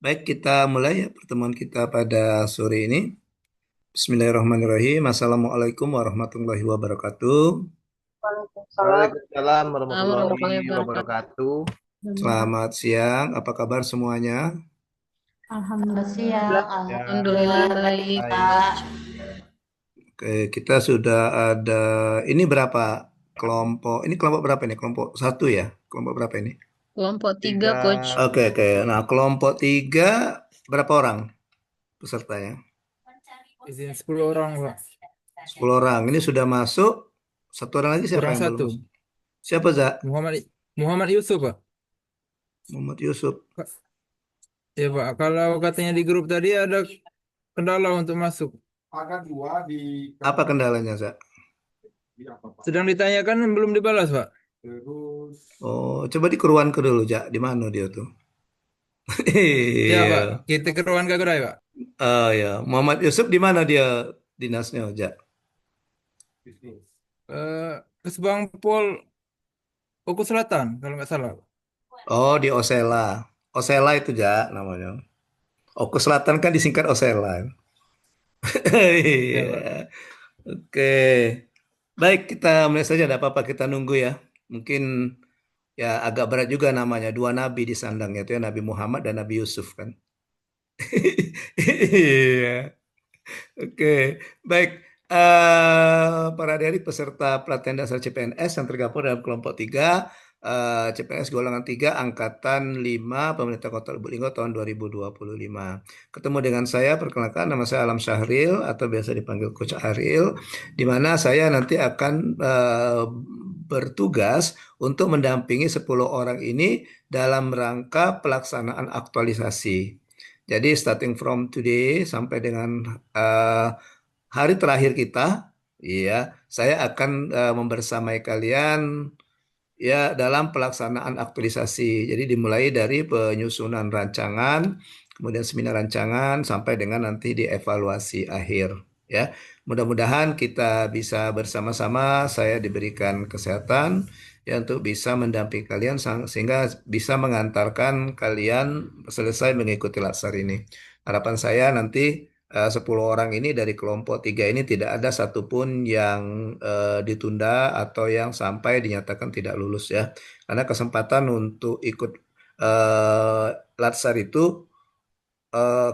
Baik, kita mulai ya pertemuan kita pada sore ini. Bismillahirrahmanirrahim. Assalamualaikum warahmatullahi wabarakatuh. Waalaikumsalam. Waalaikumsalam Warahmatullahi warahmatullahi wabarakatuh. wabarakatuh. Selamat siang. Apa kabar semuanya? Alhamdulillah siang, Alhamdulillah ya, Alhamdulillah baik, baik. Pak. Oke, kita sudah ada ini berapa kelompok? Ini kelompok berapa ini? Kelompok satu ya? Kelompok berapa ini? Kelompok tiga, Tiga, Coach. Oke. Nah, kelompok tiga berapa orang pesertanya? izin 10 orang, Pak. 10 orang. Ini sudah masuk. Satu orang lagi siapa Kurang yang belum satu. masuk? Siapa, Za? Muhammad Muhammad Yusuf, Pak. Muhammad Yusuf. Pak, ya, Pak. Kalau katanya di grup tadi ada kendala untuk masuk. Apa kendalanya, Za? Sedang ditanyakan belum dibalas, Pak. Oh, coba dikeruan ke dulu, Ja. Di mana dia tuh? Ya, Pak. Iya. Kita ke ruangan Kagrai, Pak. Oh ya, Muhammad Yusuf di mana dia dinasnya, Ja? Eh, Kesbangpol Oku Selatan, kalau nggak salah. Oh, di Osela. Osela itu, Ja, namanya. Oh, ke selatan kan disingkat Osela. Ya, Pak. Iya. Oke. Baik, kita mulai saja. Tidak apa-apa, kita nunggu ya. Mungkin ya agak berat juga namanya. Dua nabi disandang, yaitu ya Nabi Muhammad dan Nabi Yusuf kan. Iya. Oke, baik. Para adik peserta pelatihan dasar CPNS yang tergabung dalam kelompok 3, CPNS golongan 3, Angkatan 5, Pemerintah Kota Lubuk Linggau tahun 2025. Ketemu dengan saya, perkenalkan nama saya Alam Syahril atau biasa dipanggil Coach Aril, di mana saya nanti akan bertugas untuk mendampingi 10 orang ini dalam rangka pelaksanaan aktualisasi. Jadi starting from today sampai dengan eh, hari terakhir kita, ya, saya akan membersamai kalian ya dalam pelaksanaan aktualisasi. Jadi dimulai dari penyusunan rancangan, kemudian seminar rancangan sampai dengan nanti dievaluasi akhir. Ya, mudah-mudahan kita bisa bersama-sama. Saya diberikan kesehatan ya untuk bisa mendampingi kalian sehingga bisa mengantarkan kalian selesai mengikuti latsar ini. Harapan saya nanti 10 orang ini dari kelompok 3 ini tidak ada satupun yang ditunda atau yang sampai dinyatakan tidak lulus ya. Karena kesempatan untuk ikut eh, latsar itu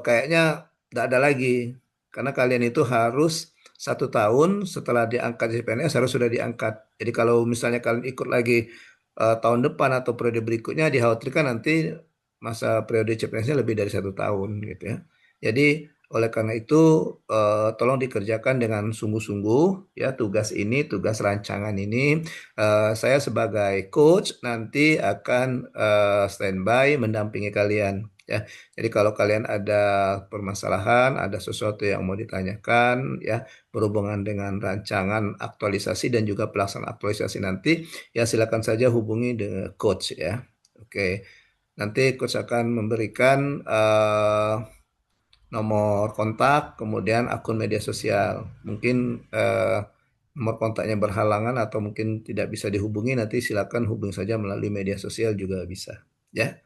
kayaknya tidak ada lagi. Karena kalian itu harus 1 tahun setelah diangkat di CPNS harus sudah diangkat. Jadi kalau misalnya kalian ikut lagi tahun depan atau periode berikutnya dikhawatirkan nanti masa periode CPNS-nya lebih dari 1 tahun gitu ya. Jadi oleh karena itu tolong dikerjakan dengan sungguh-sungguh ya tugas ini, tugas rancangan ini. Saya sebagai coach nanti akan standby mendampingi kalian. Ya, jadi kalau kalian ada permasalahan, ada sesuatu yang mau ditanyakan, ya berhubungan dengan rancangan aktualisasi dan juga pelaksanaan aktualisasi nanti, ya silakan saja hubungi dengan coach ya. Oke, nanti coach akan memberikan nomor kontak, kemudian akun media sosial. Mungkin nomor kontaknya berhalangan atau mungkin tidak bisa dihubungi, nanti silakan hubungi saja melalui media sosial juga bisa. Ya.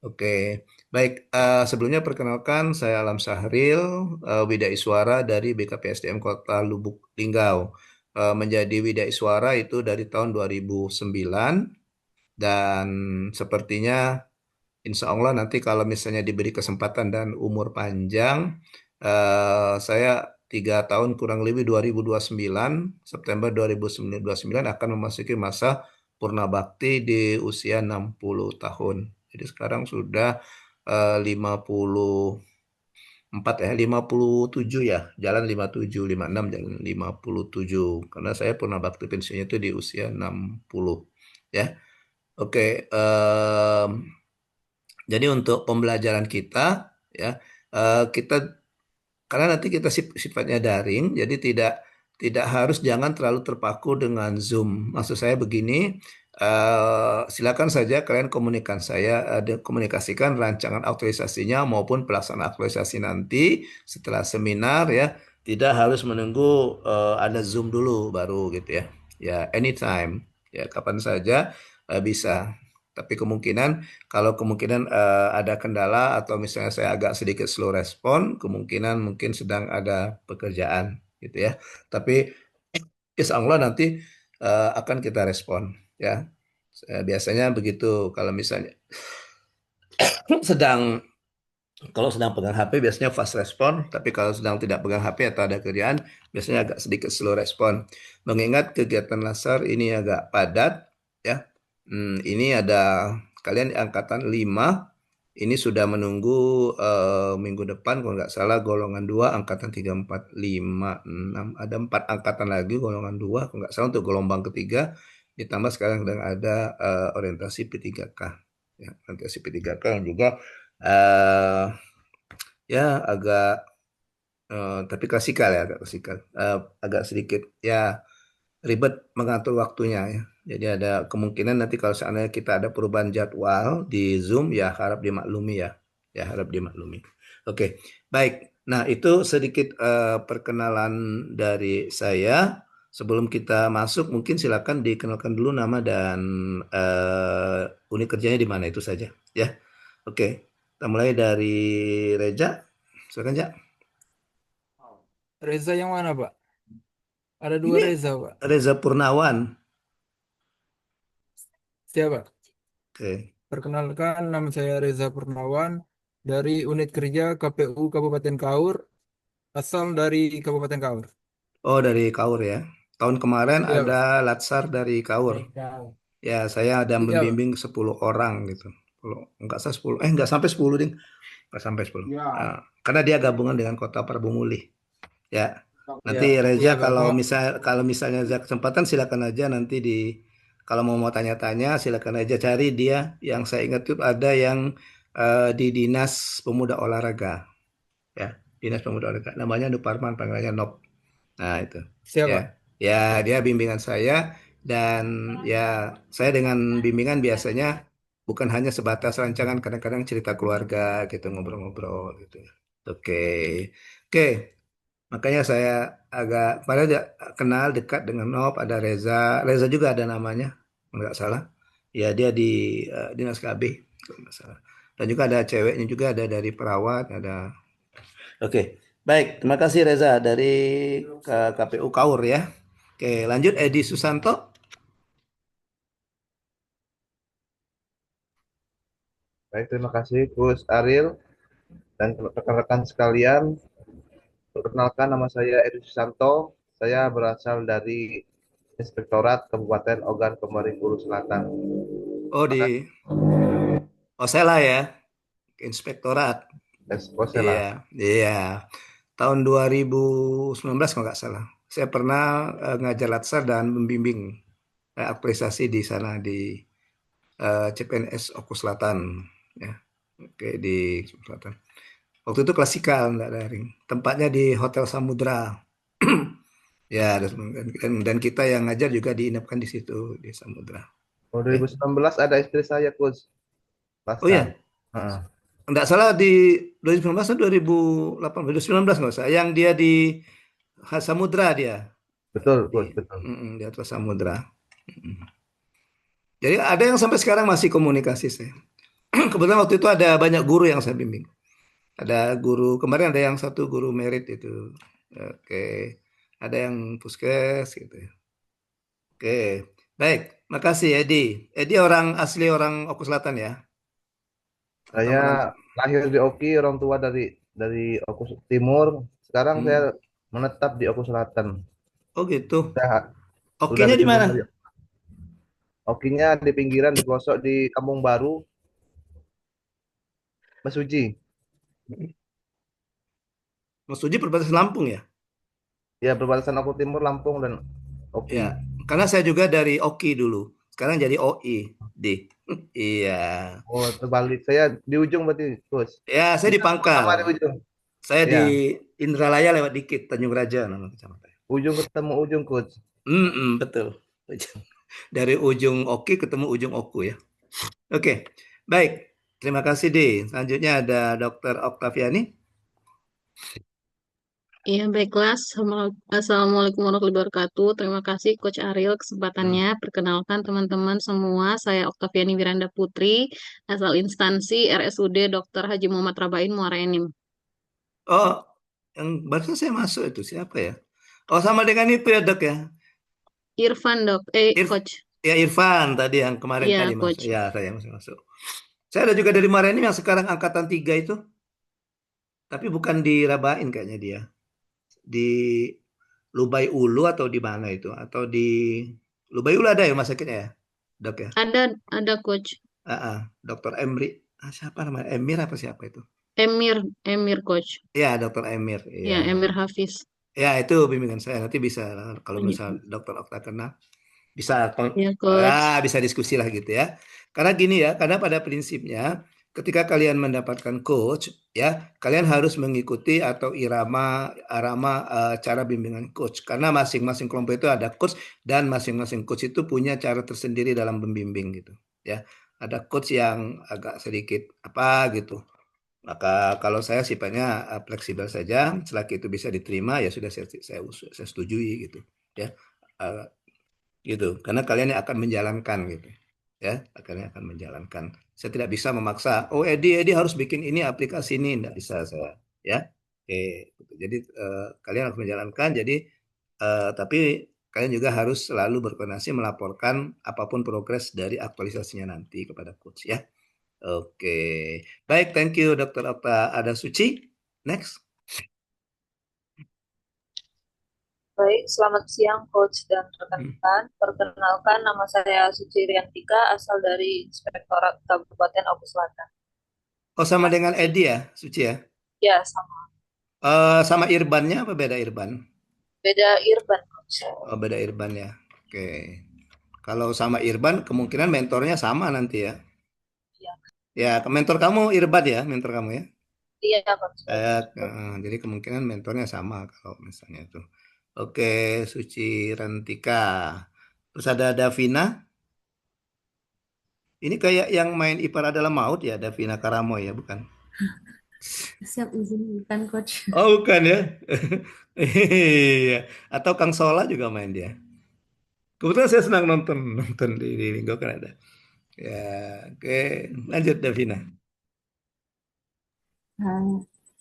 Oke, baik. Sebelumnya perkenalkan saya Alam Sahril, Wida Iswara dari BKPSDM Kota Lubuk Linggau. Menjadi Wida Iswara itu dari tahun 2009 dan sepertinya Insya Allah nanti kalau misalnya diberi kesempatan dan umur panjang, saya 3 tahun kurang lebih 2029 September 2029 akan memasuki masa purna bakti di usia 60 tahun. Jadi sekarang sudah 54 ya, 57 ya, jalan 57, 56 dan 57. Karena saya purna bakti pensiunnya itu di usia 60 ya. Oke, jadi untuk pembelajaran kita ya kita karena nanti kita sifatnya daring, jadi tidak tidak harus jangan terlalu terpaku dengan Zoom. Maksud saya begini, silakan saja kalian komunikasikan rancangan aktualisasinya maupun pelaksanaan aktualisasi nanti setelah seminar ya. Tidak harus menunggu ada Zoom dulu baru gitu ya. Ya anytime ya kapan saja bisa. Tapi kalau kemungkinan ada kendala atau misalnya saya agak sedikit slow respon, kemungkinan mungkin sedang ada pekerjaan gitu ya. Tapi insya Allah nanti akan kita respon ya. Biasanya begitu kalau misalnya sedang kalau sedang pegang HP biasanya fast respon, tapi kalau sedang tidak pegang HP atau ada kerjaan, biasanya agak sedikit slow respon. Mengingat kegiatan laser ini agak padat, ya. Ini ada kalian di angkatan 5, ini sudah menunggu minggu depan, kalau nggak salah golongan 2, angkatan 3, 4, 5, 6, ada 4 angkatan lagi golongan 2, kalau nggak salah untuk gelombang ketiga, ditambah sekarang sedang ada orientasi P3K. Ya, orientasi P3K yang juga eh ya agak tapi klasikal ya, agak klasikal. Agak sedikit ya ribet mengatur waktunya ya. Jadi ada kemungkinan nanti kalau seandainya kita ada perubahan jadwal di Zoom ya harap dimaklumi ya. Ya harap dimaklumi. Oke, baik. Nah, itu sedikit perkenalan dari saya. Sebelum kita masuk, mungkin silakan dikenalkan dulu nama dan unit kerjanya di mana itu saja ya. Oke, kita mulai dari Reja. Silakan, Ja. Reza yang mana, Pak? Ada dua Ini Reza, Pak. Reza Purnawan. Siapa? Oke. Perkenalkan, nama saya Reza Purnawan dari unit kerja KPU Kabupaten Kaur, asal dari Kabupaten Kaur. Oh, dari Kaur ya. Tahun kemarin Iya, ada Pak. Latsar dari Kaur. Ya, saya ada Iya, Pak. membimbing 10 orang gitu. Kalau enggak saya 10, enggak sampai 10 ding. Enggak sampai 10. Nah, karena dia gabungan dengan Kota Parabunguli. Ya. Iya, Nanti iya, Reza Pak. kalau misalnya ada kesempatan silakan aja nanti kalau mau tanya-tanya silakan aja cari dia. Yang saya ingat itu ada yang di Dinas Pemuda Olahraga ya. Dinas Pemuda Olahraga namanya Nuparman, panggilannya Nop. Nah, itu. Ya. Siapa? Ya, dia bimbingan saya dan ya saya dengan bimbingan biasanya bukan hanya sebatas rancangan, kadang-kadang cerita keluarga gitu, ngobrol-ngobrol gitu. Oke. Oke, makanya saya agak padahal dia kenal dekat dengan Nop, ada Reza. Reza juga ada namanya, nggak salah. Ya, dia di Dinas KB, kalau nggak salah. Dan juga ada ceweknya juga, ada dari perawat, ada. Oke, baik. Terima kasih Reza dari KPU Kaur ya. Oke, lanjut Edi Susanto. Baik, terima kasih Gus Ariel dan rekan-rekan sekalian. Perkenalkan nama saya Edi Susanto. Saya berasal dari Inspektorat Kabupaten Ogan Komering Ulu Selatan. Oh, di Osela ya, Inspektorat. Iya, Esposela. iya. Tahun 2019 kalau nggak salah. Saya pernah ngajar latsar dan membimbing aktualisasi di sana di CPNS Oku Selatan. Ya, oke di Selatan. Waktu itu klasikal, nggak daring. Tempatnya di Hotel Samudra. Ya, dan kita yang ngajar juga diinapkan di situ di Samudra. Oh, Ya. 2019 ada istri saya Gus, Oh Pasca. ya, Heeh. nggak salah di 2019 atau 2018, 2019 nggak usah. Yang dia di Samudra dia Betul, di Gus, betul. di atas Samudra. Mm. Jadi ada yang sampai sekarang masih komunikasi saya. Kebetulan waktu itu ada banyak guru yang saya bimbing. Ada guru kemarin ada yang satu guru merit itu. Oke, ada yang puskes gitu ya. Oke, baik. Makasih Edi. Edi orang asli orang Oku Selatan ya? Atau Saya merantau? lahir di Oki, orang tua dari Oku Timur. Sekarang saya Hmm. menetap di Oku Selatan. Oh gitu. Saya sudah Oke-nya di berjumpa mana? dari Okinya di pinggiran, di pelosok di Kampung Baru, Mesuji. Mas Suji perbatasan Lampung ya? Ya, perbatasan Oku Timur, Lampung dan Oki. Ya, karena saya juga dari Oki dulu. Sekarang jadi OI. Di. Iya. Oh, terbalik. Saya di ujung berarti, Gus. Ya, saya di Kita Pangkal. sama-sama di ujung. Saya di Ya, Indralaya lewat dikit, Tanjung Raja nama kecamatan. ujung ketemu ujung, Gus. Betul. Dari ujung Oki ketemu ujung Oku ya. Oke, baik. Terima kasih, Di. Selanjutnya ada Dokter Oktaviani. Iya, baiklah. Assalamualaikum warahmatullahi wabarakatuh. Terima kasih Coach Ariel Hmm. kesempatannya. Perkenalkan teman-teman semua, saya Oktaviani Wiranda Putri, asal instansi RSUD Dr. Haji Muhammad Rabain Muara Enim. Oh, yang barusan saya masuk itu siapa ya? Oh, sama dengan itu ya, Dok ya. Irfan, Irf Coach. ya Irfan tadi yang kemarin Iya, kali masuk. Coach. Ya, saya masih masuk. Saya ada juga dari Mareni yang sekarang angkatan 3 itu, tapi bukan di Rabain kayaknya dia. Di Lubai Ulu atau di mana itu? Atau di Lubai Ulu ada ya rumah sakitnya ya, Dok ya? Ada Coach. Dokter Emri. Siapa namanya? Emir apa siapa itu? Emir Coach. Ya, Dokter Emir. Ya, Ya. Emir Hafiz. Ya, itu bimbingan saya. Nanti bisa kalau Iya, misal Dokter Okta kenal bisa iya, Coach. bisa diskusi lah gitu ya. Karena gini ya, karena pada prinsipnya ketika kalian mendapatkan coach ya, kalian harus mengikuti atau arama cara bimbingan coach. Karena masing-masing kelompok itu ada coach dan masing-masing coach itu punya cara tersendiri dalam membimbing gitu ya. Ada coach yang agak sedikit apa gitu. Maka kalau saya sifatnya fleksibel saja, selagi itu bisa diterima ya sudah saya setujui gitu ya. Eh, gitu karena kalian yang akan menjalankan gitu ya kalian akan menjalankan saya tidak bisa memaksa oh Edi harus bikin ini aplikasi ini tidak bisa saya ya oke gitu. Jadi kalian harus menjalankan jadi tapi kalian juga harus selalu berkoordinasi melaporkan apapun progres dari aktualisasinya nanti kepada coach ya oke baik thank you Dokter Okta ada Suci next. Baik, selamat siang Coach dan Hmm. rekan-rekan. Perkenalkan, nama saya Suci Riantika, asal dari Inspektorat Kabupaten Oku Selatan. Oh sama dengan Edi ya Suci ya Ya, sama. sama Irbannya apa beda Irban. Beda Irban, Coach. Oh, beda Irban ya. Oke. Kalau sama Irban, kemungkinan mentornya sama nanti ya. Iya, Ya, mentor kamu Irban ya, mentor kamu ya. iya Coach. Jadi kemungkinan mentornya sama kalau misalnya itu. Oke, Suci Rantika. Terus ada Davina. Ini kayak yang main Ipar Adalah Maut ya, Davina Karamoy ya, bukan? Siap izin bukan coach. Oh, bukan ya. Iya. Atau Kang Sola juga main dia. Kebetulan saya senang nonton nonton di Linggo kan ada. Ya, oke. Lanjut Davina.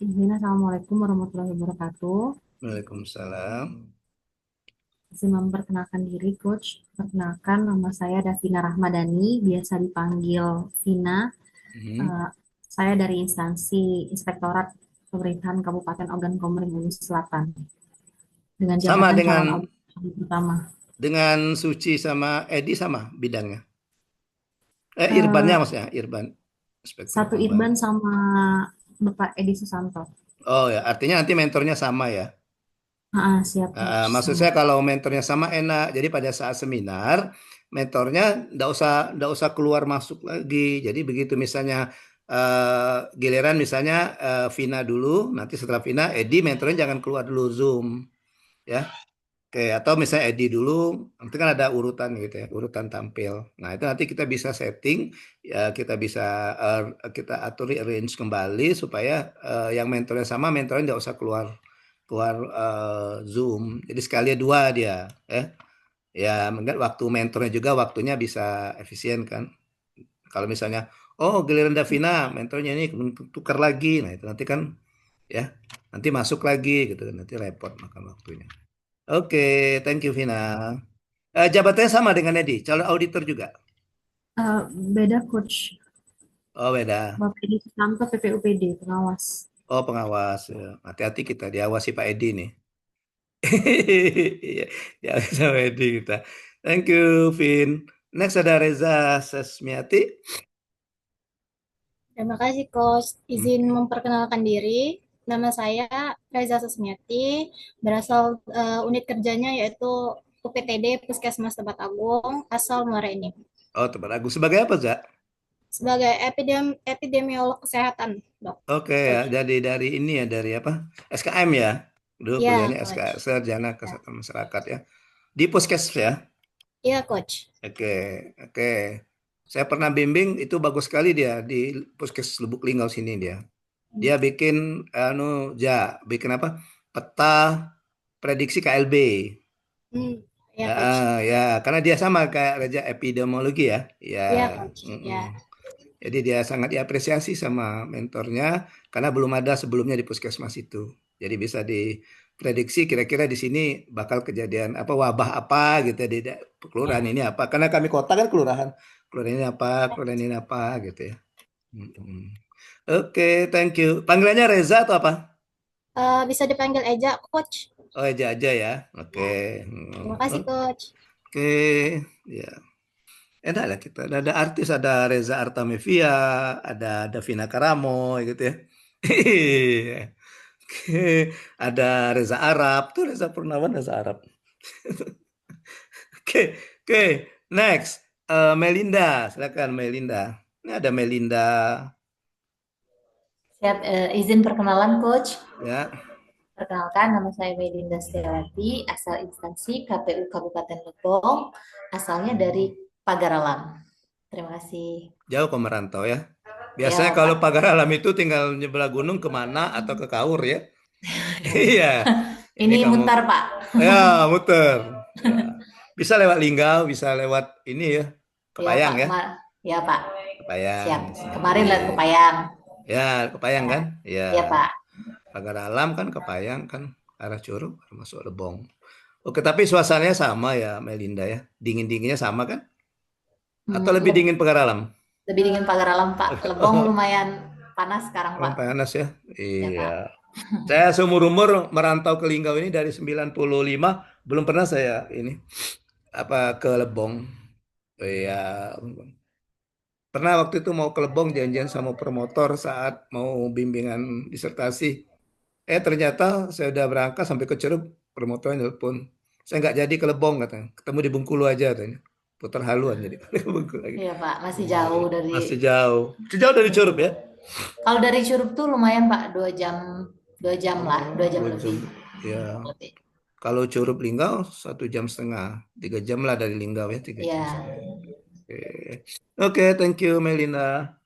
Izin Assalamualaikum warahmatullahi wabarakatuh. Waalaikumsalam. Izin memperkenalkan diri coach. Perkenalkan nama saya Davina Rahmadani, biasa dipanggil Vina. Hmm. Saya dari instansi Inspektorat Pemerintahan Kabupaten Ogan Komering Ulu Selatan. Dengan Sama jabatan dengan calon auditor pertama. dengan Suci sama Edi sama bidangnya. Eh, Irbannya maksudnya, Irban. Inspektur Satu Irban. Irban sama Bapak Edi Susanto. Oh ya, artinya nanti mentornya sama ya. Siap coach. Maksud Sama. saya kalau mentornya sama enak. Jadi pada saat seminar, mentornya ndak usah keluar masuk lagi. Jadi begitu misalnya giliran misalnya Vina dulu, nanti setelah Vina, Edi mentornya jangan keluar dulu Zoom, ya. Oke, atau misalnya Edi dulu, nanti kan ada urutan gitu ya, urutan tampil. Nah, itu nanti kita bisa setting, ya kita bisa kita atur arrange kembali supaya yang mentornya sama, mentornya nggak usah keluar keluar Zoom. Jadi sekali dua dia, ya. Ya, mungkin waktu mentornya juga waktunya bisa efisien kan. Kalau misalnya, oh giliran Davina, mentornya ini tukar lagi, nah itu nanti kan, ya, nanti masuk lagi gitu, nanti repot makan waktunya. Oke, thank you Vina. Jabatannya sama dengan Edi, calon auditor juga. Beda coach. Oh beda. Bapak Edi Susanto PPUPD, pengawas. Oh pengawas. Ya. Hati-hati kita diawasi Pak Edi nih. Iya, diawasi sama Edi kita. Thank you Vin. Next ada Reza Sesmiati. Terima kasih, Coach. Izin memperkenalkan diri. Nama saya Reza Susmiati, berasal unit kerjanya yaitu UPTD Puskesmas Tempat Agung, asal Muara Enim. Oh tempat Agung. Sebagai apa, Zak? Sebagai epidemiolog kesehatan, Dok. Oke ya, Coach. jadi dari ini ya, dari apa? SKM ya. Dulu Iya, kuliahnya Coach. SKM, Sarjana Ya. Kesehatan Masyarakat ya. Di Puskes ya. Iya, Coach. Oke, oke. Saya pernah bimbing itu bagus sekali dia di Puskes Lubuk Linggau sini dia. Dia bikin bikin apa? peta prediksi KLB. Ya, Coach. Ya, karena dia sama kayak Reza epidemiologi ya. Ya, Ya, Coach. mm-mm. Ya. Jadi dia sangat diapresiasi sama mentornya karena belum ada sebelumnya di puskesmas itu. Jadi bisa diprediksi kira-kira di sini bakal kejadian apa wabah apa gitu ya, di kelurahan ini apa. Karena kami kota kan kelurahan. Kelurahan ini apa, kelurahan ini apa gitu ya. Mm-mm. Oke, thank you. Panggilannya Reza atau apa? Bisa dipanggil Eja, Coach. Oh, Eja aja ya. Oke. Ya. Terima kasih, Coach. Oke, ya. Enak lah kita. Ada artis, ada Reza Artamevia, ada Davina Karamo gitu ya. Iya. Oke, ada Reza Arab. Tuh Reza Purnawan, Reza Arab. Oke, oke. Next, Melinda. Silakan Melinda. Ini ada Melinda. Siap, izin perkenalan Coach. Ya. Perkenalkan, nama saya Melinda Setiawati, asal instansi KPU Kabupaten Lebong, asalnya dari Pagaralam. Terima kasih. Jauh kok merantau ya. Ya, Biasanya Pak. kalau Pagaralam itu tinggal nyebelah gunung kemana atau ke Kaur ya. Iya. Ini kamu mutar, Pak. ya muter. Ya. Bisa lewat Linggau, bisa lewat ini ya, Kepayang ya. Ya, Pak. Kepayang. Siap. Kemarin lihat Kepayang. Ya, Kepayang Ya. kan? Ya. Ya, Pak. Pagaralam kan Kepayang kan arah Curug termasuk Lebong. Oke, tapi suasananya sama ya Melinda ya. Dingin-dinginnya sama kan? Atau lebih dingin Pagaralam? Lebih dingin Pagaralam, Pak. Lebong lumayan panas sekarang, Pak. Panas ya? Ya, Pak. Iya. Saya seumur-umur merantau ke Linggau ini dari 95, belum pernah saya ini apa ke Lebong. Iya. Pernah waktu itu mau ke Lebong janjian sama promotor saat mau bimbingan disertasi. Ternyata saya udah berangkat sampai ke Ceruk, promotornya nelpon. Saya nggak jadi ke Lebong katanya. Ketemu di Bengkulu aja katanya. Putar haluan jadi ke Bengkulu lagi. Iya, Pak. Masih jauh dari. Masih jauh. Masih jauh dari Curup ya? Kalau dari Curup tuh lumayan, Pak. 2 jam lah, 2 jam lebih. Ya. Kalau Curup Linggau 1,5 jam, 3 jam lah dari Linggau ya, 3 jam. Oke, thank you Melina.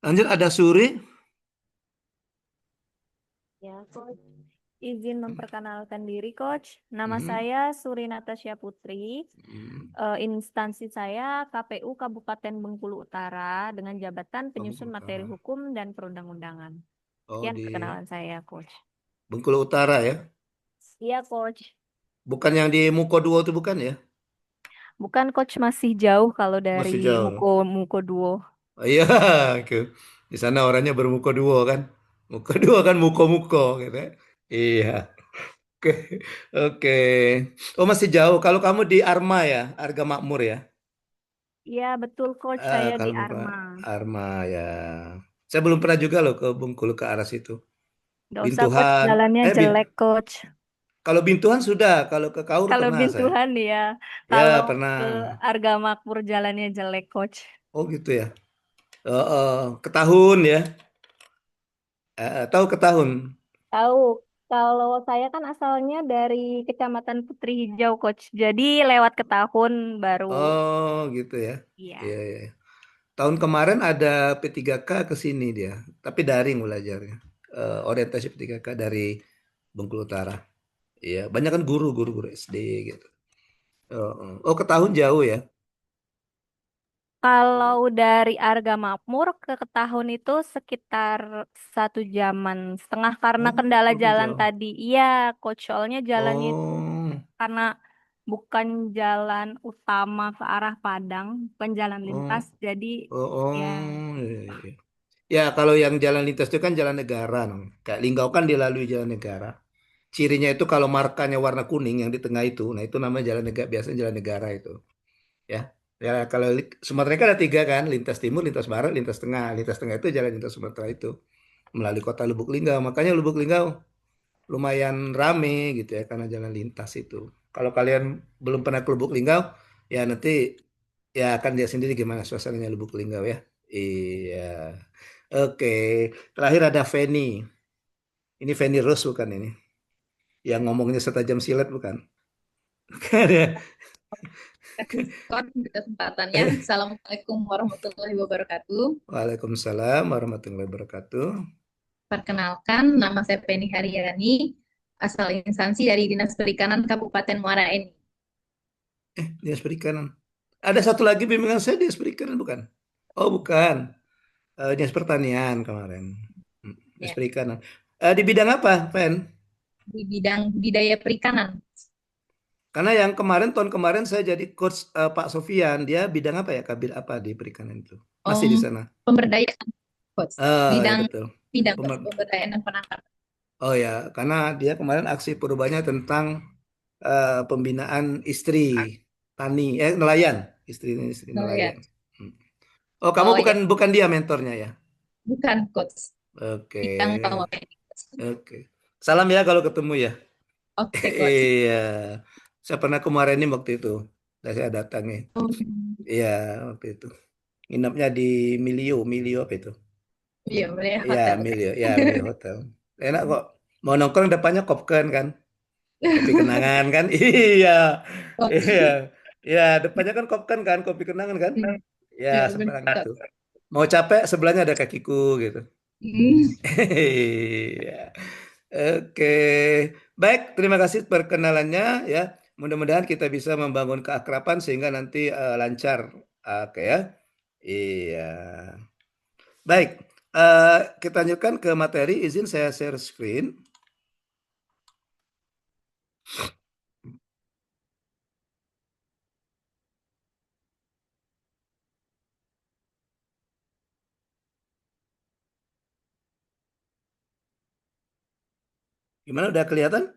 Lanjut ada Suri. Ya, Coach. Izin memperkenalkan diri, Coach. Nama saya Suri Natasha Putri. Instansi saya KPU Kabupaten Bengkulu Utara dengan jabatan penyusun materi hukum dan perundang-undangan. Sekian perkenalan saya, Coach. Bengkulu Utara ya? Iya, Coach. Bukan yang di Muko Duo itu bukan ya? Bukan, Coach, masih jauh kalau dari Muko Duo. Oh, iya, di sana orangnya bermuko duo kan? Muko duo kan muko-muko gitu ya. Iya. Oke. Oh, masih jauh. Kalau kamu di Arma ya, Arga Makmur ya? Iya, betul, Coach. Saya di Arma. Arma ya. Saya belum pernah juga loh ke Bengkulu ke arah situ. Nggak usah, Coach. Jalannya jelek, Coach. Kalau Bintuhan sudah, kalau ke Kaur Kalau pernah Bintuhan saya. ya. Ya, Kalau pernah. ke Arga Makmur jalannya jelek, Coach. Oh, gitu ya. Ketahun ya. Tahu Ketahun? Tahu. Kalau saya kan asalnya dari Kecamatan Putri Hijau, Coach. Jadi lewat Ketahun baru. Oh, gitu ya. Iya. Iya. Tahun kemarin ada P3K ke sini dia, tapi daring belajarnya. Orientasi P3K dari Bengkulu Utara. Iya, banyak kan guru SD gitu. Oh, Ketahun jauh ya? Kalau dari Arga Makmur ke Ketahun itu sekitar 1,5 jam karena kendala jalan jauh. tadi. Iya, Coach, soalnya jalannya itu karena bukan jalan utama ke arah Padang, bukan jalan lintas, jadi ya. Iya. Ya, kalau yang jalan lintas itu kan jalan negara, kayak Linggau kan dilalui jalan negara. Cirinya itu kalau markanya warna kuning yang di tengah itu, nah itu namanya jalan negara, biasanya jalan negara itu. Ya, kalau Sumatera kan ada 3 kan, lintas timur, lintas barat, lintas tengah. Lintas tengah itu jalan lintas Sumatera itu melalui kota Lubuk Linggau. Makanya Lubuk Linggau lumayan rame gitu ya karena jalan lintas itu. Kalau kalian belum pernah ke Lubuk Linggau, ya nanti ya akan lihat sendiri gimana suasananya Lubuk Linggau ya. Iya. Oke, terakhir ada Feni. Ini Feni Rose bukan ini? Yang ngomongnya setajam silet bukan? Bukan ya? Kesempatannya. Assalamualaikum warahmatullahi wabarakatuh. Waalaikumsalam warahmatullahi wabarakatuh. Perkenalkan, nama saya Penny Haryani. asal instansi dari Dinas Perikanan Kabupaten Muara Enim. Dinas Perikanan. Ada satu lagi bimbingan saya Dinas Perikanan bukan? Oh bukan. Dinas Pertanian kemarin. Dinas Ya, Perikanan. Di bidang apa, Pen? di bidang budidaya perikanan. Karena yang kemarin, tahun kemarin saya jadi coach Pak Sofian. Dia bidang apa ya? Kabir apa di perikanan itu? Masih di sana? Pemberdayaan, Coach. Ya Bidang betul. bidang Coach, pemberdayaan dan penangkapan. Oh ya, karena dia kemarin aksi perubahannya tentang pembinaan istri tani, nelayan, istri Oh ya. nelayan. Oh, kamu Oh ya, bukan dia mentornya ya? bukan Coach. Oke, Bidang kawasan. oke. Salam ya kalau ketemu ya. Oke, Coach. Iya, saya pernah kemarin ini waktu itu, saya datangi. Iya, waktu itu. Nginapnya di Milio apa itu? Iya, boleh Ya, hotel. Milio Hotel. Enak kok. Mau nongkrong depannya Kopken kan? Kopi kenangan kan? Iya, iya, ya depannya kan Kopken kan, kopi kenangan kan? Ya, Ya, seberang benar. itu. Mau capek sebelahnya ada kakiku gitu. Iya. Oke, baik. Terima kasih perkenalannya ya. Mudah-mudahan kita bisa membangun keakraban sehingga nanti lancar. Oke ya. Iya. Baik. Kita lanjutkan ke materi. Izin saya share screen. Gimana? Udah kelihatan?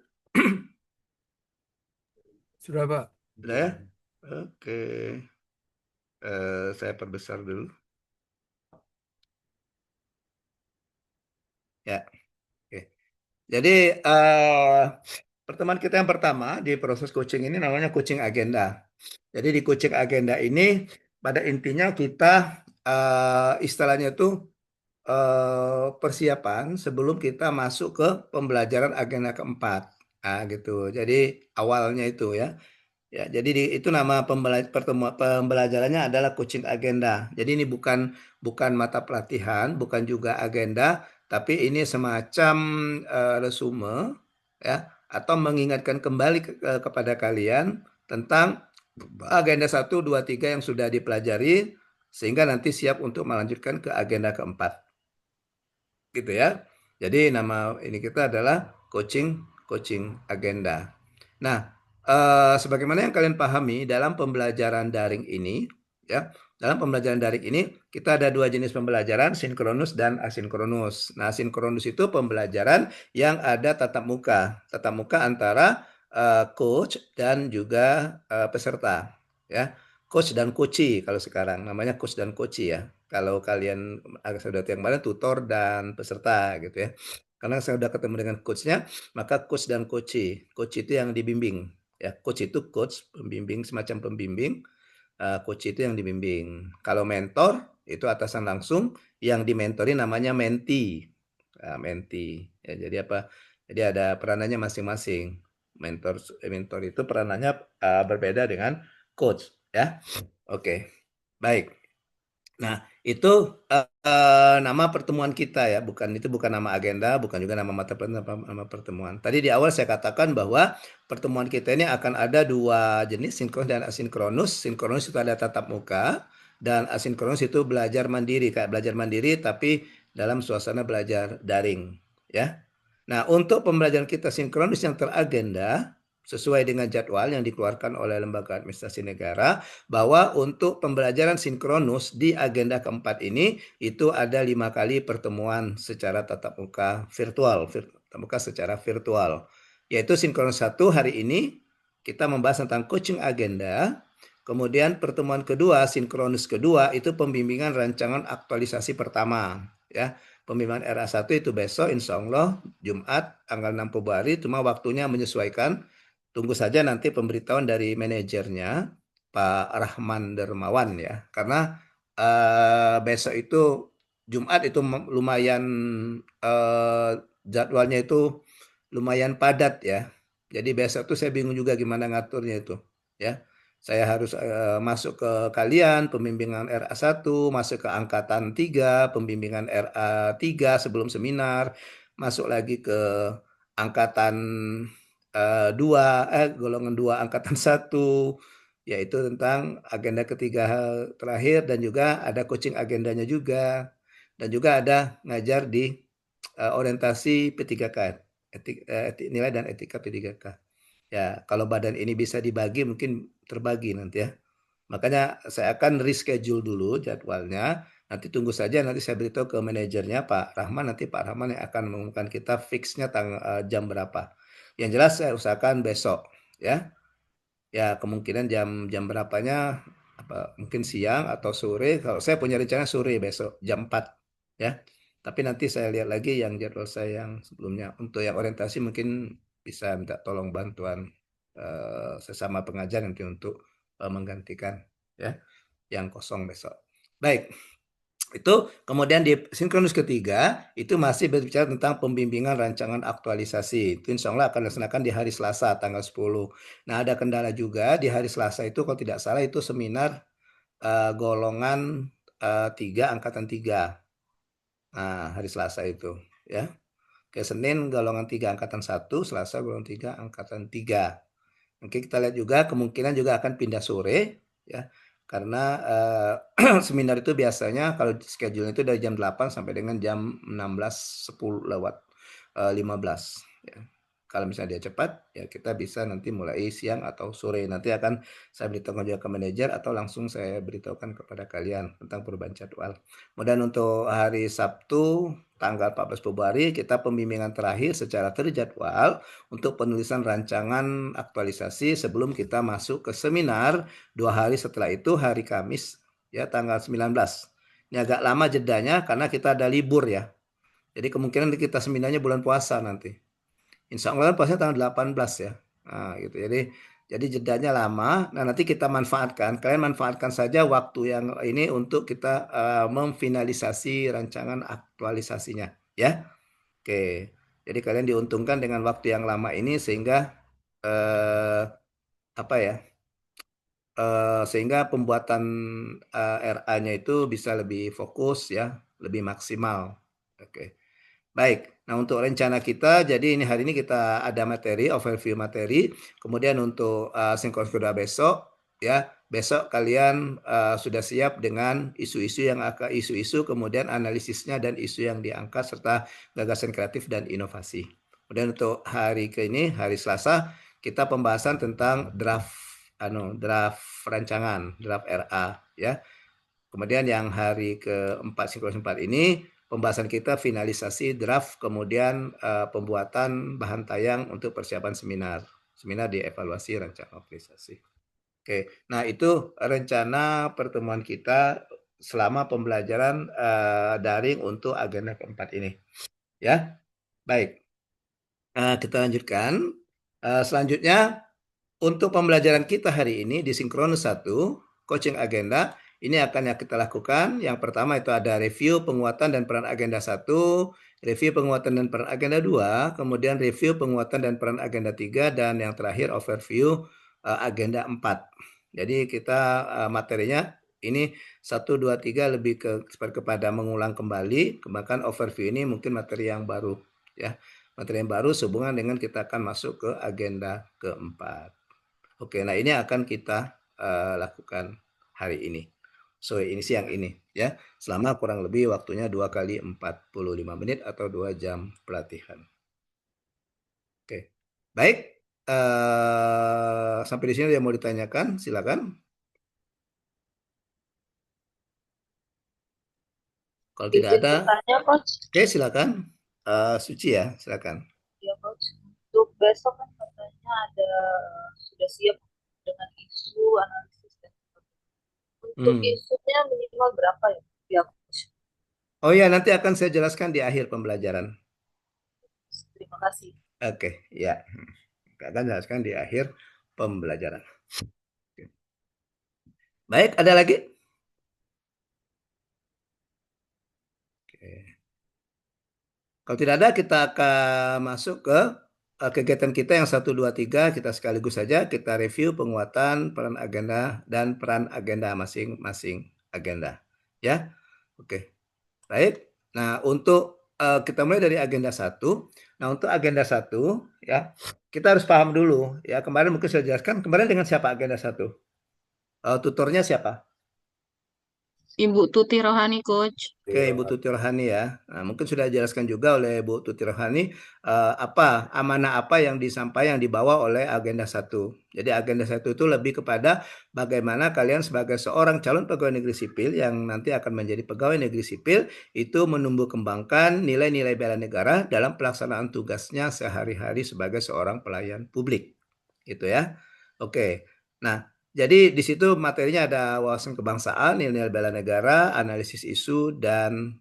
Sudah, Pak. Udah ya? Oke. Saya perbesar dulu. Ya. Oke. Jadi pertemuan kita yang pertama di proses coaching ini namanya coaching agenda. Jadi di coaching agenda ini pada intinya kita istilahnya itu persiapan sebelum kita masuk ke pembelajaran agenda keempat. Nah, gitu. Jadi awalnya itu ya. Ya, jadi itu nama pembelajarannya adalah coaching agenda. Jadi ini bukan mata pelatihan, bukan juga agenda, tapi ini semacam resume ya, atau mengingatkan kembali kepada kalian tentang agenda 1, 2, 3 yang sudah dipelajari sehingga nanti siap untuk melanjutkan ke agenda keempat. Gitu ya. Jadi nama ini kita adalah coaching agenda. Nah, sebagaimana yang kalian pahami dalam pembelajaran daring ini, ya, dalam pembelajaran daring ini kita ada dua jenis pembelajaran, sinkronus dan asinkronus. Nah, sinkronus itu pembelajaran yang ada tatap muka antara coach dan juga peserta, ya. Coach dan coachee kalau sekarang namanya coach dan coachee ya. Kalau kalian agak sudah yang mana tutor dan peserta gitu ya. Karena saya sudah ketemu dengan coachnya, maka coach dan coachee. Coach itu yang dibimbing. Ya, coach itu coach, pembimbing, semacam pembimbing. Coach itu yang dibimbing. Kalau mentor itu atasan langsung, yang dimentori namanya mentee. Mentee. Ya, jadi apa? Jadi ada peranannya masing-masing. Mentor itu peranannya berbeda dengan coach. Ya, oke, baik. Nah, itu nama pertemuan kita ya, itu bukan nama agenda, bukan juga nama mata pelajaran, nama pertemuan. Tadi di awal saya katakan bahwa pertemuan kita ini akan ada dua jenis, sinkronus dan asinkronus. Sinkronus itu ada tatap muka, dan asinkronus itu belajar mandiri, kayak belajar mandiri tapi dalam suasana belajar daring, ya. Nah, untuk pembelajaran kita sinkronus yang teragenda, sesuai dengan jadwal yang dikeluarkan oleh Lembaga Administrasi Negara, bahwa untuk pembelajaran sinkronus di agenda keempat ini, itu ada 5 kali pertemuan secara tatap muka secara virtual. Yaitu sinkronus 1 hari ini, kita membahas tentang coaching agenda. Kemudian pertemuan kedua, sinkronus kedua, itu pembimbingan rancangan aktualisasi pertama. Ya, pembimbingan RA1 itu besok, insya Allah, Jumat, tanggal 6 Februari, cuma waktunya menyesuaikan. Tunggu saja nanti pemberitahuan dari manajernya, Pak Rahman Dermawan ya. Karena besok itu Jumat itu lumayan jadwalnya itu lumayan padat ya. Jadi besok tuh saya bingung juga gimana ngaturnya itu ya. Saya harus masuk ke kalian pembimbingan RA1, masuk ke angkatan 3, pembimbingan RA3 sebelum seminar, masuk lagi ke angkatan golongan 2 angkatan 1, yaitu tentang agenda ketiga terakhir, dan juga ada coaching agendanya juga, dan juga ada ngajar di orientasi P3K, nilai dan etika P3K. Ya, kalau badan ini bisa dibagi mungkin terbagi nanti ya. Makanya saya akan reschedule dulu jadwalnya. Nanti tunggu saja, nanti saya beritahu ke manajernya Pak Rahman. Nanti Pak Rahman yang akan mengumumkan kita fixnya jam berapa. Yang jelas saya usahakan besok ya. Ya kemungkinan jam berapanya, mungkin siang atau sore. Kalau saya punya rencana sore besok jam 4 ya. Tapi nanti saya lihat lagi yang jadwal saya yang sebelumnya. Untuk yang orientasi mungkin bisa minta tolong bantuan sesama pengajar nanti untuk menggantikan ya yang kosong besok. Baik. Itu kemudian di sinkronus ketiga itu masih berbicara tentang pembimbingan rancangan aktualisasi. Itu insya Allah akan dilaksanakan di hari Selasa tanggal 10. Nah, ada kendala juga di hari Selasa itu kalau tidak salah itu seminar golongan 3 angkatan 3. Nah, hari Selasa itu ya. Ke Senin golongan 3 angkatan 1, Selasa golongan 3 angkatan 3. Oke, kita lihat juga kemungkinan juga akan pindah sore ya. Karena seminar itu biasanya kalau schedule itu dari jam 8 sampai dengan jam 16.10 lewat 15 ya. Kalau misalnya dia cepat ya kita bisa nanti mulai siang atau sore. Nanti akan saya beritahukan juga ke manajer atau langsung saya beritahukan kepada kalian tentang perubahan jadwal. Kemudian untuk hari Sabtu tanggal 14 Februari kita pembimbingan terakhir secara terjadwal untuk penulisan rancangan aktualisasi sebelum kita masuk ke seminar 2 hari setelah itu hari Kamis ya tanggal 19. Ini agak lama jedanya karena kita ada libur ya. Jadi kemungkinan kita seminarnya bulan puasa nanti. Insya Allah puasanya tanggal 18 ya. Nah, gitu. Jadi jedanya lama. Nah, nanti kita manfaatkan. Kalian manfaatkan saja waktu yang ini untuk kita memfinalisasi rancangan aktualisasinya ya. Oke. Jadi kalian diuntungkan dengan waktu yang lama ini sehingga sehingga pembuatan RA-nya itu bisa lebih fokus ya, lebih maksimal. Oke. Baik. Nah, untuk rencana kita jadi ini hari ini kita ada materi, overview materi. Kemudian untuk sinkron kedua besok ya, besok kalian sudah siap dengan isu-isu kemudian analisisnya dan isu yang diangkat serta gagasan kreatif dan inovasi. Kemudian untuk hari ini hari Selasa kita pembahasan tentang draft rancangan, draft RA ya. Kemudian yang hari keempat sinkronus 4 ini pembahasan kita finalisasi draft kemudian pembuatan bahan tayang untuk persiapan seminar dievaluasi rancangan aktualisasi. Oke, nah itu rencana pertemuan kita selama pembelajaran daring untuk agenda keempat ini. Ya, baik. Kita lanjutkan. Selanjutnya untuk pembelajaran kita hari ini di sinkronus 1 coaching agenda. Ini akan yang kita lakukan. Yang pertama itu ada review penguatan dan peran agenda 1, review penguatan dan peran agenda 2, kemudian review penguatan dan peran agenda 3, dan yang terakhir overview agenda 4. Jadi kita materinya ini 1, 2, 3 lebih kepada mengulang kembali, bahkan overview ini mungkin materi yang baru ya. Materi yang baru sehubungan dengan kita akan masuk ke agenda keempat. Oke, nah ini akan kita lakukan hari ini. Sore ini, siang ini ya. Selama kurang lebih waktunya 2 kali 45 menit atau 2 jam pelatihan. Oke. Baik. Sampai di sini yang mau ditanyakan, silakan. Kalau tidak ada, bertanya, Coach. oke silakan. Suci ya, silakan. Ya, Coach. Untuk besok kan katanya ada sudah siap dengan isu analisis dan untuk isunya minimal berapa ya? Ya, Coach. Oh ya, nanti akan saya jelaskan di akhir pembelajaran. Terima kasih. Oke, ya. Akan jelaskan di akhir pembelajaran. Baik, ada lagi? Oke. Kalau tidak ada, kita akan masuk ke kegiatan kita yang 1, 2, 3. Kita sekaligus saja kita review penguatan peran agenda dan peran agenda masing-masing agenda. Ya, oke. Baik. Nah, untuk kita mulai dari agenda 1. Nah, untuk agenda 1 ya, kita harus paham dulu ya. Kemarin mungkin saya jelaskan, kemarin dengan siapa agenda 1? Tutornya siapa? Ibu Tuti Rohani, Coach. Oke, Ibu Tuti Rohani ya. Nah, mungkin sudah dijelaskan juga oleh Ibu Tuti Rohani amanah apa yang disampaikan, yang dibawa oleh agenda 1. Jadi agenda 1 itu lebih kepada bagaimana kalian sebagai seorang calon pegawai negeri sipil yang nanti akan menjadi pegawai negeri sipil itu menumbuh kembangkan nilai-nilai bela negara dalam pelaksanaan tugasnya sehari-hari sebagai seorang pelayan publik. Gitu ya. Oke. Nah, jadi di situ materinya ada wawasan kebangsaan, nilai-nilai bela negara, analisis isu, dan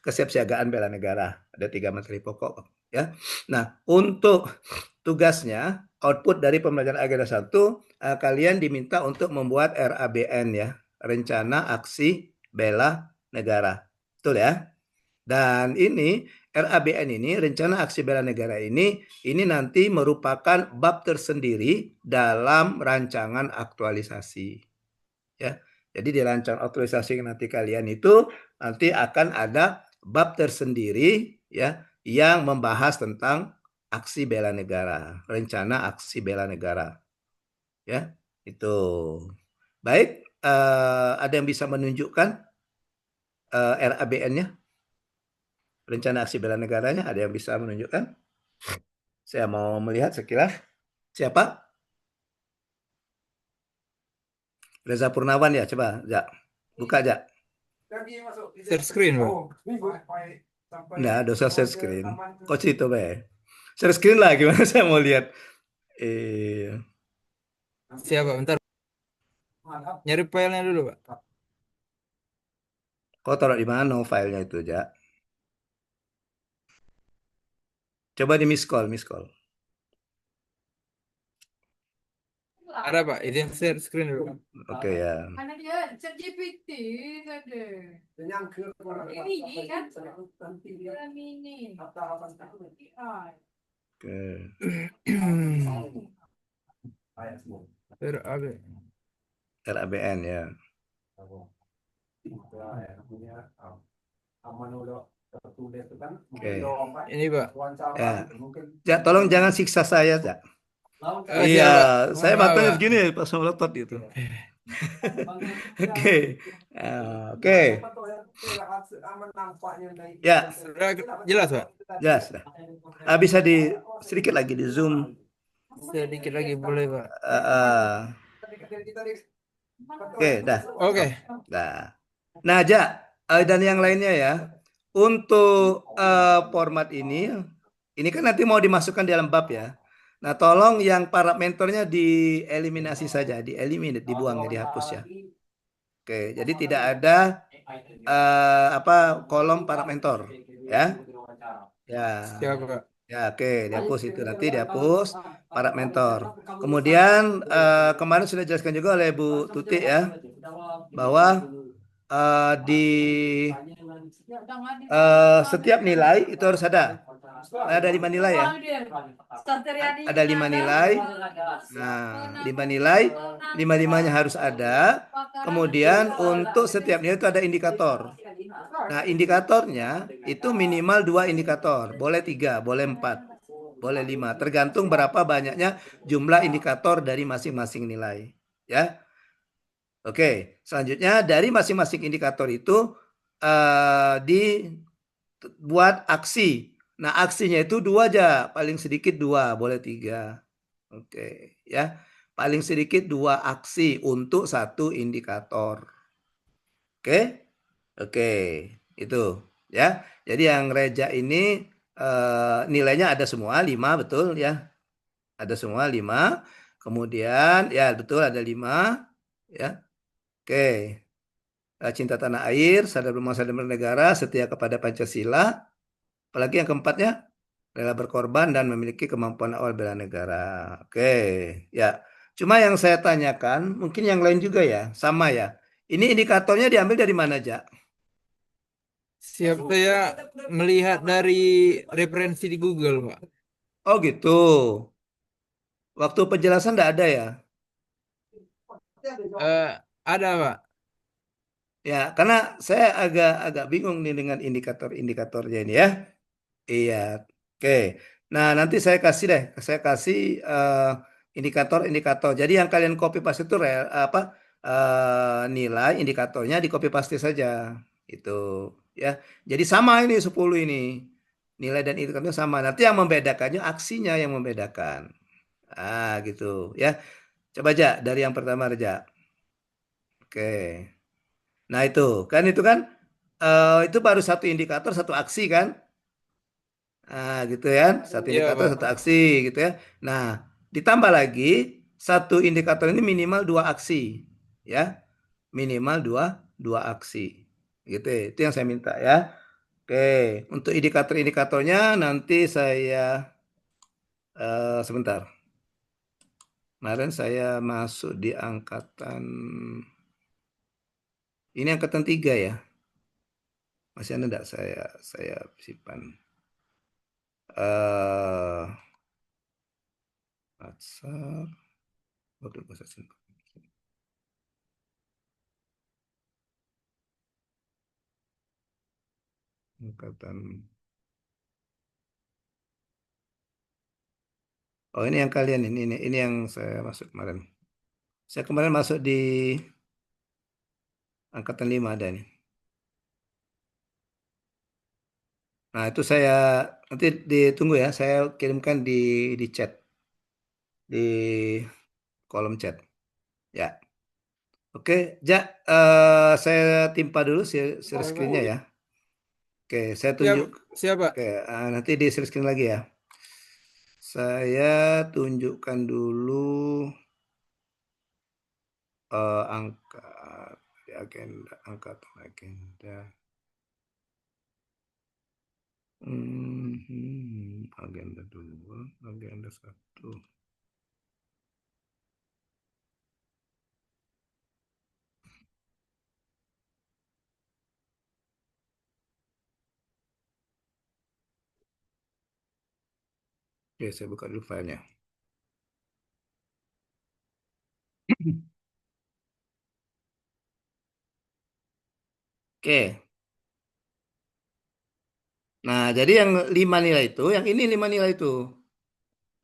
kesiapsiagaan bela negara. Ada 3 materi pokok ya. Nah, untuk tugasnya, output dari pembelajaran agenda 1, kalian diminta untuk membuat RABN ya, Rencana Aksi Bela Negara. Betul ya? Dan ini RABN ini, Rencana Aksi Bela Negara ini nanti merupakan bab tersendiri dalam rancangan aktualisasi. Ya. Jadi di rancangan aktualisasi nanti kalian itu nanti akan ada bab tersendiri ya yang membahas tentang aksi bela negara, rencana aksi bela negara. Ya, itu. Baik, ada yang bisa menunjukkan RABN-nya? Rencana aksi bela negaranya, ada yang bisa menunjukkan? Saya mau melihat sekilas. Siapa? Reza Purnawan ya, coba, Jak. Buka, Jak. Share screen, Pak. Nah, dosa share screen. Coach itu, Be. Share screen lah, gimana saya mau lihat. Siapa? Bentar. Nyari filenya dulu, Pak. Kau taruh di mana filenya itu, Jak? Coba di miss call. Ada, Pak. Izin share screen dulu. Oke ya. Karena dia ChatGPT tadi. Ini kan ini. Oke. RABN ya. Oke. Ini, Pak. Ya. Jak, tolong jangan siksa saya, Jak. Iya, saya matanya begini pas melotot gitu. Oke. Oke. Ya, Jelas, Pak. jelas. Bisa sedikit lagi di zoom. Sedikit lagi boleh, Pak. Oke, dah. Oke. Nah, Jak, dan yang lainnya ya. Untuk format ini kan nanti mau dimasukkan di dalam bab ya. Nah, tolong yang para mentornya dieliminasi saja, dibuang, dihapus ya. Oke, jadi tidak ada kolom para mentor ya. Ya. Siapa? Ya, oke, dihapus itu, nanti dihapus para mentor. Kemudian kemarin sudah dijelaskan juga oleh Bu Tuti ya bahwa di setiap nilai itu harus ada 5 nilai ya. Ada 5 nilai. Nah, 5 nilai, 5-5-nya harus ada. Kemudian untuk setiap nilai itu ada indikator. Nah, indikatornya itu minimal 2 indikator, boleh 3, boleh 4, boleh 5, tergantung berapa banyaknya jumlah indikator dari masing-masing nilai. Ya. Oke, selanjutnya dari masing-masing indikator itu dibuat aksi. Nah, aksinya itu 2 aja, paling sedikit 2, boleh 3. Oke, ya. Paling sedikit 2 aksi untuk 1 indikator. Oke? Oke, itu ya. Jadi yang Reja ini nilainya ada semua 5, betul ya. Ada semua 5. Kemudian ya betul ada 5 ya. Oke. Cinta tanah air, sadar berbangsa dan bernegara, setia kepada Pancasila. Apalagi yang keempatnya, rela berkorban dan memiliki kemampuan awal bela negara. Oke, ya. Cuma yang saya tanyakan, mungkin yang lain juga ya, sama ya. Ini indikatornya diambil dari mana aja? Siap, saya melihat dari referensi di Google, Pak. Oh gitu. Waktu penjelasan enggak ada ya? Ada, Pak. Ya, karena saya agak bingung nih dengan indikator-indikatornya ini ya. Iya, oke. Nah, nanti saya kasih indikator-indikator. Jadi yang kalian copy paste itu nilai indikatornya di copy paste saja. Itu ya. Jadi sama ini 10 ini. Nilai dan indikatornya sama. Nanti yang membedakannya aksinya yang membedakan. Ah, gitu ya. Coba aja dari yang pertama aja. Oke. Nah, itu kan itu baru satu indikator, satu aksi kan? Nah, gitu ya. Satu Iya, indikator, Pak. satu aksi gitu ya. Nah, ditambah lagi satu indikator ini minimal dua aksi, ya. Minimal dua aksi. Gitu ya. Itu yang saya minta ya. Oke, untuk indikator-indikatornya nanti saya sebentar. Kemarin saya masuk di angkatan ini angkatan 3 ya. Masih ada enggak saya simpan. eh WhatsApp. Waduh, bahasa Sunda. Angkatan. Oh, ini yang kalian ini yang saya masuk kemarin. Saya kemarin masuk di angkatan 5 ada nih. Nah, itu saya nanti ditunggu ya, saya kirimkan di chat, di kolom chat. Ya. Oke, Ja, saya timpa dulu share screen-nya ya. Oke, saya tunjuk. Siapa? Oke, nanti di share screen lagi ya. Saya tunjukkan dulu angka di agenda, angkatan agenda. Agenda 2, agenda 1. Oke, saya buka dulu filenya. Oke. Nah, jadi yang 5 nilai itu, yang ini 5 nilai itu.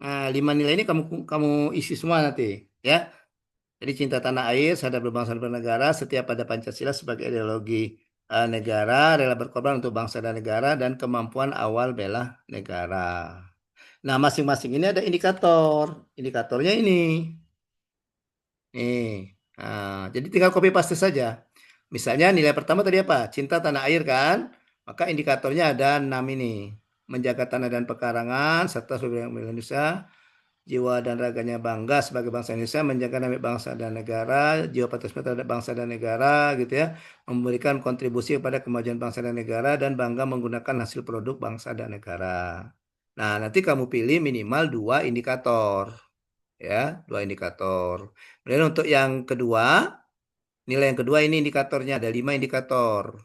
Nah, 5 nilai ini kamu isi semua nanti, ya. Jadi cinta tanah air, sadar berbangsa dan bernegara, setia pada Pancasila sebagai ideologi negara, rela berkorban untuk bangsa dan negara, dan kemampuan awal bela negara. Nah, masing-masing ini ada indikator. Indikatornya ini. Nih. Nah, jadi tinggal copy paste saja. Misalnya nilai pertama tadi apa? Cinta tanah air kan? Maka indikatornya ada 6 ini. Menjaga tanah dan pekarangan serta sumber daya Indonesia, jiwa dan raganya bangga sebagai bangsa Indonesia, menjaga nama bangsa dan negara, jiwa patriotisme terhadap bangsa dan negara gitu ya, memberikan kontribusi kepada kemajuan bangsa dan negara dan bangga menggunakan hasil produk bangsa dan negara. Nah, nanti kamu pilih minimal 2 indikator ya, 2 indikator. Kemudian untuk yang kedua, nilai yang kedua ini indikatornya ada 5 indikator.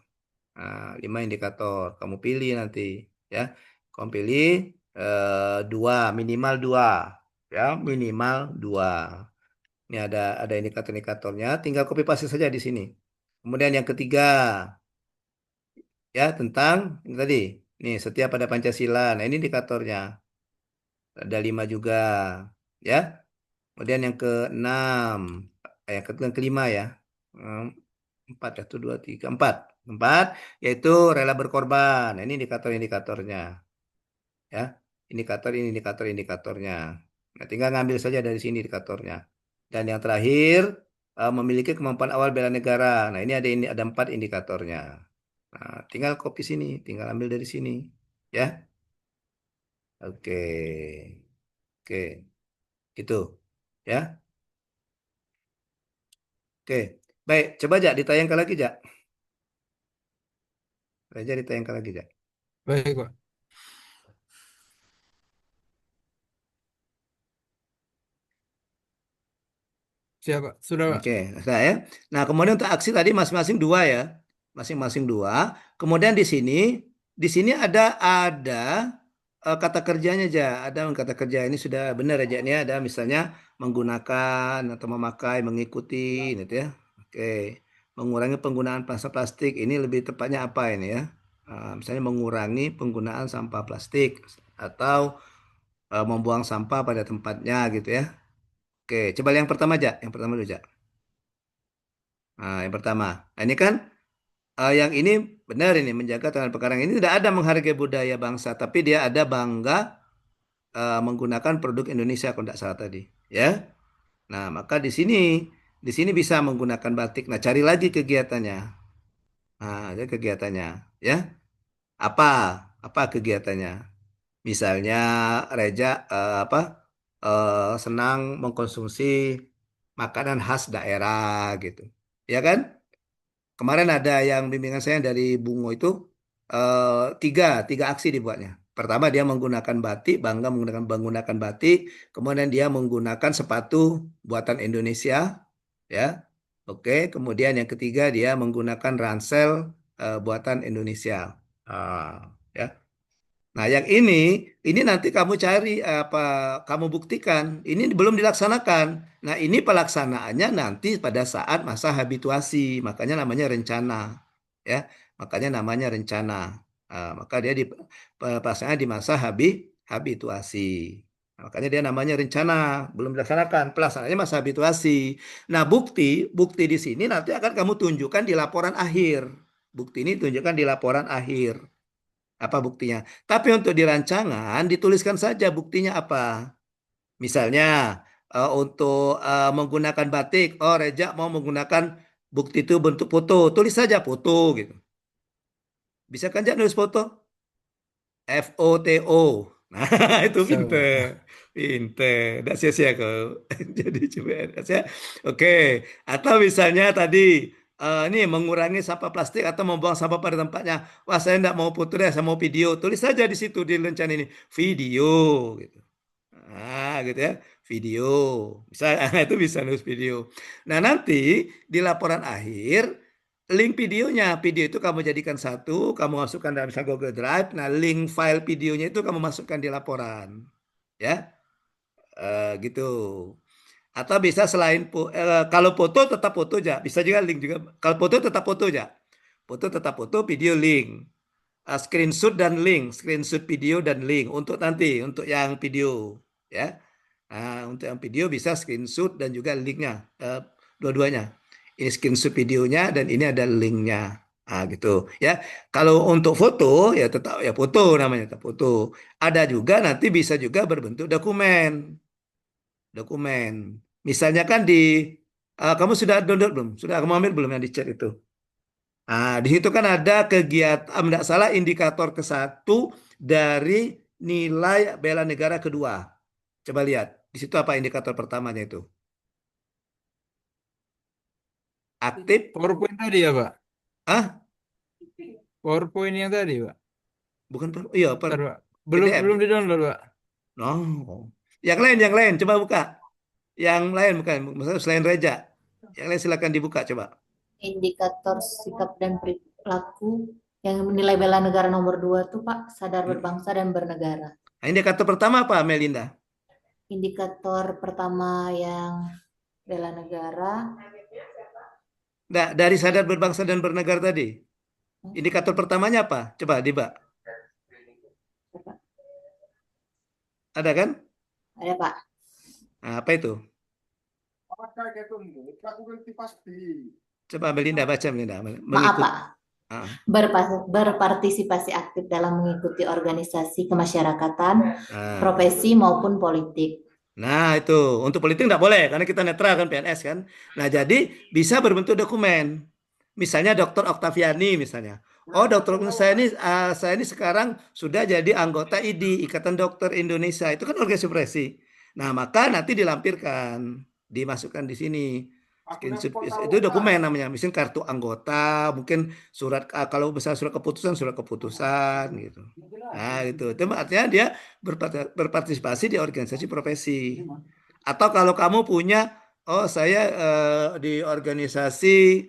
Nah, 5 indikator. Kamu pilih nanti ya. Kamu pilih 2, minimal 2 ya, minimal 2. Ini ada indikator-indikatornya, tinggal copy paste saja di sini. Kemudian yang ketiga ya tentang ini tadi. Nih, setia pada Pancasila. Nah, ini indikatornya. Ada 5 juga ya. Kemudian yang keenam, yang kelima ya. 4, 1, 2, 3, 4. 4 yaitu rela berkorban. Nah, ini indikator-indikatornya. Ya. Indikator-indikatornya. Nah, tinggal ngambil saja dari sini indikatornya. Dan yang terakhir, memiliki kemampuan awal bela negara. Nah, ini ada 4 indikatornya. Nah, tinggal copy sini, tinggal ambil dari sini. Ya. Oke. Oke. Itu. Ya. Oke. Baik, coba aja ditayangkan lagi, Jak. Aja ditayangkan lagi, Jak. Baik, Pak. Siapa? Sudah, Pak. Oke, nah ya. Nah, kemudian untuk aksi tadi masing-masing 2 ya. Masing-masing 2. Kemudian di sini ada kata kerjanya aja. Ada kata kerja ini sudah benar aja ini ada misalnya menggunakan atau memakai, mengikuti gitu ya. Oke. mengurangi penggunaan plastik. Ini lebih tepatnya apa ini ya? Misalnya mengurangi penggunaan sampah plastik atau membuang sampah pada tempatnya gitu ya. Oke, coba yang pertama aja, yang pertama dulu aja. Nah, yang pertama, nah, ini kan yang ini benar ini menjaga tangan pekarang ini tidak ada menghargai budaya bangsa, tapi dia ada bangga menggunakan produk Indonesia kalau tidak salah tadi, ya. Nah, maka di sini bisa menggunakan batik. Nah, cari lagi kegiatannya. Nah, ada kegiatannya, ya. Apa? Apa kegiatannya? Misalnya Reja senang mengkonsumsi makanan khas daerah gitu. Ya kan? Kemarin ada yang bimbingan saya dari Bungo itu tiga aksi dibuatnya. Pertama dia menggunakan batik, bangga menggunakan batik. Kemudian dia menggunakan sepatu buatan Indonesia, ya. Oke. Kemudian yang ketiga dia menggunakan ransel buatan Indonesia. Ya. Nah, yang ini nanti kamu cari kamu buktikan. Ini belum dilaksanakan. Nah, ini pelaksanaannya nanti pada saat masa habituasi. Makanya namanya rencana, ya. Makanya namanya rencana. Maka dia pelaksanaan di masa habituasi. Nah, makanya dia namanya rencana, belum dilaksanakan. Pelaksanaannya masa habituasi. Nah, bukti di sini nanti akan kamu tunjukkan di laporan akhir. Bukti ini tunjukkan di laporan akhir. Apa buktinya? Tapi untuk di rancangan dituliskan saja buktinya apa. Misalnya untuk menggunakan batik, oh Reja mau menggunakan bukti itu bentuk foto, tulis saja foto gitu. Bisa kan Jak nulis foto? FOTO. Nah, itu Bisa, Pak. pinter. Tidak sia-sia kau. Jadi coba ya. Oke. Atau misalnya tadi ini mengurangi sampah plastik atau membuang sampah pada tempatnya. Wah, saya tidak mau foto deh, saya mau video. Tulis saja di situ di rencana ini video gitu. Nah, gitu ya. Video. Bisa itu bisa nulis video. Nah, nanti di laporan akhir link videonya. Video itu kamu jadikan satu, kamu masukkan dalam misalnya Google Drive. Nah, link file videonya itu kamu masukkan di laporan. Ya. Gitu. Atau bisa kalau foto tetap foto aja. Bisa juga link juga. Kalau foto tetap foto aja. Foto tetap foto, video link. Screenshot dan link, screenshot video dan link untuk nanti untuk yang video, ya. Nah, untuk yang video bisa screenshot dan juga linknya, dua-duanya. Ini screenshot videonya dan ini ada linknya, gitu, ya. Kalau untuk foto ya tetap ya foto namanya, tetap foto. Ada juga nanti bisa juga berbentuk dokumen. Misalnya kan kamu sudah download belum? Sudah kamu ambil belum yang di chat itu? Nah, di situ kan ada kegiatan, tidak salah indikator ke-1 dari nilai bela negara kedua. Coba lihat, di situ apa indikator pertamanya itu? Aktif, PowerPoint tadi ya, Pak? ah, PowerPoint yang tadi, Pak? bukan iya, Bentar, Pak. Belum PDF. belum di-download, Pak. Oh, yang lain, coba buka. Yang lain bukan, maksudnya selain Reja. Yang lain silakan dibuka coba. Indikator sikap dan perilaku yang nilai bela negara nomor 2 tuh Pak, sadar berbangsa dan bernegara. Nah, indikator pertama apa, Melinda? Indikator pertama yang bela negara. Nah, dari sadar berbangsa dan bernegara tadi. Indikator pertamanya apa? Coba, Diba. Ada kan? Ada Pak. Nah, apa itu? Coba Melinda baca, Melinda. Maaf Pak. Ah. Berpartisipasi aktif dalam mengikuti organisasi kemasyarakatan, profesi maupun politik. Nah, itu untuk politik nggak boleh karena kita netral kan PNS kan. Nah, jadi bisa berbentuk dokumen. Misalnya Dr. Oktaviani misalnya. Oh, dokter saya ini sekarang sudah jadi anggota IDI, Ikatan Dokter Indonesia. Itu kan organisasi. Nah, maka nanti dilampirkan, dimasukkan di sini. Itu dokumen namanya, misalnya kartu anggota, mungkin surat kalau besar surat keputusan gitu. Nah, itu artinya dia berpartisipasi di organisasi profesi. Atau kalau kamu punya, oh saya di organisasi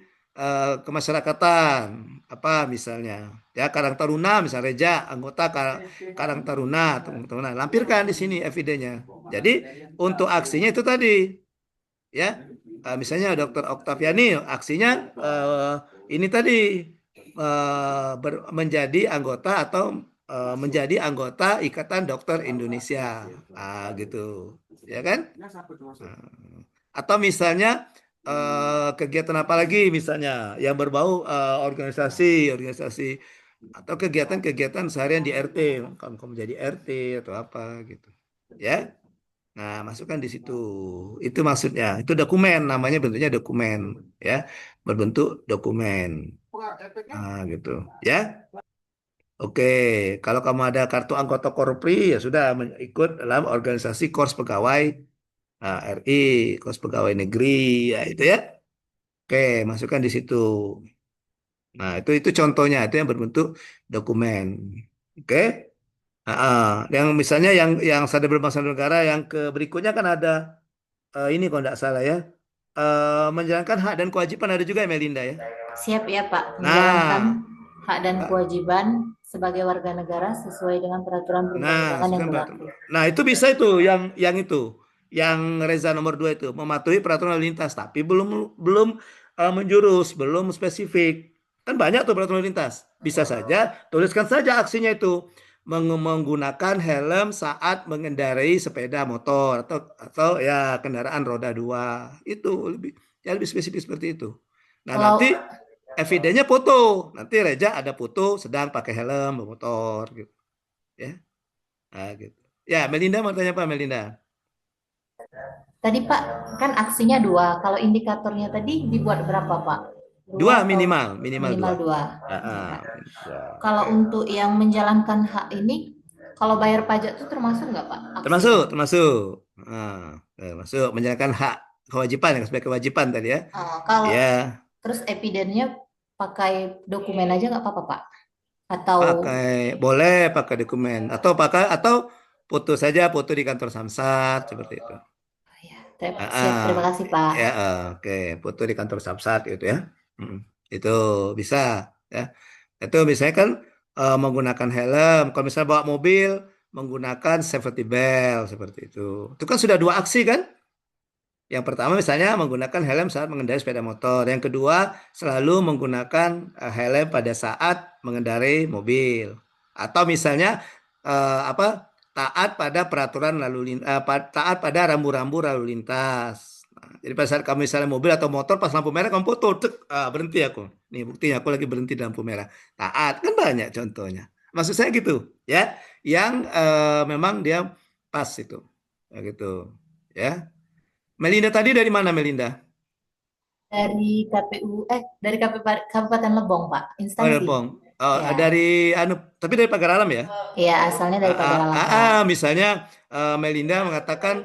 kemasyarakatan apa misalnya, ya Karang Taruna misalnya Reja anggota Karang Taruna, teman-teman lampirkan di sini evidennya. Jadi untuk aksinya itu tadi, ya. misalnya Dokter Oktaviani aksinya ini tadi menjadi anggota atau menjadi anggota Ikatan Dokter Indonesia, gitu, ya kan? Atau misalnya kegiatan apa lagi misalnya yang berbau organisasi atau kegiatan-kegiatan seharian di RT, kamu jadi RT atau apa gitu, ya. Nah, masukkan di situ. Itu maksudnya. Itu dokumen, namanya bentuknya dokumen, ya. Berbentuk dokumen. Nah, gitu, ya. Oke, kalau kamu ada kartu anggota Korpri, ya sudah ikut dalam organisasi Kors Pegawai RI, Kors Pegawai Negeri, ya itu ya. Oke, masukkan di situ. Nah, itu contohnya, itu yang berbentuk dokumen. Oke. Yang misalnya yang sadar berbangsa dan negara yang ke berikutnya kan ada ini kalau tidak salah ya. Menjalankan hak dan kewajiban ada juga ya Melinda ya. Siap ya Pak, menjalankan Nah, hak dan kewajiban sebagai warga negara sesuai dengan peraturan perundang-undangan yang berlaku. Nah, itu bisa itu yang itu. Yang Reza nomor 2 itu mematuhi peraturan lalu lintas tapi belum menjurus, belum spesifik. Kan banyak tuh peraturan lalu lintas. Bisa saja tuliskan saja aksinya itu menggunakan helm saat mengendarai sepeda motor atau ya kendaraan roda 2. Itu lebih spesifik seperti itu. Nah, nanti evidennya foto. Nanti Reza ada foto sedang pakai helm bermotor gitu. Ya. Nah, gitu. Ya, Melinda mau tanya apa, Melinda? Tadi Pak, kan aksinya 2. Kalau indikatornya tadi dibuat berapa Pak? 2 minimal minimal 2. Ya. Kalau untuk yang menjalankan hak ini, kalau bayar pajak itu termasuk nggak Pak? Termasuk. Termasuk menjalankan hak kewajiban sebagai kewajiban tadi ya. Kalau ya. Terus evidennya pakai dokumen aja nggak apa-apa Pak? Atau boleh pakai dokumen atau foto saja, foto di kantor Samsat seperti itu. Siap, terima kasih Pak. Ya, oke, foto di kantor Samsat gitu ya. Itu bisa ya. Itu misalnya kan menggunakan helm. Kalau misalnya bawa mobil menggunakan safety belt seperti itu. Itu kan sudah 2 aksi kan? Yang pertama misalnya menggunakan helm saat mengendarai sepeda motor. Yang kedua selalu menggunakan helm pada saat mengendarai mobil. Atau misalnya taat pada peraturan taat pada rambu-rambu lalu lintas. Nah, jadi pada saat kamu misalnya mobil atau motor pas lampu merah kamu foto, berhenti aku. Nih buktinya aku lagi berhenti di lampu merah. Taat kan banyak contohnya. Maksud saya gitu ya. Yang memang dia pas itu. Ya gitu. Ya. Melinda tadi dari mana Melinda? Dari dari Kabupaten Lebong Pak, instansi. Lebong. Ya. Dari tapi dari Pagar Alam ya? Iya, asalnya dari Pagar Alam Pak. Misalnya Melinda mengatakan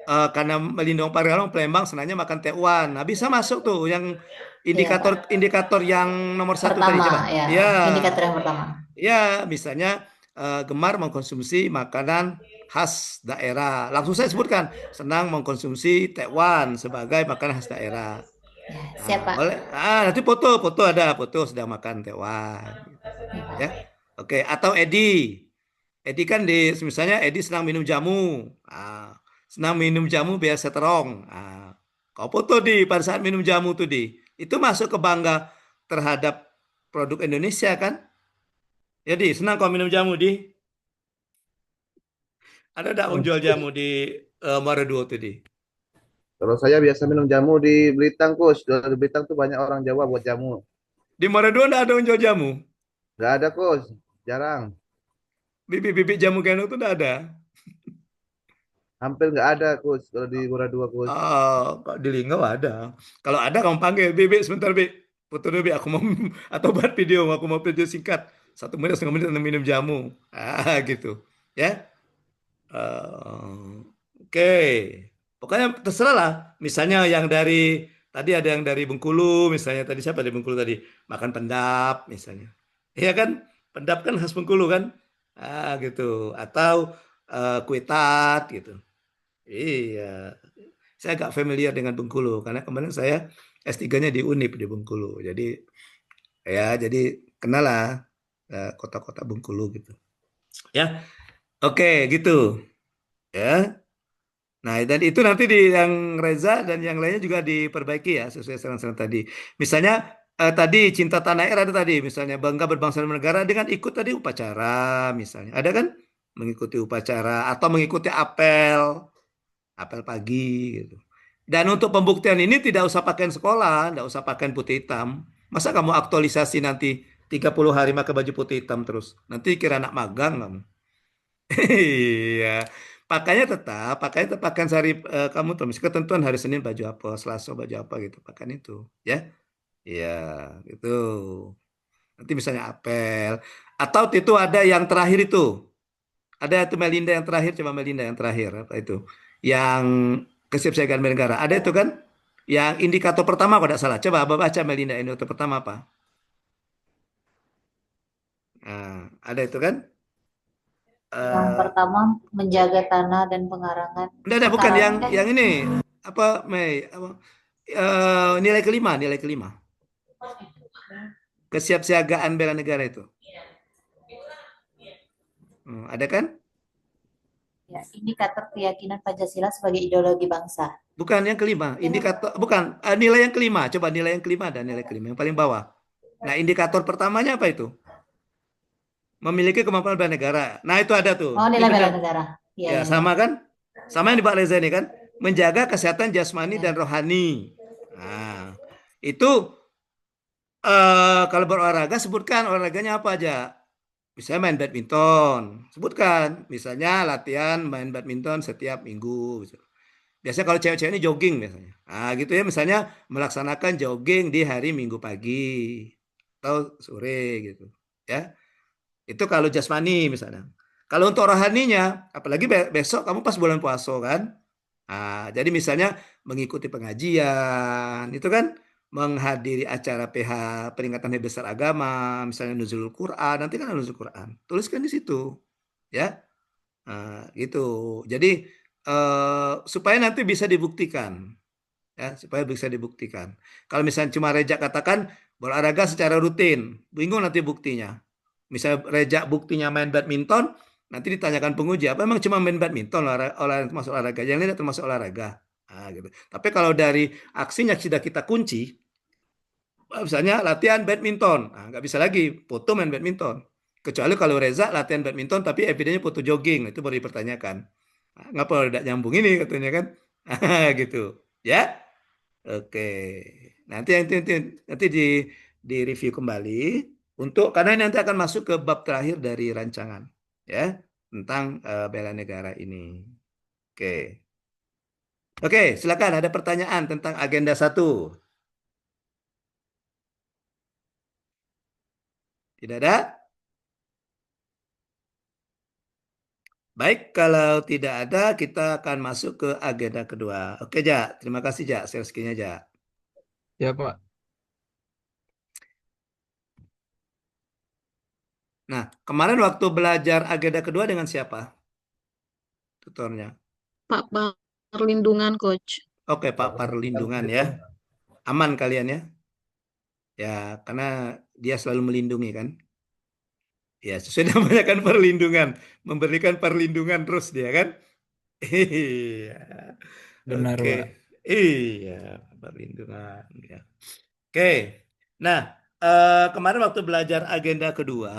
karena Melinda Pagar Alam Palembang senangnya makan tekwan. Nah, bisa masuk tuh yang indikator yang nomor 1 tadi coba. Ya, indikator yang pertama. Ya, misalnya gemar mengkonsumsi makanan khas daerah. Langsung saya sebutkan, senang mengkonsumsi tekwan sebagai makanan khas daerah. Siapa? Boleh. Nanti foto sedang makan tekwan. Ya. Oke, atau Edi kan misalnya Edi senang minum jamu. Senang minum jamu biar seterong. Kau foto pada saat minum jamu tuh itu masuk ke bangga terhadap produk Indonesia kan? Jadi senang kau minum jamu Ada enggak jual jamu di Muara II tuh Kalau saya biasa minum jamu di Belitang, Kus. Di Belitang tuh banyak orang Jawa buat jamu. Di Muara II enggak ada jual jamu? Enggak ada, Kus. Jarang. Bibit-bibit jamu keno tuh enggak ada? Hampir nggak ada, Kus. Kalau di Muara II, Kus. Di Linggau ada. Kalau ada kamu panggil, Bibik sebentar, Bik. Foto dulu, Bik. Aku mau atau buat video, aku mau video singkat. 1 menit, setengah menit tentang minum jamu. Gitu. Ya. Oke. Pokoknya terserah lah. Misalnya yang tadi ada yang dari Bengkulu, misalnya tadi siapa dari Bengkulu tadi? Makan pendap, misalnya. Iya kan? Pendap kan khas Bengkulu kan? Gitu. Atau kue tat, gitu. Iya. Saya agak familiar dengan Bengkulu karena kemarin saya S3-nya di Unip di Bengkulu. Jadi kenal lah kota-kota Bengkulu gitu. Ya. Oke, gitu. Ya. Nah, dan itu nanti di yang Reza dan yang lainnya juga diperbaiki ya sesuai saran-saran tadi. Misalnya tadi cinta tanah air ada tadi, misalnya bangga berbangsa dan negara dengan ikut tadi upacara, misalnya ada kan mengikuti upacara atau mengikuti apel pagi gitu. Dan untuk pembuktian ini tidak usah pakaian sekolah, tidak usah pakaian putih hitam. Masa kamu aktualisasi nanti 30 hari pakai baju putih hitam terus? Nanti kira anak magang kamu. Iya. Pakainya tetap pakaian sehari kamu tuh. Misalnya ketentuan hari Senin baju apa, Selasa baju apa gitu, pakaian itu, ya. Iya, gitu. Nanti misalnya apel atau itu ada yang terakhir itu. Ada itu Melinda yang terakhir, coba Melinda yang terakhir apa itu? Yang kesiapsiagaan negara. Ada itu kan? Yang indikator pertama kalau tidak salah. Coba Abah baca Melinda indikator pertama apa? Nah, ada itu kan? Yang Eh, pertama menjaga tanah dan enggak, bukan pekarangan. yang ini. Apa Mei? Apa? Nilai kelima, nilai kelima. Kesiapsiagaan bela negara itu. Ada kan? Ya, indikator keyakinan Pancasila sebagai ideologi bangsa. Bukan yang kelima, indikator bukan nilai yang kelima. Coba nilai yang kelima dan nilai kelima yang paling bawah. Nah, indikator pertamanya apa itu? Memiliki kemampuan bela negara. Nah, itu ada tuh. Oh, Ini nilai bela benar. negara. Iya, Ya, iya, sama iya. kan? Sama yang di Pak Reza ini kan? Menjaga kesehatan jasmani Ya. dan rohani. Nah, itu kalau berolahraga sebutkan olahraganya apa aja. Misalnya main badminton, sebutkan. Misalnya latihan main badminton setiap minggu. Biasanya kalau cewek-cewek ini jogging biasanya. Nah, gitu ya. Misalnya melaksanakan jogging di hari Minggu pagi atau sore gitu. Ya, itu kalau jasmani misalnya. Kalau untuk rohaninya, apalagi besok kamu pas bulan puasa kan. Nah, jadi misalnya mengikuti pengajian, itu kan menghadiri acara PH peringatan Hari Besar Agama, misalnya Nuzulul Quran, nanti kan ada Nuzul Quran. Tuliskan di situ, ya. Nah, gitu. Jadi supaya nanti bisa dibuktikan, ya, supaya bisa dibuktikan. Kalau misalnya cuma Reja katakan berolahraga secara rutin, bingung nanti buktinya. Misalnya Reja buktinya main badminton, nanti ditanyakan penguji, apa emang cuma main badminton olahraga termasuk olahraga? Yang lain tidak termasuk olahraga. Nah, gitu. Tapi kalau dari aksinya sudah kita kunci, misalnya latihan badminton, nah, nggak bisa lagi foto main badminton. Kecuali kalau Reza latihan badminton tapi evidennya foto jogging, itu baru dipertanyakan. Nah, ngapa tidak nyambung ini katanya kan? Gitu, ya. Oke. Nanti di review kembali untuk karena ini nanti akan masuk ke bab terakhir dari rancangan, ya, tentang bela negara ini. Oke. Oke, silakan ada pertanyaan tentang agenda 1. Tidak ada? Baik, kalau tidak ada, kita akan masuk ke agenda kedua. Oke, Ja. Terima kasih, Ja. Share screen-nya, Ja. Ya, Pak. Nah, kemarin waktu belajar agenda kedua dengan siapa tutornya? Pak Perlindungan, Coach. Oke, Pak Perlindungan ya. Aman kalian ya? Ya, karena dia selalu melindungi kan? Ya, sesuai namanya kan perlindungan. Memberikan perlindungan terus dia kan? Iya. Benar, Oke. Pak. Iya, perlindungan ya. Oke. Nah, kemarin waktu belajar agenda kedua,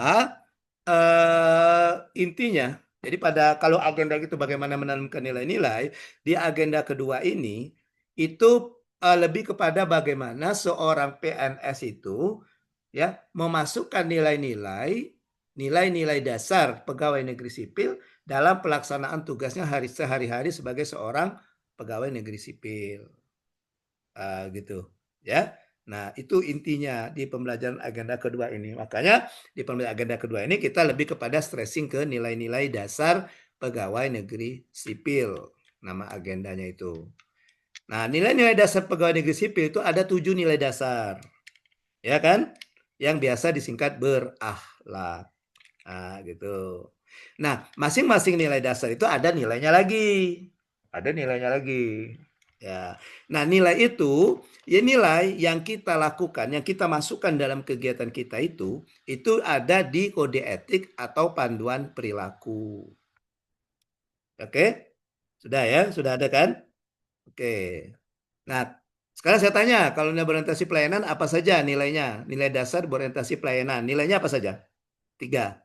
intinya, jadi kalau agenda itu bagaimana menanamkan nilai-nilai, di agenda kedua ini itu lebih kepada bagaimana seorang PNS itu ya memasukkan nilai-nilai dasar pegawai negeri sipil dalam pelaksanaan tugasnya sehari-hari sebagai seorang pegawai negeri sipil. Gitu ya. Nah, itu intinya di pembelajaran agenda kedua ini. Makanya di pembelajaran agenda kedua ini kita lebih kepada stressing ke nilai-nilai dasar pegawai negeri sipil. Nama agendanya itu. Nah, nilai-nilai dasar pegawai negeri sipil itu ada 7 nilai dasar. Ya kan? Yang biasa disingkat berakhlak. Nah, gitu. Nah, masing-masing nilai dasar itu ada nilainya lagi. Ada nilainya lagi. Ya. Nah, nilai itu ya nilai yang kita lakukan, yang kita masukkan dalam kegiatan kita itu ada di kode etik atau panduan perilaku. Oke? Sudah ya, sudah ada kan? Oke. Nah, sekarang saya tanya, kalau nilai berorientasi pelayanan apa saja nilainya? Nilai dasar berorientasi pelayanan, nilainya apa saja? 3.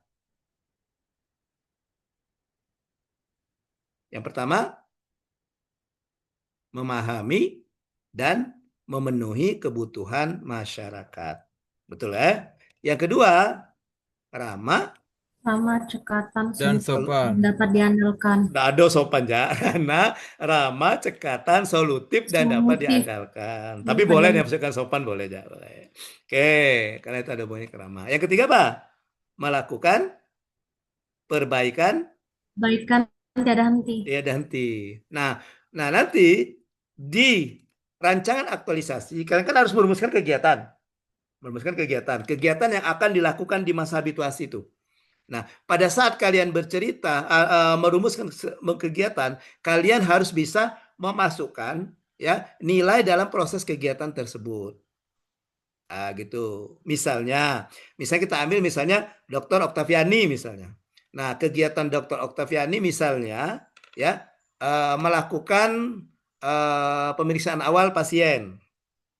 Yang pertama, memahami dan memenuhi kebutuhan masyarakat. Betul ya? Yang kedua, ramah Sama cekatan Dan solutif sopan. dapat diandalkan. Nggak ada sopan ya, karena ramah, cekatan, solutif dan dapat Solutif diandalkan. Tapi dapat boleh diandalkan. dimaksudkan sopan boleh ya, boleh. Oke, karena itu ada bunyi ramah. Yang ketiga apa? Melakukan perbaikan Baikkan tiada henti. tiada henti. Nah nanti di rancangan aktualisasi kalian kan harus merumuskan kegiatan, kegiatan yang akan dilakukan di masa habituasi itu. Nah, pada saat kalian bercerita, merumuskan kegiatan, kalian harus bisa memasukkan ya nilai dalam proses kegiatan tersebut. Gitu. Misalnya kita ambil misalnya Dr. Oktaviani misalnya. Nah, kegiatan Dr. Oktaviani misalnya ya melakukan pemeriksaan awal pasien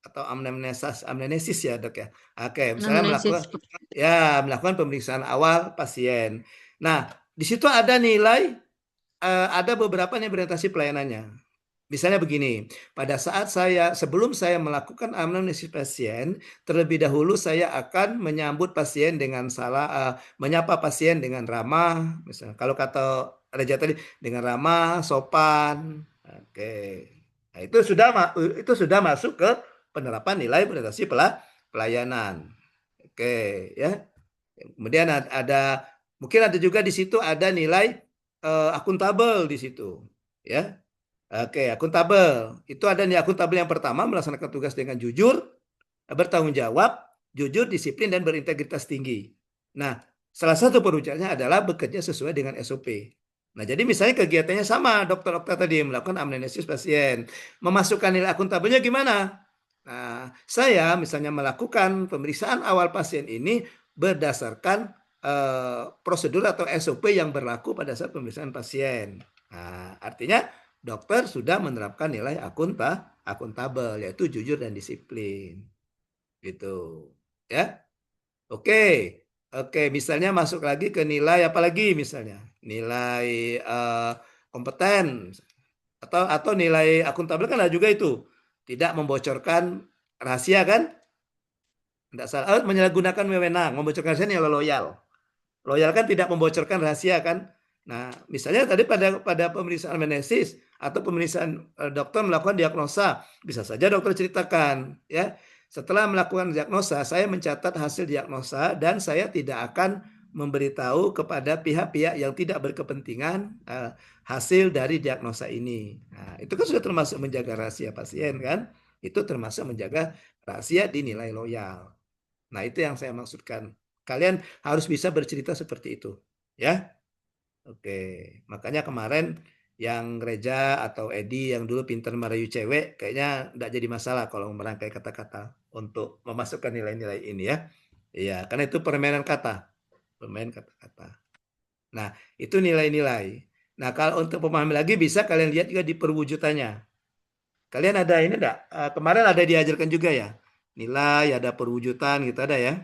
atau amnesis ya dok ya. Oke, misalnya Anamnesis. melakukan pemeriksaan awal pasien. Nah, di situ ada nilai, ada beberapa nih orientasi pelayanannya. Misalnya begini, sebelum saya melakukan amnesis pasien, terlebih dahulu saya akan menyambut pasien dengan menyapa pasien dengan ramah, misalnya kalau kata Reja tadi dengan ramah, sopan. Oke. Nah, itu sudah masuk ke penerapan nilai orientasi pelayanan. Oke, ya. Kemudian mungkin ada juga di situ ada nilai akuntabel di situ, ya. Oke, akuntabel. Itu ada nih akuntabel yang pertama melaksanakan tugas dengan jujur, bertanggung jawab, jujur, disiplin, dan berintegritas tinggi. Nah, salah satu perwujudannya adalah bekerja sesuai dengan SOP. Nah, jadi misalnya kegiatannya sama, dokter Okta tadi melakukan amnesis pasien. Memasukkan nilai akuntabelnya gimana? Nah, saya misalnya melakukan pemeriksaan awal pasien ini berdasarkan prosedur atau SOP yang berlaku pada saat pemeriksaan pasien. Nah, artinya dokter sudah menerapkan nilai akuntabel, yaitu jujur dan disiplin. Gitu. Ya. Oke. Oke, misalnya masuk lagi ke nilai apa lagi misalnya? Nilai kompeten atau nilai akuntabel kan ada juga itu. Tidak membocorkan rahasia kan? Tidak salah. Menyalahgunakan wewenang, membocorkan rahasia nilai loyal. Loyal kan tidak membocorkan rahasia kan? Nah, misalnya tadi pada pemeriksaan anamnesis atau pemeriksaan dokter melakukan diagnosa, bisa saja dokter ceritakan, ya. Setelah melakukan diagnosa, saya mencatat hasil diagnosa dan saya tidak akan memberitahu kepada pihak-pihak yang tidak berkepentingan hasil dari diagnosa ini. Nah, itu kan sudah termasuk menjaga rahasia pasien kan? Itu termasuk menjaga rahasia dinilai loyal. Nah, itu yang saya maksudkan. Kalian harus bisa bercerita seperti itu, ya. Oke, makanya kemarin yang Reja atau Edi yang dulu pintar merayu cewek, kayaknya enggak jadi masalah kalau merangkai kata-kata untuk memasukkan nilai-nilai ini ya. Iya, karena itu permainan kata, permainan kata-kata. Nah, itu nilai-nilai. Nah, kalau untuk pemahami lagi bisa kalian lihat juga di perwujudannya. Kalian ada ini enggak? Kemarin ada diajarkan juga ya. Nilai, ada perwujudan gitu ada ya.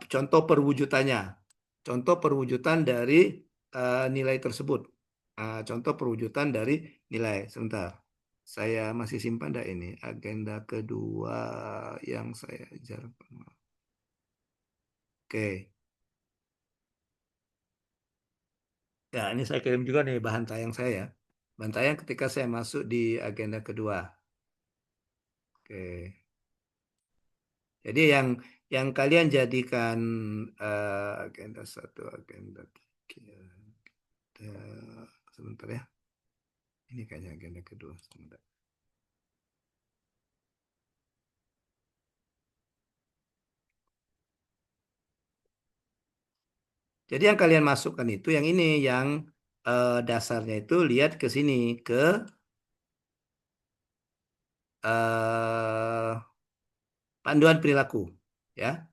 Contoh perwujudannya. Contoh perwujudan dari nilai tersebut. Contoh perwujudan dari nilai. Sebentar. Saya masih simpan dah ini. Agenda kedua yang saya ajarkan. Oke. Ya, ini saya kirim juga nih bahan tayang saya. Bahan tayang ketika saya masuk di agenda kedua. Oke. Jadi yang kalian jadikan agenda 1, agenda 3. Sebentar ya. Ini kayaknya agenda kedua. Sebentar. Jadi yang kalian masukkan itu yang ini, yang dasarnya itu lihat ke sini, ke panduan perilaku. Ya,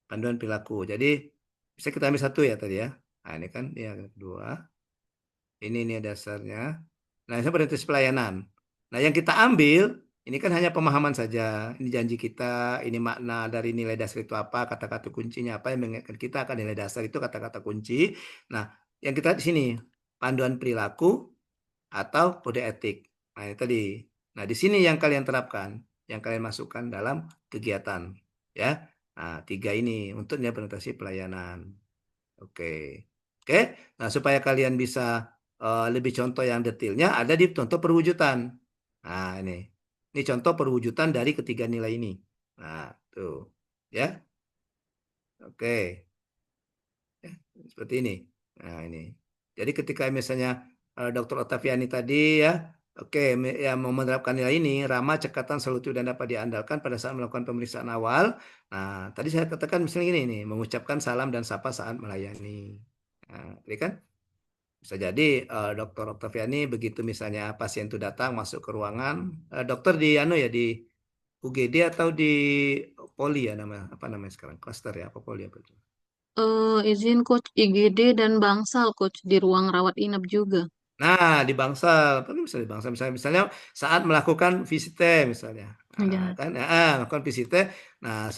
panduan perilaku. Jadi bisa kita ambil satu ya tadi ya. Nah ini kan yang kedua. Ini dasarnya. Nah, ini orientasi pelayanan. Nah, yang kita ambil ini kan hanya pemahaman saja. Ini janji kita, ini makna dari nilai dasar itu apa, kata-kata kuncinya apa yang mengingatkan kita akan nilai dasar itu kata-kata kunci. Nah, yang kita di sini panduan perilaku atau kode etik. Nah, ini tadi. Nah, di sini yang kalian terapkan, yang kalian masukkan dalam kegiatan, ya. Nah, 3 ini untuk implementasi pelayanan. Oke. Oke. Nah, supaya kalian bisa lebih contoh yang detailnya ada di contoh perwujudan. Nah, ini. Ini contoh perwujudan dari ketiga nilai ini. Nah, tuh. Ya. Oke. Ya, seperti ini. Nah, ini. Jadi ketika misalnya Dr. Otaviani tadi ya, oke, ya mau menerapkan nilai ini, ramah, cekatan, solutif dan dapat diandalkan pada saat melakukan pemeriksaan awal. Nah, tadi saya katakan misalnya gini nih, mengucapkan salam dan sapa saat melayani. Nah, tadi kan bisa jadi Dr. Oktaviani begitu misalnya pasien itu datang masuk ke ruangan, dokter di ya di UGD atau di Poli ya apa namanya sekarang, klaster ya apa Poli apa itu? Izin coach IGD dan Bangsal coach di ruang rawat inap juga. Nah, di Bangsal, kan misalnya di Bangsal, misalnya saat melakukan visite misalnya, Ya. kan, melakukan visite. Nah,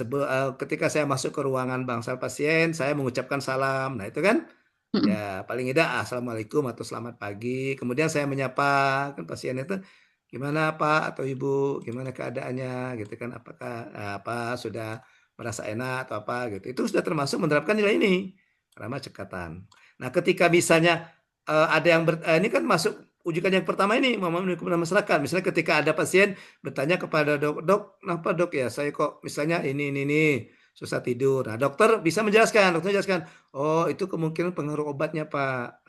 ketika saya masuk ke ruangan Bangsal pasien, saya mengucapkan salam. Nah, itu kan, ya paling tidak assalamualaikum atau selamat pagi. Kemudian saya menyapa kan pasien itu, gimana Pak atau Ibu, gimana keadaannya, gitu kan, apakah apa sudah merasa enak atau apa gitu. Itu sudah termasuk menerapkan nilai ini, ramah cekatan. Nah, ketika misalnya ada yang ini kan masuk ujian yang pertama ini memenuhi kebutuhan masyarakat. Misalnya ketika ada pasien bertanya kepada dok, kenapa dok ya saya kok misalnya ini susah tidur. Nah, dokter bisa menjelaskan, oh itu kemungkinan pengaruh obatnya Pak.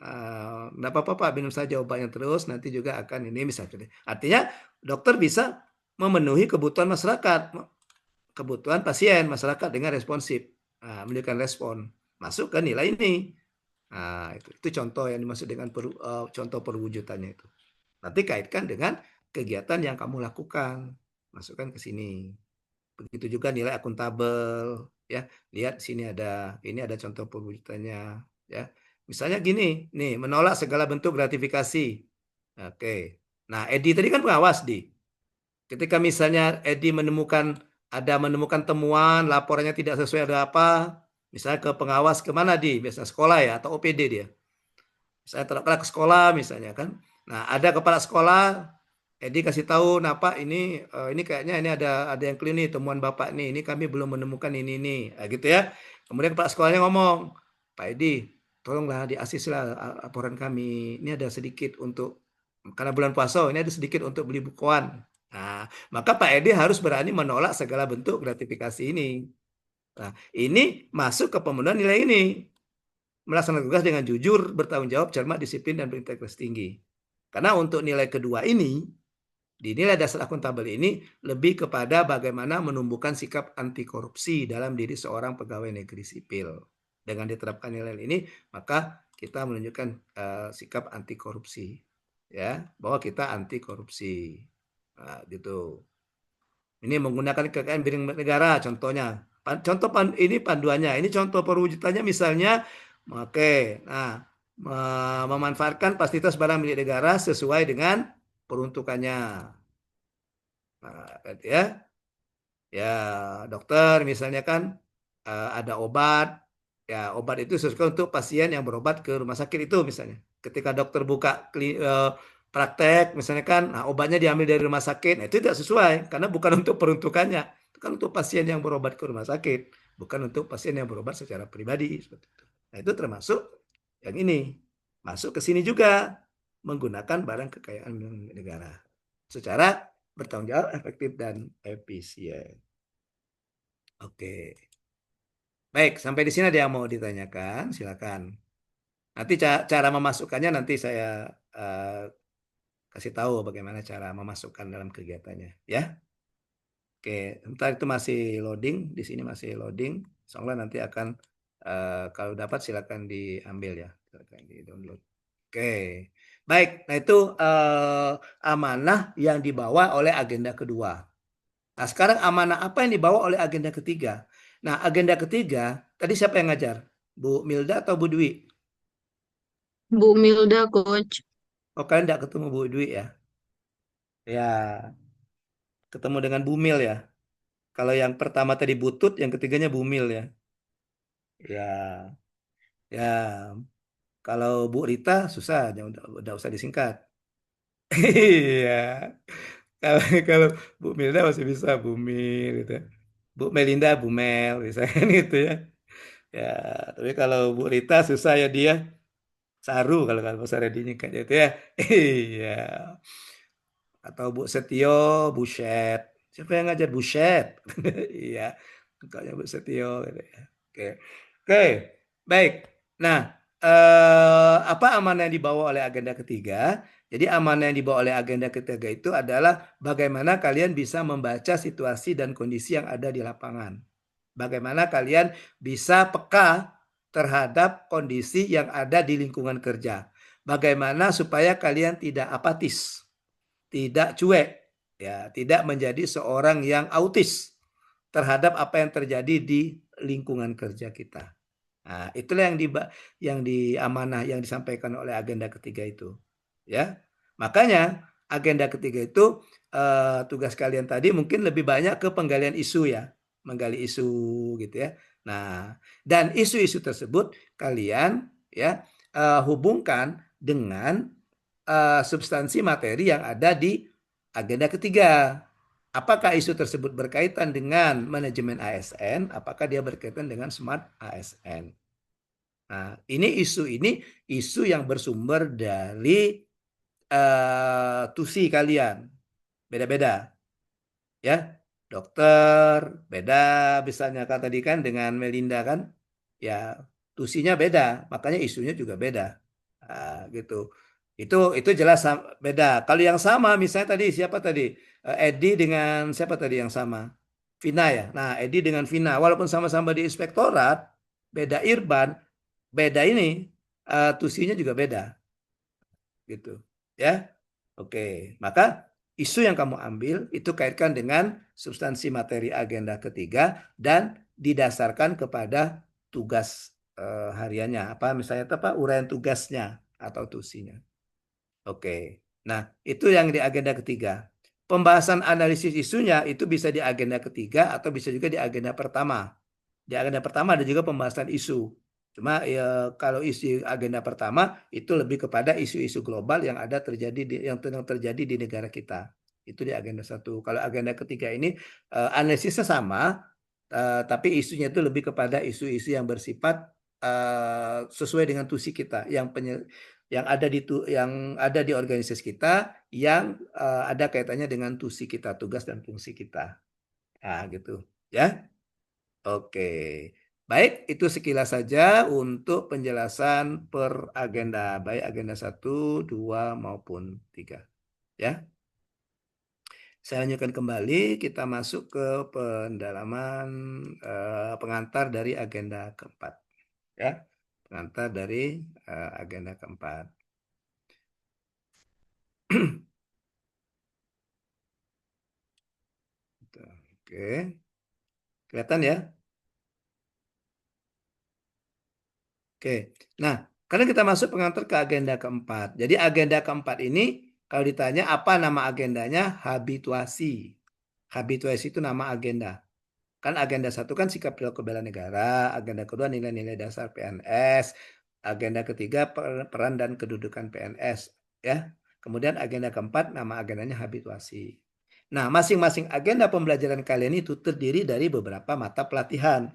Enggak apa-apa Pak, minum saja obatnya terus, nanti juga akan ini misalnya. Artinya dokter bisa memenuhi kebutuhan masyarakat, kebutuhan pasien masyarakat dengan responsif, menunjukkan respon, masuk ke nilai ini. Nah, itu contoh yang dimaksud dengan contoh perwujudannya itu. Nanti kaitkan dengan kegiatan yang kamu lakukan, masukkan ke sini. Begitu juga nilai akuntabel, ya. Lihat sini ini ada contoh perwujudannya, ya. Misalnya gini, nih menolak segala bentuk gratifikasi. Oke. Nah, Edi tadi kan pengawas di. Ketika misalnya Edi menemukan temuan, laporannya tidak sesuai ada apa, misalnya ke pengawas kemana di, biasa sekolah ya atau OPD dia. Saya terapkan ke sekolah misalnya kan. Nah, ada kepala sekolah, Edi kasih tahu, nah Pak ini kayaknya ini ada yang keliru nih temuan Bapak nih. Ini kami belum menemukan ini. Nah, gitu ya. Kemudian kepala sekolahnya ngomong, Pak Edi, tolonglah diasislah laporan kami. Ini ada sedikit untuk karena bulan puasa, ini ada sedikit untuk beli bukuan. Nah, maka Pak Edi harus berani menolak segala bentuk gratifikasi ini. Nah, ini masuk ke pemenuhan nilai ini. Melaksanakan tugas dengan jujur, bertanggung jawab, cermat, disiplin, dan berintegritas tinggi. Karena untuk nilai kedua ini, di nilai dasar akuntabel ini, lebih kepada bagaimana menumbuhkan sikap anti korupsi dalam diri seorang pegawai negeri sipil. Dengan diterapkan nilai ini, maka kita menunjukkan sikap anti korupsi. Ya, bahwa kita anti korupsi. Nah, gitu. Ini menggunakan kekayaan milik negara, contohnya. Contoh ini panduannya. Ini contoh perwujudannya misalnya, oke. Nah, memanfaatkan fasilitas barang milik negara sesuai dengan peruntukannya. Nah, ya. Ya, dokter misalnya kan ada obat. Ya, obat itu sesuai untuk pasien yang berobat ke rumah sakit itu misalnya. Ketika dokter buka praktek misalnya kan, nah, obatnya diambil dari rumah sakit, nah, itu tidak sesuai karena bukan untuk peruntukannya, itu kan untuk pasien yang berobat ke rumah sakit, bukan untuk pasien yang berobat secara pribadi seperti itu. Nah, itu termasuk yang ini masuk ke sini juga menggunakan barang kekayaan negara secara bertanggung jawab, efektif dan efisien. Oke, baik sampai di sini ada yang mau ditanyakan, silakan. Nanti cara memasukkannya nanti saya kasih tahu bagaimana cara memasukkan dalam kegiatannya, ya. Oke, sebentar itu masih loading, di sini masih loading. Soalnya nanti akan kalau dapat silakan diambil ya, silakan di download. Oke, baik. Nah itu amanah yang dibawa oleh agenda kedua. Nah sekarang amanah apa yang dibawa oleh agenda ketiga? Nah agenda ketiga tadi siapa yang ngajar? Bu Milda atau Bu Dwi? Bu Milda, Coach. Oh, kalian tidak ketemu Bu Dwi ya? Ya, ketemu dengan Bumil ya. Kalau yang pertama tadi Butut, yang ketiganya Bumil ya. Ya, ya. Kalau Bu Rita susah, udah usah disingkat. Iya. Kalau kalau Bu Milda masih bisa Bumil gitu. Bu Melinda Bumel bisa kan gitu ya. Ya, tapi kalau Bu Rita susah ya dia. Saru kalau bahasa Redinya kayak gitu ya. Iya. Atau Bu Setio, Buset. Siapa yang ngajar Buset? Iya, engkaunya Bu Setio gitu ya. Oke. Oke, baik. Nah, apa amanah yang dibawa oleh agenda ketiga? Jadi amanah yang dibawa oleh agenda ketiga itu adalah bagaimana kalian bisa membaca situasi dan kondisi yang ada di lapangan. Bagaimana kalian bisa peka terhadap kondisi yang ada di lingkungan kerja. Bagaimana supaya kalian tidak apatis, tidak cuek, ya, tidak menjadi seorang yang autis terhadap apa yang terjadi di lingkungan kerja kita. Nah, itulah yang di amanah yang disampaikan oleh agenda ketiga itu, ya. Makanya agenda ketiga itu tugas kalian tadi mungkin lebih banyak ke penggalian isu ya, menggali isu gitu ya. Nah, dan isu-isu tersebut kalian ya hubungkan dengan substansi materi yang ada di agenda ketiga. Apakah isu tersebut berkaitan dengan manajemen ASN? Apakah dia berkaitan dengan smart ASN? Nah, ini isu yang bersumber dari tusi kalian. Beda-beda. Ya, dokter beda misalnya kan tadi kan dengan Melinda kan. Ya, tusinya beda, makanya isunya juga beda. Nah, gitu. Itu jelas beda. Kalau yang sama misalnya tadi siapa tadi? Edi dengan siapa tadi yang sama? Vina ya. Nah, Edi dengan Vina walaupun sama-sama di inspektorat, beda Irban, beda ini tusinya juga beda gitu ya. Oke, maka isu yang kamu ambil itu kaitkan dengan substansi materi agenda ketiga dan didasarkan kepada tugas hariannya apa misalnya apa uraian tugasnya atau tusinya. Oke. Nah, itu yang di agenda ketiga. Pembahasan analisis isunya itu bisa di agenda ketiga atau bisa juga di agenda pertama. Di agenda pertama ada juga pembahasan isu. Cuma ya, kalau isu agenda pertama itu lebih kepada isu-isu global yang ada yang terjadi di negara kita. Itu di agenda satu. Kalau agenda ketiga ini analisisnya sama, tapi isunya itu lebih kepada isu-isu yang bersifat sesuai dengan tusi kita, yang ada di organisasi kita, yang ada kaitannya dengan tusi kita, tugas dan fungsi kita. Nah, gitu ya. Oke, baik itu sekilas saja untuk penjelasan per agenda, baik agenda 1, 2 maupun 3. Ya, saya lanjutkan kembali, kita masuk ke pendalaman pengantar dari agenda keempat. Ya, pengantar dari agenda keempat. Oke, kelihatan ya? Oke, nah karena kita masuk pengantar ke agenda keempat. Jadi agenda keempat ini kalau ditanya apa nama agendanya, habituasi. Habituasi itu nama agenda. Kan agenda satu kan sikap perilaku bela negara, agenda kedua nilai-nilai dasar PNS, agenda ketiga peran dan kedudukan PNS, ya. Kemudian agenda keempat nama agendanya habituasi. Nah, masing-masing agenda pembelajaran kalian itu terdiri dari beberapa mata pelatihan.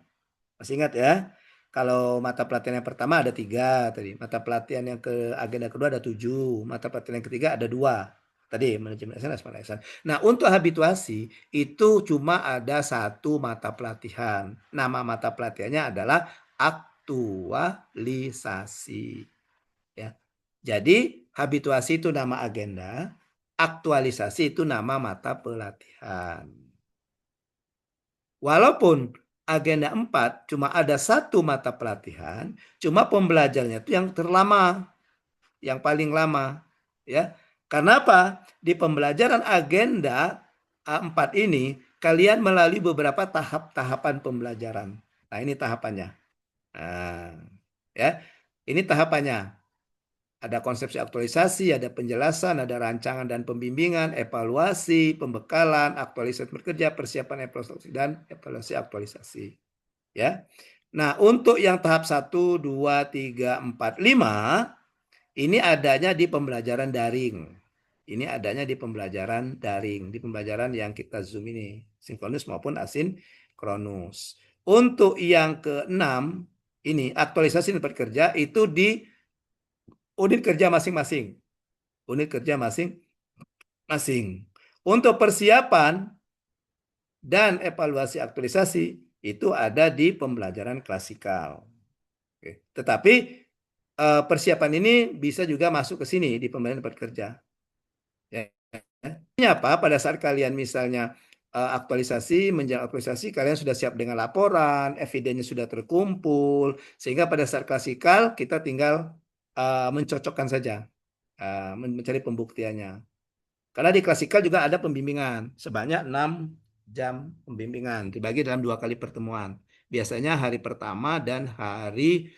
Masih ingat ya? Kalau mata pelatihan yang pertama ada 3 tadi, mata pelatihan yang ke agenda kedua ada 7, mata pelatihan yang ketiga ada 2. Tadi manajemen ASN dan smart ASN. Nah, untuk habituasi itu cuma ada 1 mata pelatihan. Nama mata pelatihannya adalah aktualisasi. Ya. Jadi habituasi itu nama agenda, aktualisasi itu nama mata pelatihan. Walaupun agenda 4 cuma ada 1 mata pelatihan, cuma pembelajarannya itu yang terlama, yang paling lama, ya. Karena apa? Di pembelajaran agenda 4 ini kalian melalui beberapa tahap-tahapan pembelajaran. Nah, ini tahapannya. Nah, ya. Ini tahapannya. Ada konsepsi aktualisasi, ada penjelasan, ada rancangan dan pembimbingan, evaluasi, pembekalan, aktualisasi bekerja, persiapan evaluasi dan evaluasi aktualisasi. Ya. Nah, untuk yang tahap 1, 2, 3, 4, 5 ini adanya di pembelajaran daring. Ini adanya di pembelajaran daring, di pembelajaran yang kita Zoom ini, sinkronus maupun asinkronus. Untuk yang ke-6 ini aktualisasi tempat kerja itu di unit kerja masing-masing. Unit kerja masing-masing. Untuk persiapan dan evaluasi aktualisasi itu ada di pembelajaran klasikal. Oke. Tetapi persiapan ini bisa juga masuk ke sini di pembelajaran tempat kerja. Ya. Ini apa? Pada saat kalian misalnya aktualisasi, menjelang aktualisasi, kalian sudah siap dengan laporan, evidennya sudah terkumpul, sehingga pada saat klasikal kita tinggal mencocokkan saja, mencari pembuktiannya. Karena di klasikal juga ada pembimbingan, sebanyak 6 jam pembimbingan, dibagi dalam 2 kali pertemuan. Biasanya hari pertama dan hari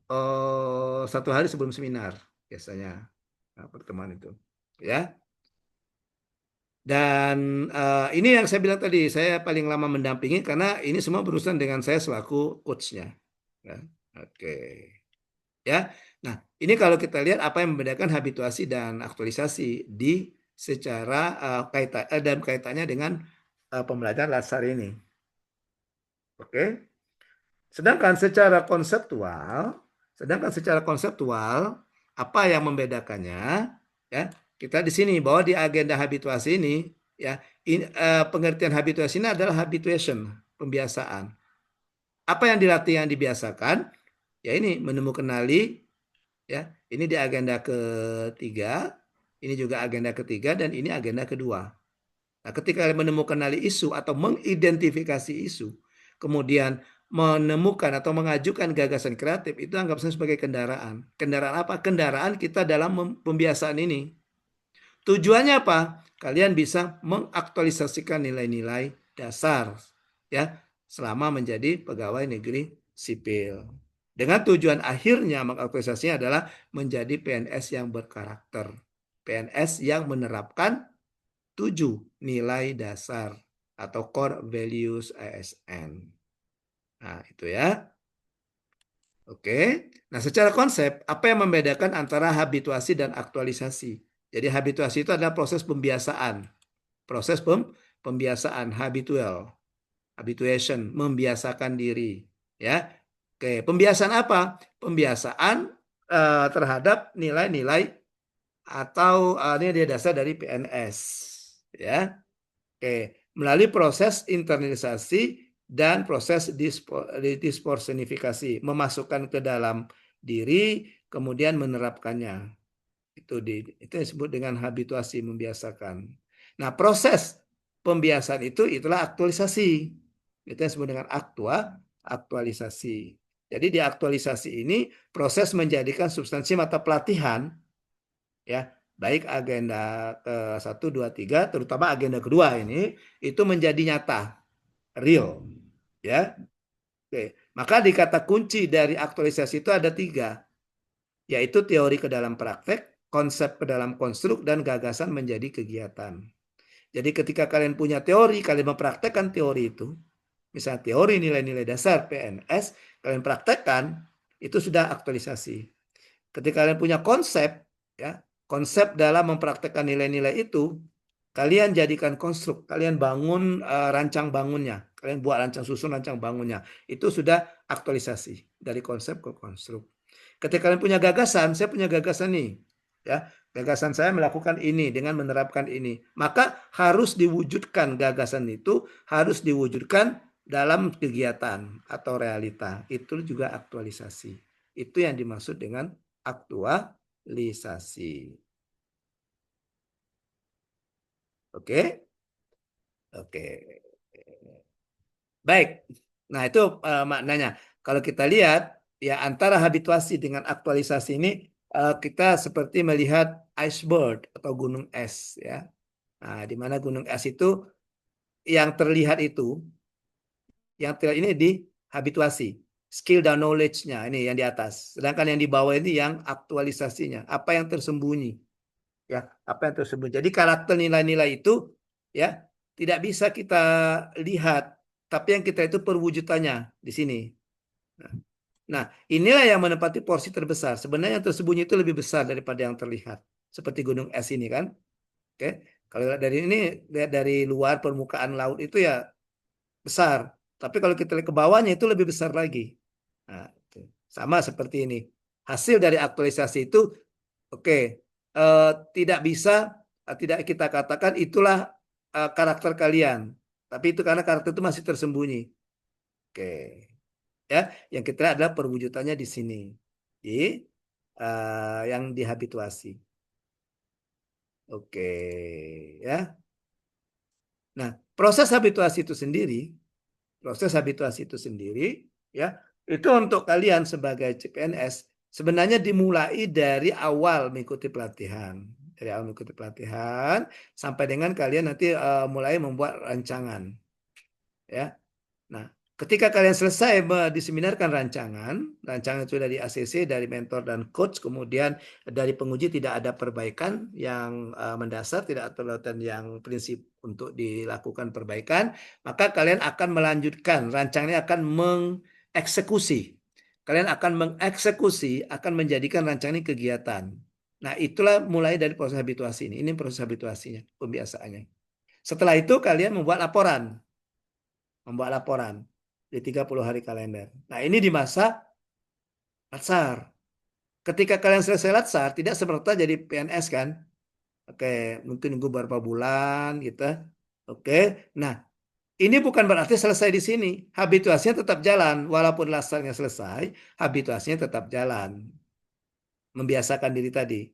1 hari sebelum seminar, biasanya pertemuan itu. Ya. Dan ini yang saya bilang tadi, saya paling lama mendampingi karena ini semua berurusan dengan saya selaku coachnya. Ya. Oke. Ya. Nah, ini kalau kita lihat apa yang membedakan habituasi dan aktualisasi di secara dan kaitannya dengan pembelajaran dasar ini. Oke. Sedangkan secara konseptual apa yang membedakannya? Ya, kita di sini bahwa di agenda habituasi ini ya pengertian habituasi ini adalah habituation, pembiasaan. Apa yang dilatih yang dibiasakan? Ya ini menemukan kenali ya. Ini di agenda ketiga, ini juga agenda ketiga dan ini agenda kedua. Nah, ketika menemukan kenali isu atau mengidentifikasi isu, kemudian menemukan atau mengajukan gagasan kreatif itu anggap saja sebagai kendaraan. Kendaraan apa? Kendaraan kita dalam pembiasaan ini. Tujuannya apa? Kalian bisa mengaktualisasikan nilai-nilai dasar ya selama menjadi pegawai negeri sipil. Dengan tujuan akhirnya mengaktualisasinya adalah menjadi PNS yang berkarakter. PNS yang menerapkan 7 nilai dasar atau core values ASN. Nah, itu ya. Oke. Nah, secara konsep, apa yang membedakan antara habituasi dan aktualisasi? Jadi habituasi itu adalah proses pembiasaan. Proses pembiasaan, habituation, membiasakan diri. Ya. Oke, pembiasaan apa? Pembiasaan terhadap nilai-nilai atau ini dia dasar dari PNS. Ya. Oke, melalui proses internalisasi dan proses dispersonifikasi, memasukkan ke dalam diri, kemudian menerapkannya. Itu disebut dengan habituasi, membiasakan. Nah, proses pembiasaan itulah aktualisasi. Itu yang disebut dengan aktualisasi. Jadi di aktualisasi ini proses menjadikan substansi mata pelatihan ya, baik agenda ke-1, 2, 3, terutama agenda kedua ini itu menjadi nyata, real, ya. Oke, maka di kata kunci dari aktualisasi itu ada 3, yaitu teori ke dalam praktek, konsep ke dalam konstruk, dan gagasan menjadi kegiatan. Jadi ketika kalian punya teori, kalian mempraktekkan teori itu, misalnya teori nilai-nilai dasar PNS, kalian praktekkan, itu sudah aktualisasi. Ketika kalian punya konsep, ya, konsep dalam mempraktekkan nilai-nilai itu, kalian jadikan konstruk, kalian bangun rancang bangunnya, kalian buat rancang susun, rancang bangunnya, itu sudah aktualisasi dari konsep ke konstruk. Ketika kalian punya gagasan, saya punya gagasan nih, ya, gagasan saya melakukan ini dengan menerapkan ini, maka harus diwujudkan gagasan itu, harus diwujudkan dalam kegiatan atau realita, itu juga aktualisasi. Itu yang dimaksud dengan aktualisasi. Oke? Oke. Baik. Nah, itu maknanya. Kalau kita lihat ya antara habituasi dengan aktualisasi ini kita seperti melihat iceberg atau gunung es ya. Nah, di mana gunung es itu yang terlihat ini di habituasi. skill dan knowledge-nya ini yang di atas. Sedangkan yang di bawah ini yang aktualisasinya, apa yang tersembunyi. Ya, apa yang tersembunyi. Jadi karakter nilai-nilai itu ya tidak bisa kita lihat, tapi yang kita itu perwujudannya di sini. Nah, inilah yang menempati porsi terbesar. Sebenarnya yang tersembunyi itu lebih besar daripada yang terlihat. Seperti gunung es ini kan. Oke. Kalau dari ini dari luar permukaan laut itu ya besar. Tapi kalau kita lihat ke bawahnya itu lebih besar lagi. Nah, itu. Sama seperti ini. Hasil dari aktualisasi itu oke, tidak bisa tidak kita katakan itulah karakter kalian. Tapi itu karena karakter itu masih tersembunyi. Oke. Ya, yang kita lihat adalah perwujudannya di sini. Di yang dihabituasi. Oke, ya. Nah, proses habituasi itu sendiri, ya, itu untuk kalian sebagai CPNS sebenarnya dimulai dari awal mengikuti pelatihan, sampai dengan kalian nanti mulai membuat rancangan, ya. Nah, ketika kalian selesai diseminarkan rancangan itu dari ACC, dari mentor dan coach, kemudian dari penguji tidak ada perbaikan yang mendasar, tidak ada yang prinsip untuk dilakukan perbaikan, maka kalian akan melanjutkan, rancangannya akan mengeksekusi. Kalian akan mengeksekusi, akan menjadikan rancangan ini kegiatan. Nah, itulah mulai dari proses habituasi ini. Ini proses habituasinya, pembiasaannya. Setelah itu kalian membuat laporan di 30 hari kalender. Nah, ini di masa latsar. Ketika kalian selesai latsar, tidak semerta jadi PNS kan? Oke, mungkin nunggu beberapa bulan gitu. Oke. Nah, ini bukan berarti selesai di sini. Habituasinya tetap jalan. Walaupun latsarnya selesai, habituasinya tetap jalan. Membiasakan diri tadi.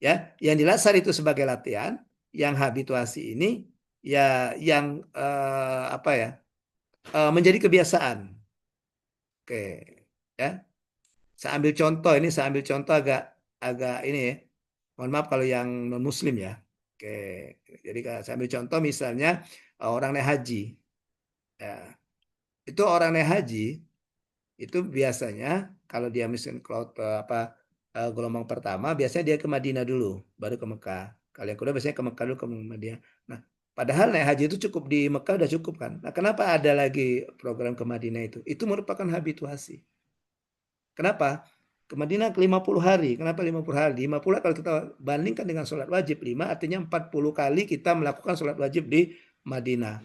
Ya, yang di latsar itu sebagai latihan, yang habituasi ini ya yang menjadi kebiasaan. Oke, ya. Saya ambil contoh agak ini ya. Mohon maaf kalau yang non muslim ya. Oke, jadi saya ambil contoh misalnya orang naik haji. Ya. Itu orang naik haji itu biasanya kalau dia misalnya gelombang pertama biasanya dia ke Madinah dulu, baru ke Mekah. Kalau yang kedua biasanya ke Mekah dulu ke Madinah. Nah, padahal naik haji itu cukup di Mekah udah cukup kan. Nah, kenapa ada lagi program ke Madinah itu? Itu merupakan habituasi. Kenapa? Ke Madinah 50 hari. Kenapa 50 hari? 50 kalau kita bandingkan dengan sholat wajib 5, artinya 40 kali kita melakukan sholat wajib di Madinah.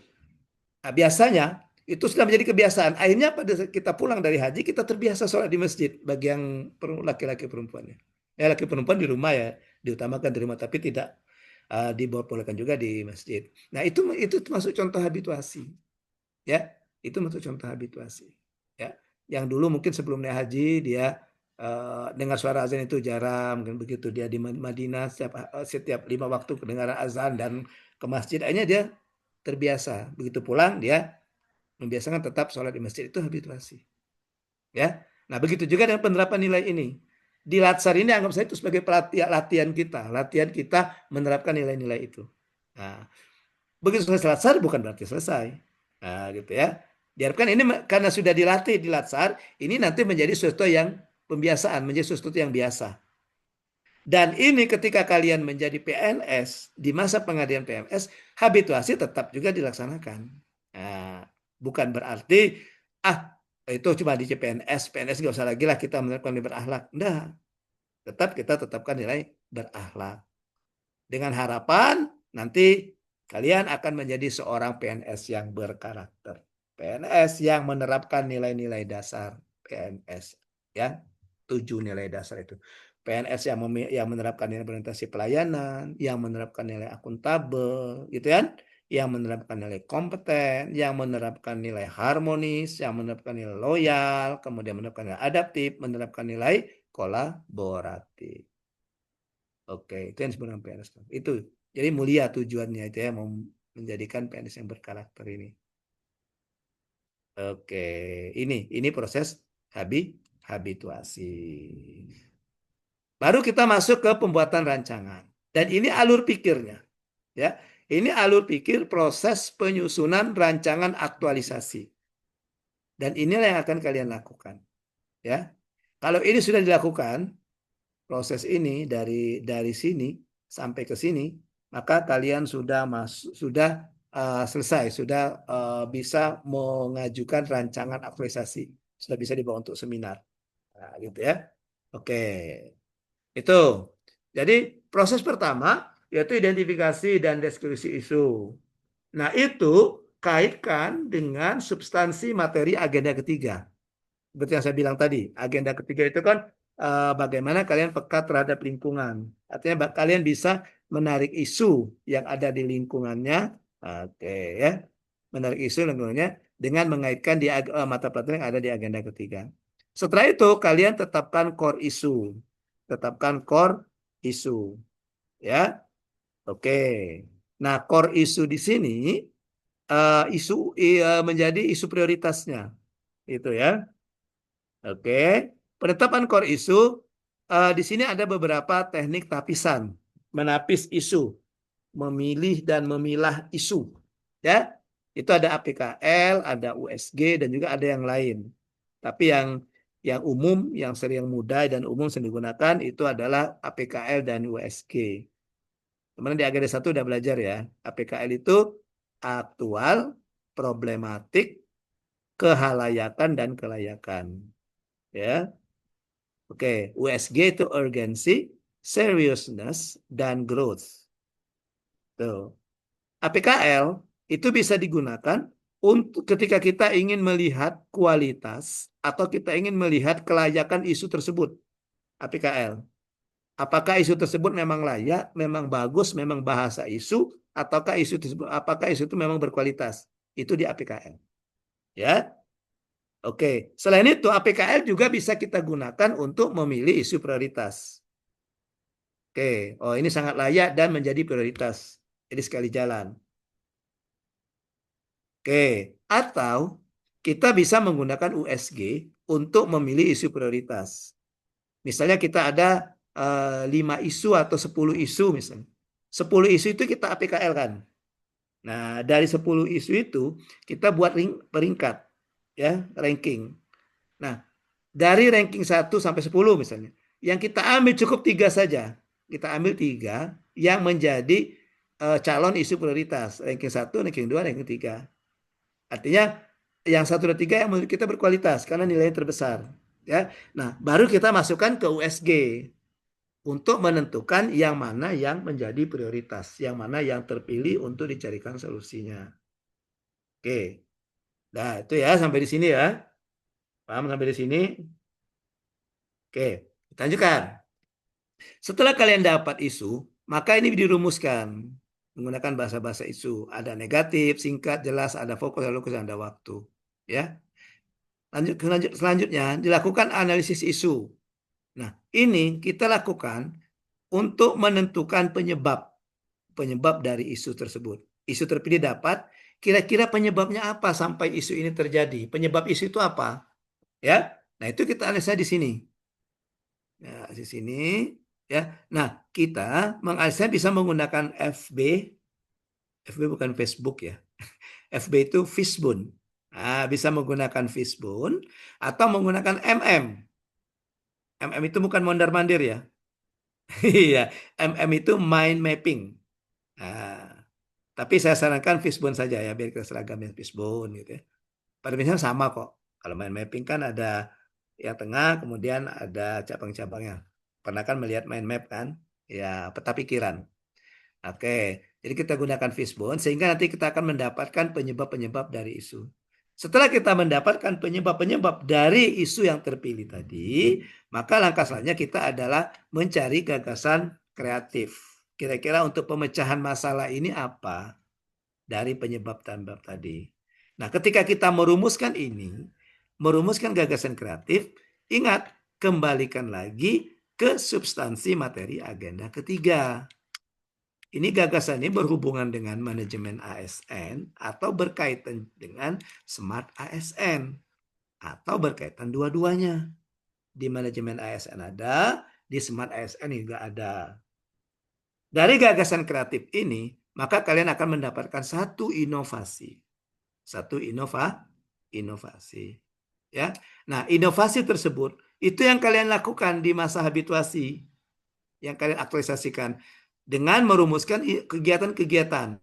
Nah, biasanya itu sudah menjadi kebiasaan. Akhirnya pada saat kita pulang dari haji, kita terbiasa sholat di masjid bagi yang laki-laki perempuannya. Ya, laki perempuan di rumah ya, diutamakan di rumah, tapi tidak dibolehkan juga di masjid. Nah, itu termasuk contoh habituasi. Ya, itu masuk contoh habituasi. Ya, yang dulu mungkin sebelum naik haji dia dengar suara azan itu jarang, mungkin begitu dia di Madinah setiap 5 waktu kedengaran azan dan ke masjid, akhirnya dia terbiasa. Begitu pulang dia membiasakan tetap sholat di masjid, itu habituasi. Ya, nah begitu juga dengan penerapan nilai ini. Di latsar ini anggap saya itu sebagai latihan kita menerapkan nilai-nilai itu. Nah, begitu selesai latsar bukan berarti selesai. Nah, gitu ya. Diharapkan ini karena sudah dilatih di latsar, ini nanti menjadi sesuatu yang pembiasaan, menjadi sesuatu yang biasa. Dan ini ketika kalian menjadi PNS, di masa pengadilan PNS, habituasi tetap juga dilaksanakan. Nah, bukan berarti, itu cuma di PNS nggak usah lagi lah kita menerapkan nilai berakhlak. Enggak. Tetap kita tetapkan nilai berakhlak. Dengan harapan nanti kalian akan menjadi seorang PNS yang berkarakter. PNS yang menerapkan nilai-nilai dasar PNS. Ya, 7 nilai dasar itu. PNS yang menerapkan nilai orientasi pelayanan, yang menerapkan nilai akuntabel, gitu kan? Yang menerapkan nilai kompeten, yang menerapkan nilai harmonis, yang menerapkan nilai loyal, kemudian menerapkan nilai adaptif, menerapkan nilai kolaboratif. Oke, itu yang disebut dengan PNS. Itu. Jadi mulia tujuannya itu ya, mau menjadikan PNS yang berkarakter ini. Oke, ini proses habituasi. Baru kita masuk ke pembuatan rancangan. Dan ini alur pikirnya. Ya, ini alur pikir proses penyusunan rancangan aktualisasi. Dan inilah yang akan kalian lakukan. Ya. Kalau ini sudah dilakukan, proses ini dari sini sampai ke sini, maka kalian sudah selesai, sudah bisa mengajukan rancangan aktualisasi, sudah bisa dibawa untuk seminar. Nah, gitu ya. Oke, itu. Jadi proses pertama yaitu identifikasi dan deskripsi isu. Nah, itu kaitkan dengan substansi materi agenda ketiga. Seperti yang saya bilang tadi, agenda ketiga itu kan bagaimana kalian peka terhadap lingkungan. Artinya kalian bisa menarik isu yang ada di lingkungannya, oke ya, menarik isu lingkungannya dengan mengaitkan di mata pelajaran yang ada di agenda ketiga. Setelah itu kalian tetapkan core isu, ya, oke. Nah, core isu di sini menjadi isu prioritasnya, itu ya. Oke, penetapan core isu di sini ada beberapa teknik tapisan, menapis isu, memilih dan memilah isu, ya. Itu ada APKL, ada USG dan juga ada yang lain. Tapi yang umum, yang sering mudah dan umum sering digunakan itu adalah APKL dan USG. Teman di agenda 1 udah belajar ya. APKL itu aktual, problematik, kehalayakan dan kelayakan. Ya. Oke, USG itu urgency, seriousness, dan growth. Tuh. APKL itu bisa digunakan untuk ketika kita ingin melihat kualitas atau kita ingin melihat kelayakan isu tersebut. APKL. Apakah isu tersebut memang layak, memang bagus, memang bahasa isu, apakah isu itu memang berkualitas? Itu di APKL. Ya. Oke, selain itu APKL juga bisa kita gunakan untuk memilih isu prioritas. Oke, oh ini sangat layak dan menjadi prioritas. Jadi sekali jalan. Oke, atau kita bisa menggunakan USG untuk memilih isu prioritas. Misalnya kita ada 5 isu atau 10 isu misalnya. 10 isu itu kita APKL kan. Nah, dari 10 isu itu kita buat peringkat, ya, ranking. Nah, dari ranking 1 sampai 10 misalnya, yang kita ambil cukup 3 saja. Kita ambil 3 yang menjadi calon isu prioritas. Ranking 1, ranking 2, ranking 3. Artinya yang 1 dan 3 yang menurut kita berkualitas karena nilainya terbesar. Ya. Nah, baru kita masukkan ke USG untuk menentukan yang mana yang menjadi prioritas, yang mana yang terpilih untuk dicarikan solusinya. Oke. Nah, itu ya sampai di sini ya. Paham sampai di sini? Oke, kita lanjutkan. Setelah kalian dapat isu, maka ini dirumuskan menggunakan bahasa-bahasa isu. Ada negatif, singkat, jelas, ada fokus, ada lokus, ada waktu. Ya. Selanjutnya dilakukan analisis isu. Nah, ini kita lakukan untuk menentukan penyebab dari isu tersebut. Isu terpilih dapat, kira-kira penyebabnya apa sampai isu ini terjadi? Penyebab isu itu apa? Ya. Nah, itu kita analisa di sini. Ya, di sini ya. Nah, kita menganalisa bisa menggunakan FB bukan Facebook ya. FB itu Fishbone. Nah, bisa menggunakan Fishbone atau menggunakan MM. MM itu bukan mondar-mandir ya. Iya, MM itu mind mapping. Nah, tapi saya sarankan Fishbone saja ya, biar kita seragamnya Fishbone gitu ya. Pada misalnya sama kok. Kalau mind mapping kan ada yang tengah, kemudian ada cabang-cabangnya. Pernah kan melihat mind map kan? Ya, peta pikiran. Oke, jadi kita gunakan Fishbone sehingga nanti kita akan mendapatkan penyebab-penyebab dari isu. Setelah kita mendapatkan penyebab-penyebab dari isu yang terpilih tadi, maka langkah selanjutnya kita adalah mencari gagasan kreatif. Kira-kira untuk pemecahan masalah ini apa dari penyebab-penyebab tadi. Nah, ketika kita merumuskan ini, merumuskan gagasan kreatif, ingat, kembalikan lagi ke substansi materi agenda ketiga. Ini gagasan ini berhubungan dengan manajemen ASN atau berkaitan dengan smart ASN atau berkaitan dua-duanya. Di manajemen ASN ada, di smart ASN juga ada. Dari gagasan kreatif ini, maka kalian akan mendapatkan satu inovasi. Satu inovasi. Ya. Nah, inovasi tersebut itu yang kalian lakukan di masa habituasi, yang kalian aktualisasikan dengan merumuskan kegiatan-kegiatan.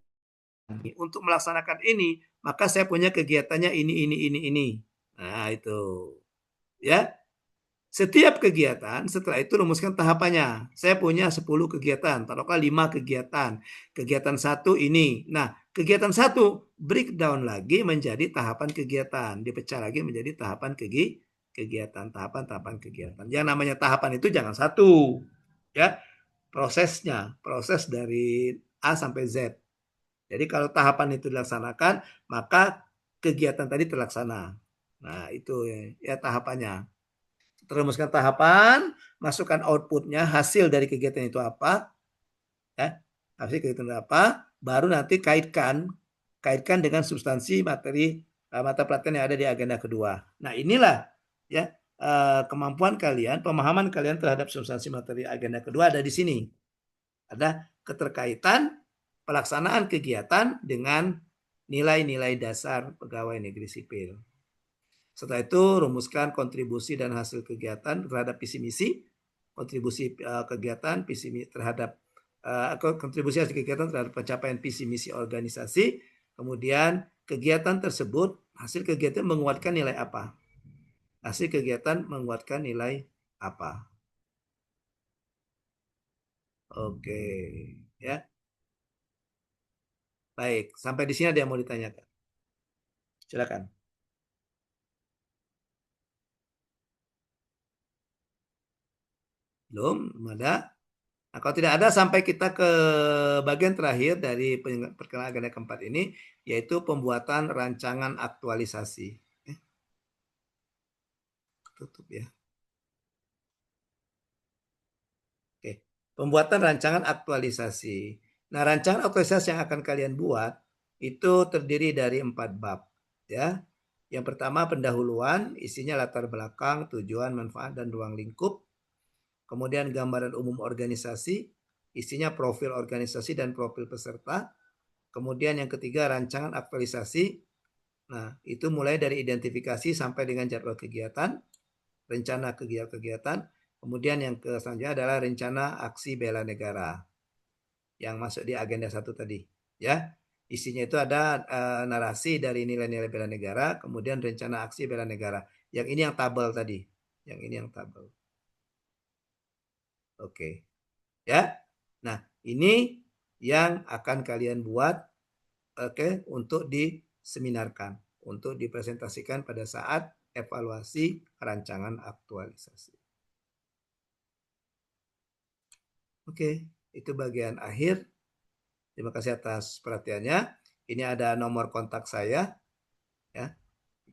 Untuk melaksanakan ini, maka saya punya kegiatannya ini. Nah, itu. Ya. Setiap kegiatan, setelah itu rumuskan tahapannya. Saya punya 10 kegiatan, taruhlah 5 kegiatan. Kegiatan 1 ini. Nah, kegiatan 1 breakdown lagi menjadi tahapan kegiatan. Dipecah lagi menjadi tahapan kegiatan, tahapan-tahapan kegiatan. Yang namanya tahapan itu jangan satu. Ya, prosesnya, proses dari A sampai Z. Jadi kalau tahapan itu dilaksanakan, maka kegiatan tadi terlaksana. Nah, itu ya tahapannya. Rumuskan tahapan, masukkan outputnya, hasil dari kegiatan itu apa, ya, hasil kegiatan itu apa, baru nanti kaitkan dengan substansi materi mata pelatihan yang ada di agenda kedua. Nah, inilah ya kemampuan kalian, pemahaman kalian terhadap substansi materi agenda kedua ada di sini. Ada keterkaitan pelaksanaan kegiatan dengan nilai-nilai dasar pegawai negeri sipil. Setelah itu rumuskan kontribusi dan hasil kegiatan terhadap visi misi, kontribusi kegiatan visi terhadap kontribusi hasil kegiatan terhadap pencapaian visi misi organisasi. Kemudian kegiatan tersebut, hasil kegiatan menguatkan nilai apa? Hasil kegiatan menguatkan nilai apa? Oke, ya. Baik, sampai di sini ada yang mau ditanyakan? Silakan. Belum ada? Nah, kalau tidak ada, sampai kita ke bagian terakhir dari perkenalan agenda keempat ini, yaitu pembuatan rancangan aktualisasi. Tutup ya. Oke, pembuatan rancangan aktualisasi. Nah, rancangan aktualisasi yang akan kalian buat itu terdiri dari 4 bab. Ya. Yang pertama pendahuluan, isinya latar belakang, tujuan, manfaat, dan ruang lingkup. Kemudian gambaran umum organisasi, isinya profil organisasi dan profil peserta. Kemudian yang ketiga rancangan aktualisasi. Nah, itu mulai dari identifikasi sampai dengan jadwal kegiatan, rencana kegiatan. Kemudian yang selanjutnya adalah rencana aksi bela negara yang masuk di agenda 1 tadi. Ya, isinya itu ada narasi dari nilai-nilai bela negara, kemudian rencana aksi bela negara. Yang ini yang tabel tadi. Yang ini yang tabel. Oke. Ya. Nah, ini yang akan kalian buat untuk diseminarkan, untuk dipresentasikan pada saat evaluasi rancangan aktualisasi. Oke, itu bagian akhir. Terima kasih atas perhatiannya. Ini ada nomor kontak saya, ya.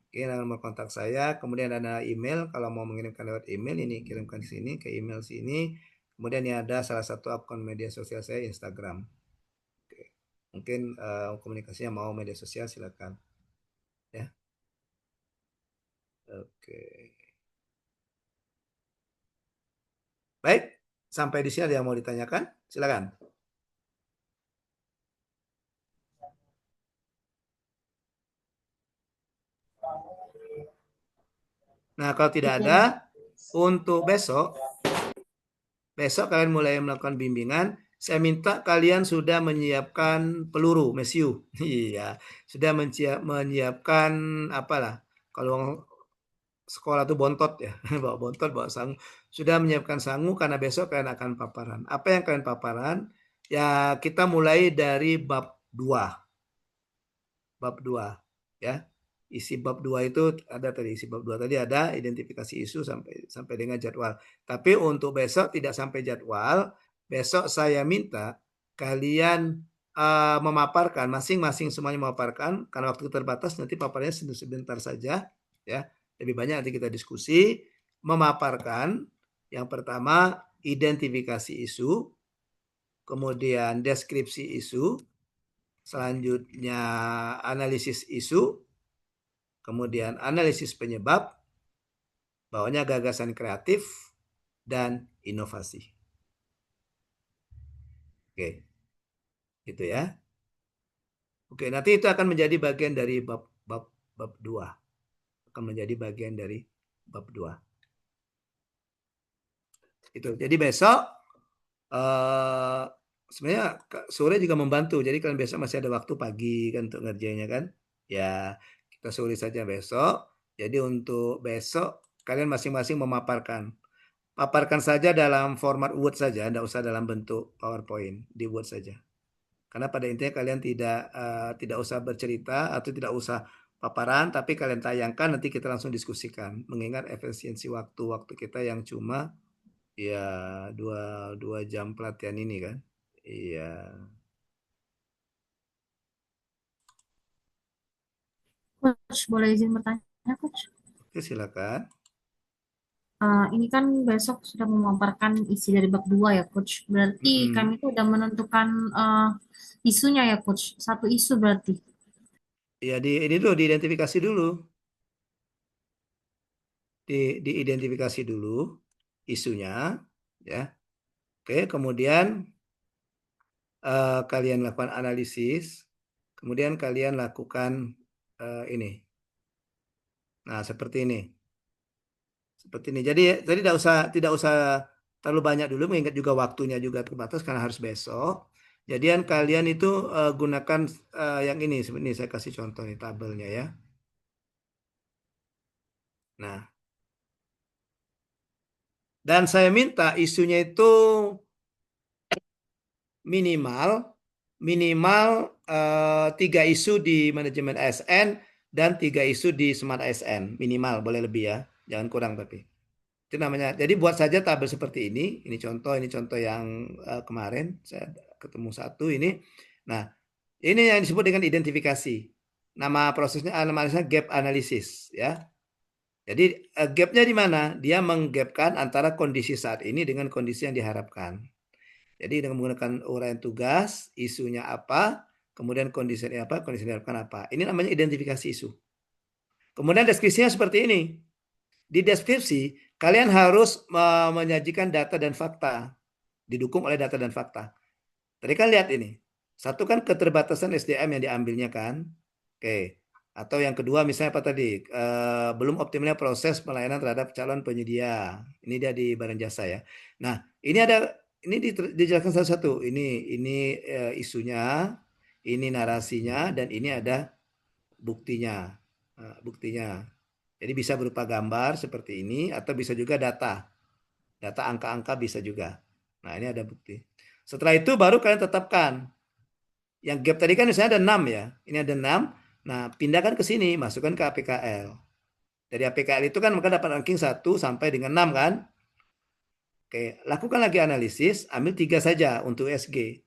Ini nomor kontak saya. Kemudian ada email. Kalau mau mengirimkan lewat email, ini kirimkan ke sini, ke email sini. Kemudian ini ada salah satu akun media sosial saya, Instagram. Oke. Mungkin komunikasinya mau media sosial, silakan. Ya. Oke. Baik, sampai di sini ada yang mau ditanyakan? Silakan. Nah, kalau tidak ada, untuk besok kalian mulai melakukan bimbingan. Saya minta kalian sudah menyiapkan peluru, mesiu. Iya, sudah menyiapkan apalah. Kalau sekolah tuh bontot ya, bawa bontot, bawa sangu. Sudah menyiapkan sangu karena besok kalian akan paparan. Apa yang kalian paparan? Ya, kita mulai dari bab 2. Bab 2, ya. Isi bab 2 itu ada tadi, isi bab 2 tadi ada identifikasi isu sampai dengan jadwal. Tapi untuk besok tidak sampai jadwal. Besok saya minta kalian memaparkan, masing-masing semuanya memaparkan, karena waktu terbatas nanti paparnya sebentar saja, ya. Lebih banyak nanti kita diskusi. Memaparkan yang pertama identifikasi isu, kemudian deskripsi isu, selanjutnya analisis isu, kemudian analisis penyebab, bawahnya gagasan kreatif, dan inovasi. Oke, gitu ya. Oke, nanti itu akan menjadi bagian dari bab 2. akan menjadi bagian dari bab 2. Itu. Jadi besok sebenarnya sore juga membantu. Jadi kalian besok masih ada waktu pagi kan untuk ngerjainnya kan. Ya, kita sore saja besok. Jadi untuk besok kalian masing-masing memaparkan. Paparkan saja dalam format Word saja, tidak usah dalam bentuk PowerPoint, di Word saja. Karena pada intinya kalian tidak usah bercerita atau tidak usah paparan, tapi kalian tayangkan, nanti kita langsung diskusikan. Mengingat efisiensi waktu kita yang cuma ya 2 jam pelatihan ini kan. Iya. Coach, boleh izin bertanya, Coach? Oke, silakan. Ini kan besok sudah memaparkan isi dari bab 2 ya, Coach. Berarti kami itu udah menentukan isunya ya, Coach. Satu isu berarti. Ya, ini dulu diidentifikasi dulu. Diidentifikasi dulu isunya, ya. Oke, kemudian kalian lakukan analisis, kemudian kalian lakukan ini. Nah, seperti ini. Seperti ini. Jadi tidak usah terlalu banyak dulu, mengingat juga waktunya juga terbatas karena harus besok. Jadian kalian itu gunakan yang ini. Sebenarnya saya kasih contoh nih tabelnya ya. Nah, dan saya minta isunya itu minimal 3 isu di manajemen ASN dan 3 isu di Smart ASN. Minimal, boleh lebih ya. Jangan kurang tapi. Itu namanya. Jadi buat saja tabel seperti ini. Ini contoh yang kemarin saya ketemu satu ini. Nah, ini yang disebut dengan identifikasi. Nama prosesnya analisisnya gap analysis ya. Jadi gapnya di mana? Dia menggapkan antara kondisi saat ini dengan kondisi yang diharapkan. Jadi dengan menggunakan uraian tugas, isunya apa, kemudian kondisinya apa, kondisi yang diharapkan apa. Ini namanya identifikasi isu. Kemudian deskripsinya seperti ini. Di deskripsi, kalian harus menyajikan data dan fakta. Didukung oleh data dan fakta. Tadi kan lihat ini. Satu kan keterbatasan SDM yang diambilnya kan. Oke. Atau yang kedua misalnya apa tadi? Belum optimalnya proses pelayanan terhadap calon penyedia. Ini dia di barang jasa ya. Nah, ini dijelaskan satu-satu. Ini isunya, ini narasinya, dan ini ada buktinya. Buktinya. Jadi bisa berupa gambar seperti ini atau bisa juga data. Data angka-angka bisa juga. Nah, ini ada bukti. Setelah itu baru kalian tetapkan. Yang gap tadi kan misalnya ada 6 ya. Ini ada 6. Nah, pindahkan ke sini, masukkan ke APKL. Dari APKL itu kan maka dapat ranking 1 sampai dengan 6 kan? Oke, lakukan lagi analisis, ambil 3 saja untuk USG.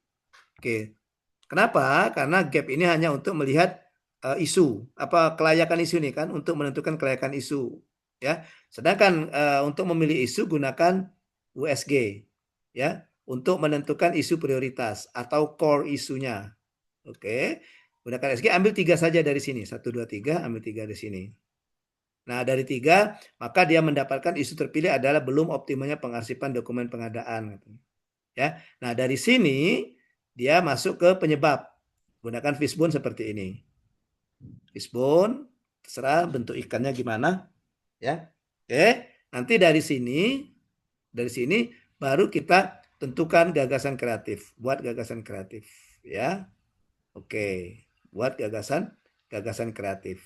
Oke. Kenapa? Karena gap ini hanya untuk melihat isu, kelayakan isu ini kan, untuk menentukan kelayakan isu, ya. Sedangkan untuk memilih isu gunakan USG, ya, untuk menentukan isu prioritas atau core isunya. Oke, gunakan USG, ambil 3 saja dari sini, 1, 2, 3, ambil 3 dari sini. Nah, dari 3, maka dia mendapatkan isu terpilih adalah belum optimalnya pengarsipan dokumen pengadaan, ya. Nah, dari sini dia masuk ke penyebab. Gunakan fishbone seperti ini. Fishbone, terserah bentuk ikannya gimana, ya. Oke, nanti dari sini baru kita tentukan gagasan kreatif. Buat gagasan kreatif, ya. Oke, buat gagasan kreatif.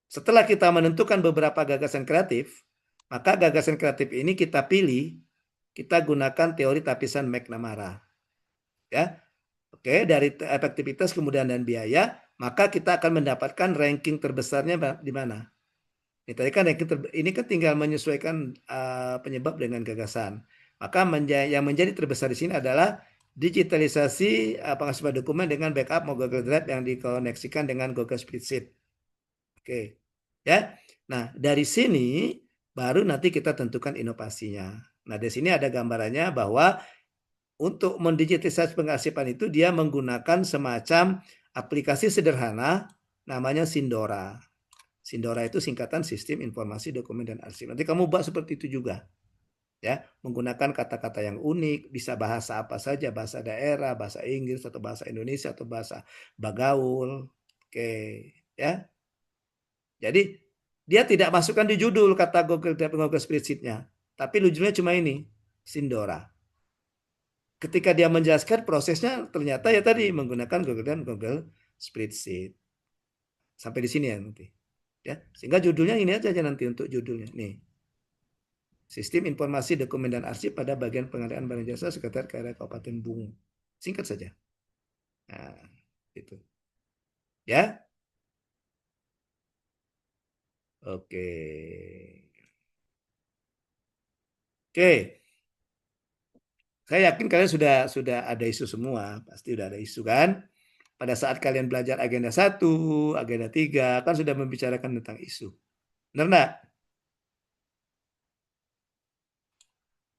Setelah kita menentukan beberapa gagasan kreatif, maka gagasan kreatif ini kita pilih, kita gunakan teori tapisan McNamara. Ya. Oke, dari efektivitas kemudahan dan biaya, maka kita akan mendapatkan ranking terbesarnya di mana? Ini tadi kan ini kan tinggal menyesuaikan penyebab dengan gagasan. Maka yang menjadi terbesar di sini adalah digitalisasi pengasipan dokumen dengan backup Google Drive yang dikoneksikan dengan Google Spreadsheet. Oke. Ya. Nah, dari sini baru nanti kita tentukan inovasinya. Nah, di sini ada gambarannya bahwa untuk mendigitalisasi pengarsipan itu dia menggunakan semacam aplikasi sederhana namanya Sindora. Sindora itu singkatan Sistem Informasi Dokumen dan Arsip. Nanti kamu buat seperti itu juga. Ya, menggunakan kata-kata yang unik, bisa bahasa apa saja, bahasa daerah, bahasa Inggris atau bahasa Indonesia atau bahasa Bagaul. Oke, ya. Jadi dia tidak masukkan di judul kata Google Spreadsheet-nya, tapi judulnya cuma ini, Sindora. Ketika dia menjelaskan prosesnya, ternyata ya tadi menggunakan Google Spreadsheet. Sampai di sini ya nanti. Ya, sehingga judulnya ini aja nanti untuk judulnya. Nih. Sistem Informasi Dokumen dan Arsip pada bagian pengadaan barang jasa Sekretariat Daerah Kabupaten Bungu. Singkat saja. Nah, itu. Ya. Oke. Oke. Saya yakin kalian sudah ada isu semua, pasti sudah ada isu kan? Pada saat kalian belajar agenda 1, agenda 3, kan sudah membicarakan tentang isu. Benar enggak?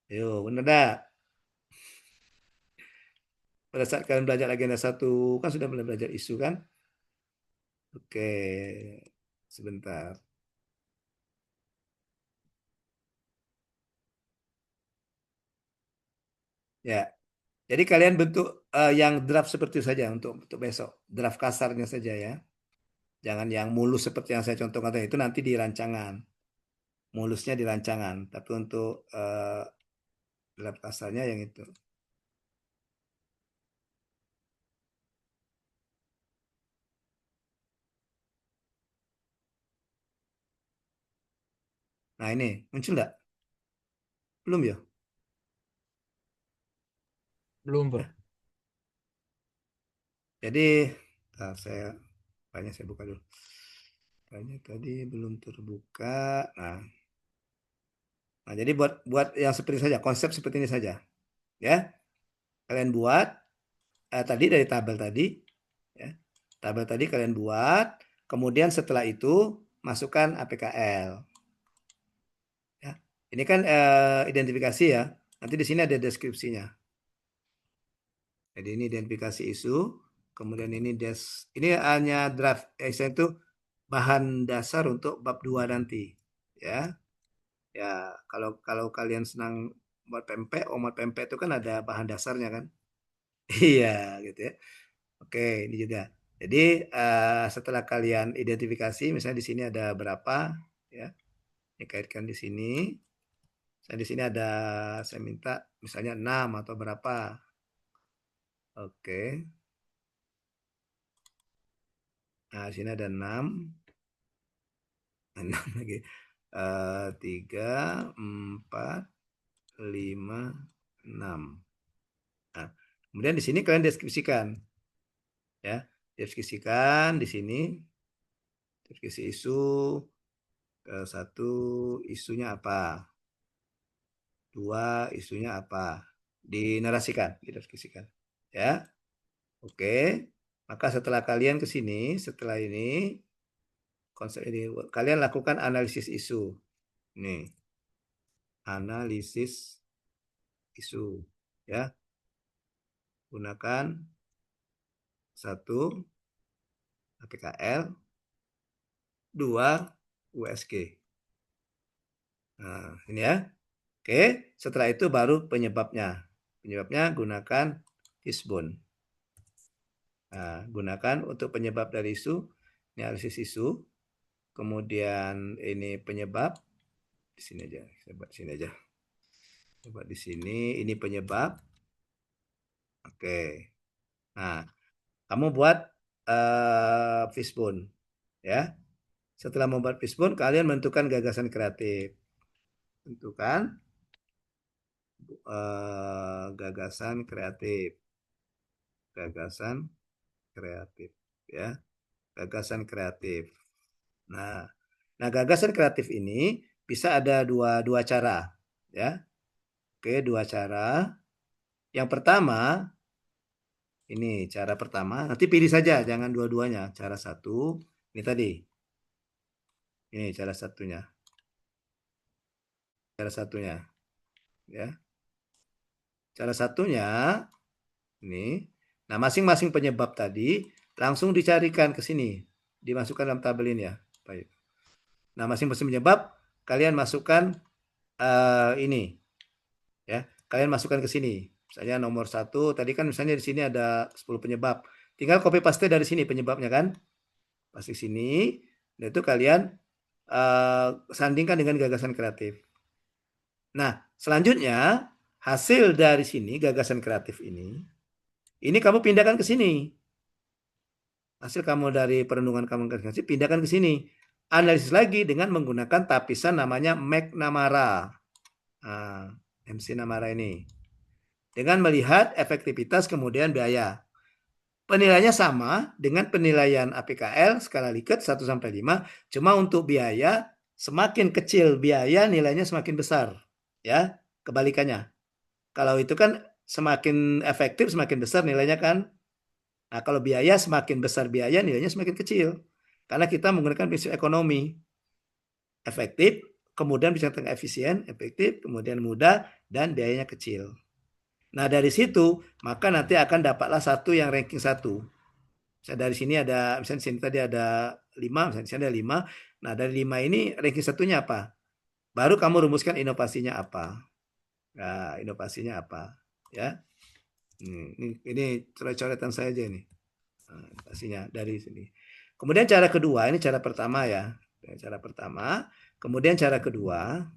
Yo, benar enggak? Pada saat kalian belajar agenda 1, kan sudah mulai belajar isu kan? Oke. Sebentar. Ya. Jadi kalian bentuk yang draft seperti itu saja untuk besok. Draft kasarnya saja ya. Jangan yang mulus seperti yang saya contohkan tadi, itu nanti di rancangan. Mulusnya di rancangan, tapi untuk draft kasarnya yang itu. Nah ini, muncul enggak? Belum ya? Belum, Pak. Jadi, saya buka dulu. Kayaknya tadi belum terbuka. Nah, jadi buat yang seperti saja, konsep seperti ini saja. Ya. Kalian buat tadi dari tabel tadi, ya. Tabel tadi kalian buat, kemudian setelah itu masukkan APKL. Ya. Ini kan identifikasi ya. Nanti di sini ada deskripsinya. Jadi ini identifikasi isu, kemudian ini ini hanya draft, itu bahan dasar untuk bab 2 nanti, ya. Ya, kalau kalian senang buat pempek, omat pempek itu kan ada bahan dasarnya kan. Iya, gitu ya. Oke, ini juga. Jadi setelah kalian identifikasi, misalnya di sini ada berapa, ya, dikaitkan di sini. Saya di sini ada, saya minta misalnya 6 atau berapa. Oke. Nah, sini ada 6. 6 lagi. 3, 4, 5, 6. Nah, kemudian di sini kalian deskripsikan. Ya, deskripsikan di sini. Deskripsi isu. 1, isunya apa? 2, isunya apa? Dinarasikan, dideskripsikan. Ya. Oke. Maka setelah kalian ke sini, setelah ini konsep ini kalian lakukan analisis isu. Nih. Analisis isu, ya. Gunakan 1 APKL, 2 USG. Nah, ini ya. Oke, setelah itu baru penyebabnya. Penyebabnya gunakan Fishbone. Nah, gunakan untuk penyebab dari isu, ini analisis isu. Kemudian ini penyebab. Di sini aja, saya buat di sini aja. Coba di sini, ini penyebab. Oke. Nah, kamu buat Fishbone, ya. Setelah membuat Fishbone, kalian menentukan gagasan kreatif. Tentukan gagasan kreatif. Gagasan kreatif, ya. Gagasan kreatif. Nah, gagasan kreatif ini bisa ada dua cara, ya. Oke, 2 cara. Yang pertama, ini cara pertama. Nanti pilih saja, jangan dua-duanya. Cara 1, ini tadi. Ini cara satunya. Cara satunya, ya. Cara satunya ini. Nah, masing-masing penyebab tadi langsung dicarikan ke sini, dimasukkan dalam tabel ini ya. Baik. Nah, masing-masing penyebab kalian masukkan ini, ya. Kalian masukkan ke sini. Misalnya nomor 1 tadi kan misalnya di sini ada 10 penyebab. Tinggal copy paste dari sini penyebabnya kan. Pasti sini. Nah, itu kalian sandingkan dengan gagasan kreatif. Nah, selanjutnya hasil dari sini gagasan kreatif ini kamu pindahkan ke sini. Hasil kamu dari perenungan kamu pindahkan ke sini. Analisis lagi dengan menggunakan tapisan namanya McNamara. Nah, MC Namara ini. Dengan melihat efektivitas kemudian biaya. Penilaiannya sama dengan penilaian APKL skala Likert 1 sampai 5, cuma untuk biaya semakin kecil biaya nilainya semakin besar, ya. Kebalikannya. Kalau itu kan semakin efektif semakin besar nilainya kan. Nah, kalau biaya semakin besar biaya nilainya semakin kecil. Karena kita menggunakan prinsip ekonomi. Efektif, kemudian bisa tengah efisien, efektif, kemudian mudah dan biayanya kecil. Nah, dari situ maka nanti akan dapatlah satu yang ranking 1. Misalnya dari sini ada, misalnya di sini tadi ada 5, misalnya di sini ada 5. Nah, dari 5 ini ranking satunya apa? Baru kamu rumuskan inovasinya apa. Nah, inovasinya apa? Ya. Ini coret-coretan saya aja nih. Nah, inovasinya dari sini. Kemudian cara kedua, ini cara pertama ya. Cara pertama. Kemudian cara kedua.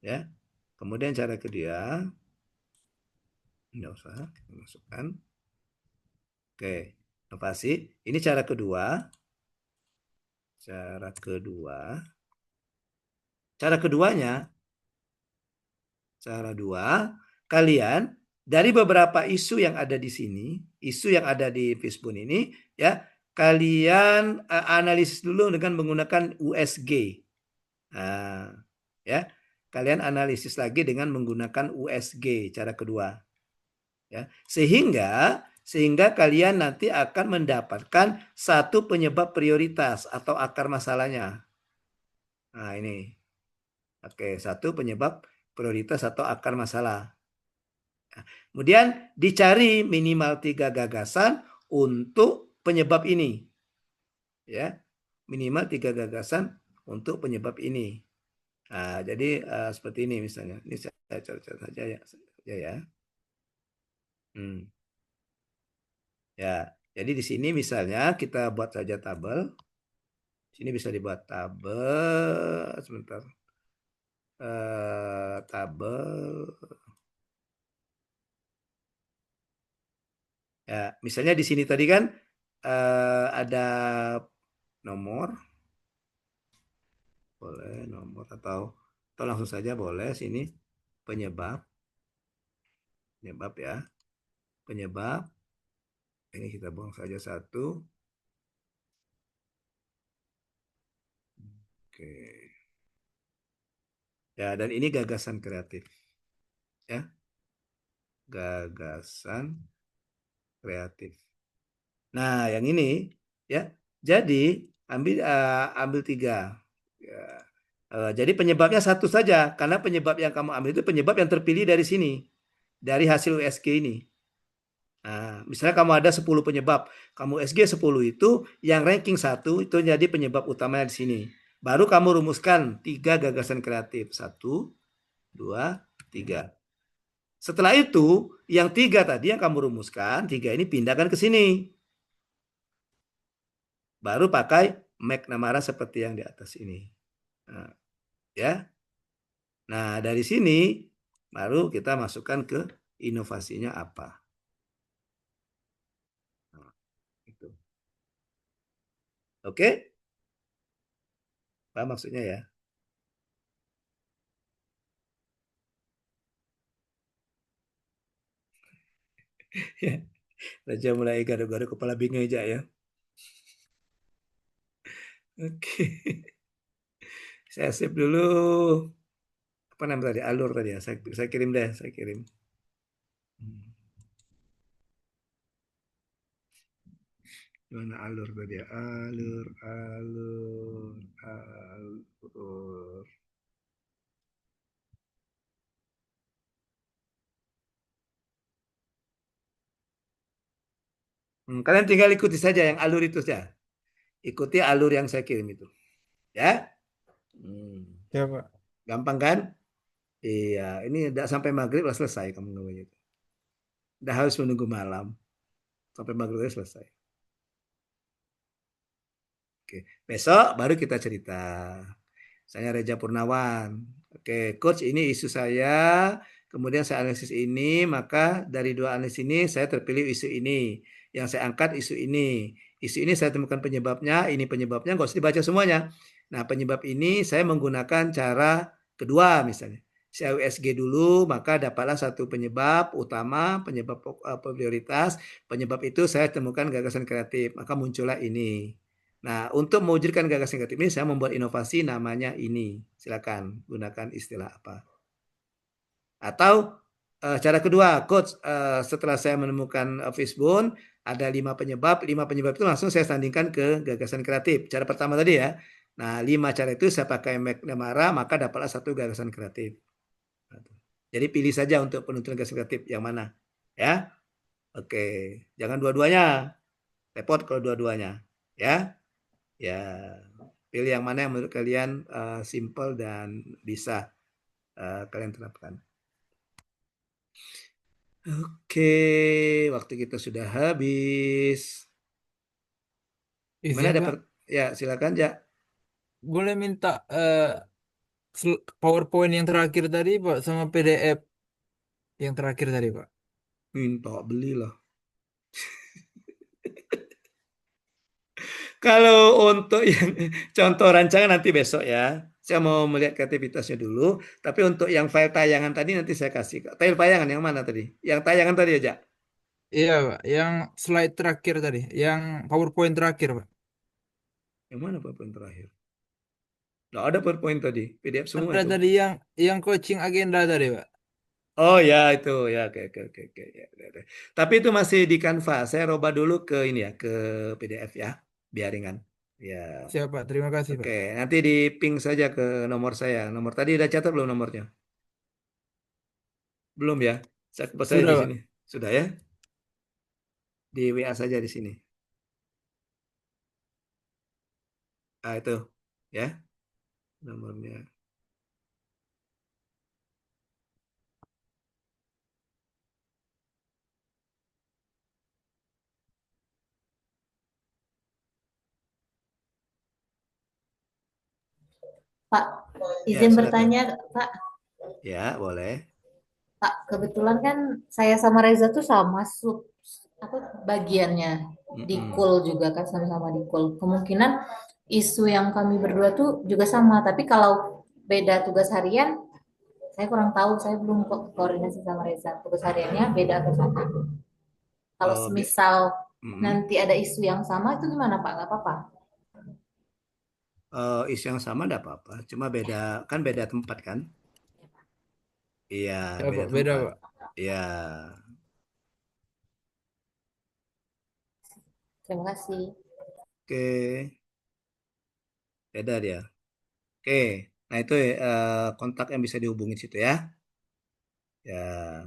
Ya. Kemudian cara kedua. Nggak usah, kita masukkan. Oke, inovasi. Ini cara kedua. Cara kedua. Cara keduanya, cara dua, kalian dari beberapa isu yang ada di sini, isu yang ada di Facebook ini, ya, kalian analisis dulu dengan menggunakan USG. Nah, ya, kalian analisis lagi dengan menggunakan USG, cara kedua. Ya, sehingga kalian nanti akan mendapatkan satu penyebab prioritas atau akar masalahnya. Nah, ini. Oke, satu penyebab prioritas atau akar masalah. Kemudian dicari minimal 3 gagasan untuk penyebab ini. Ya, minimal 3 gagasan untuk penyebab ini. Nah, jadi seperti ini misalnya. Ini saya coret saja ya. Ya, jadi di sini misalnya kita buat saja tabel. Sini bisa dibuat tabel sebentar. Tabel. Ya, misalnya di sini tadi kan ada nomor, boleh nomor atau langsung saja boleh sini penyebab ya, penyebab. Ini kita buang saja satu. Oke. Ya, dan ini gagasan kreatif. Ya. Gagasan kreatif. Nah, yang ini ya. Jadi ambil 3. Ya. Jadi penyebabnya satu saja karena penyebab yang kamu ambil itu penyebab yang terpilih dari sini. Dari hasil USG ini. Nah, misalnya kamu ada 10 penyebab, kamu USG 10 itu yang ranking 1 itu jadi penyebab utamanya di sini. Baru kamu rumuskan 3 gagasan kreatif. 1, 2, 3. Setelah itu, yang 3 tadi yang kamu rumuskan, 3 ini pindahkan ke sini. Baru pakai McNamara seperti yang di atas ini. Nah, ya. Nah, dari sini baru kita masukkan ke inovasinya apa. Nah, itu. Oke? Apa maksudnya ya? Ya, Raja mulai garu-garu kepala bingung aja ya. Oke. Saya save dulu. Apa namanya tadi? Alur tadi ya. Saya kirim deh, saya kirim. Gimana alur tadi ya? Alur. Kalian tinggal ikuti saja yang alur itu saja. Ikuti alur yang saya kirim itu. Ya? Ya, Pak. Gampang kan? Iya, ini udah sampai maghrib lah selesai kamu ngomongnya. Udah harus menunggu malam. Sampai maghrib selesai. Oke, besok baru kita cerita. Saya Reza Purnawan. Oke, coach, ini isu saya. Kemudian saya analisis ini, maka dari dua analisis ini saya terpilih isu ini. Yang saya angkat isu ini. Isu ini saya temukan penyebabnya, ini penyebabnya, nggak usah dibaca semuanya. Nah, penyebab ini saya menggunakan cara kedua misalnya. Saya USG dulu, maka dapatlah satu penyebab utama, penyebab prioritas. Penyebab itu saya temukan gagasan kreatif, maka muncullah ini. Nah, untuk mewujudkan gagasan kreatif ini, saya membuat inovasi namanya ini. Silakan gunakan istilah apa. Atau cara kedua, coach, setelah saya menemukan Fishbone, ada 5 penyebab. 5 penyebab itu langsung saya sandingkan ke gagasan kreatif. Cara pertama tadi ya. Nah, 5 cara itu saya pakai McNamara, maka dapatlah satu gagasan kreatif. Jadi pilih saja untuk penentuan gagasan kreatif yang mana. Ya, oke. Jangan dua-duanya. Repot kalau dua-duanya. Ya. Ya, pilih yang mana yang menurut kalian simple dan bisa kalian terapkan. Oke, waktu kita sudah habis. Gimana Izin, Pak. ya, silakan ya. Boleh minta PowerPoint yang terakhir tadi, Pak, sama PDF yang terakhir tadi, Pak. Minta belilah. Kalau untuk yang contoh rancangan nanti besok ya. Saya mau melihat kreativitasnya dulu. Tapi untuk yang file tayangan tadi nanti saya kasih. File tayangan yang mana tadi? Yang tayangan tadi aja. Iya, Pak. Yang slide terakhir tadi. Yang PowerPoint terakhir, Pak. Yang mana PowerPoint terakhir? Nggak ada PowerPoint tadi. PDF semua Ada itu. tadi yang coaching agenda tadi, Pak. Oh ya itu ya, oke ya, udah. Tapi itu masih di Canva. Saya robah dulu ke ini ya, ke PDF ya, biar ringan. Ya. Siap, Pak. Terima kasih, Oke, Pak. nanti di ping saja ke nomor saya. Nomor tadi udah catat belum nomornya? Belum ya? Saya kupas saja Sudah, di Pak. sini. Sudah ya? Di WA saja di sini. Ah itu ya nomornya. Pak, Ya, izin silakan. bertanya, Pak. Ya, boleh. Pak, kebetulan kan saya sama Reza tuh sama apa bagiannya di KUL juga kan sama-sama di KUL. Kemungkinan isu yang kami berdua tuh juga sama, tapi kalau beda tugas harian, saya kurang tahu, saya belum koordinasi sama Reza. Tugas hariannya beda atau sama? Kalau Oh, semisal nanti ada isu yang sama itu gimana Pak? Gak apa-apa? isu yang sama enggak apa-apa. Cuma beda kan beda tempat kan? Iya, Ya, beda Pak. Beda, tempat. Pak. Iya. Terima kasih. Oke, beda dia. Oke, nah itu kontak yang bisa dihubungi situ ya. Ya,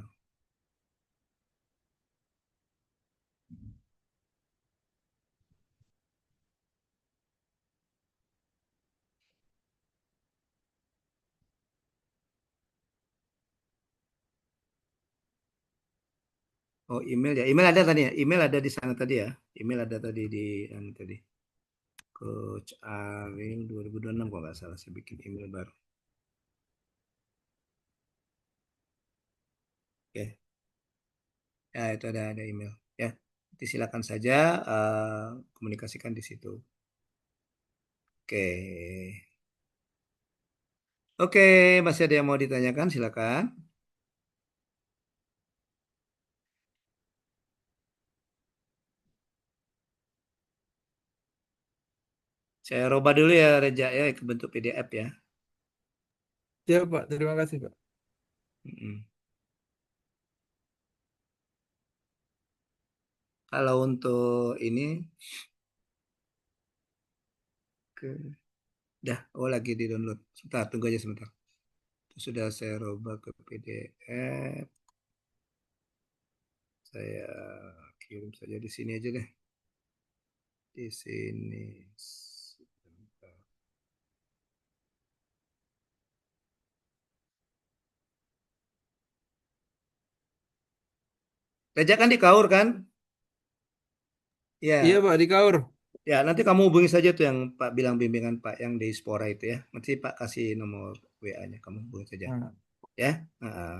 oh email ya. Email ada tadi ya. Email ada di sana tadi ya. Email ada tadi di yang tadi. Coach Arin 2026 kalau nggak salah saya bikin email baru. Oke, ya itu ada email ya. Nanti silakan saja komunikasikan di situ. Oke. Oke, masih ada yang mau ditanyakan? Silakan. Saya robah dulu ya Reja ya ke bentuk PDF ya. Siap, Pak. Terima kasih, Pak. Kalau untuk ini dah, oh lagi di download. Sebentar, tunggu aja sebentar. Itu sudah saya robah ke PDF. Saya kirim saja di sini aja deh. Di sini. Sebentar. Reja kan di Kaur kan? Ya. Iya, Pak. Di Kaur. Ya, nanti kamu hubungi saja tuh yang Pak bilang bimbingan Pak yang di Spora itu ya. Nanti Pak kasih nomor WA-nya, kamu hubungi saja. Nah, Ya,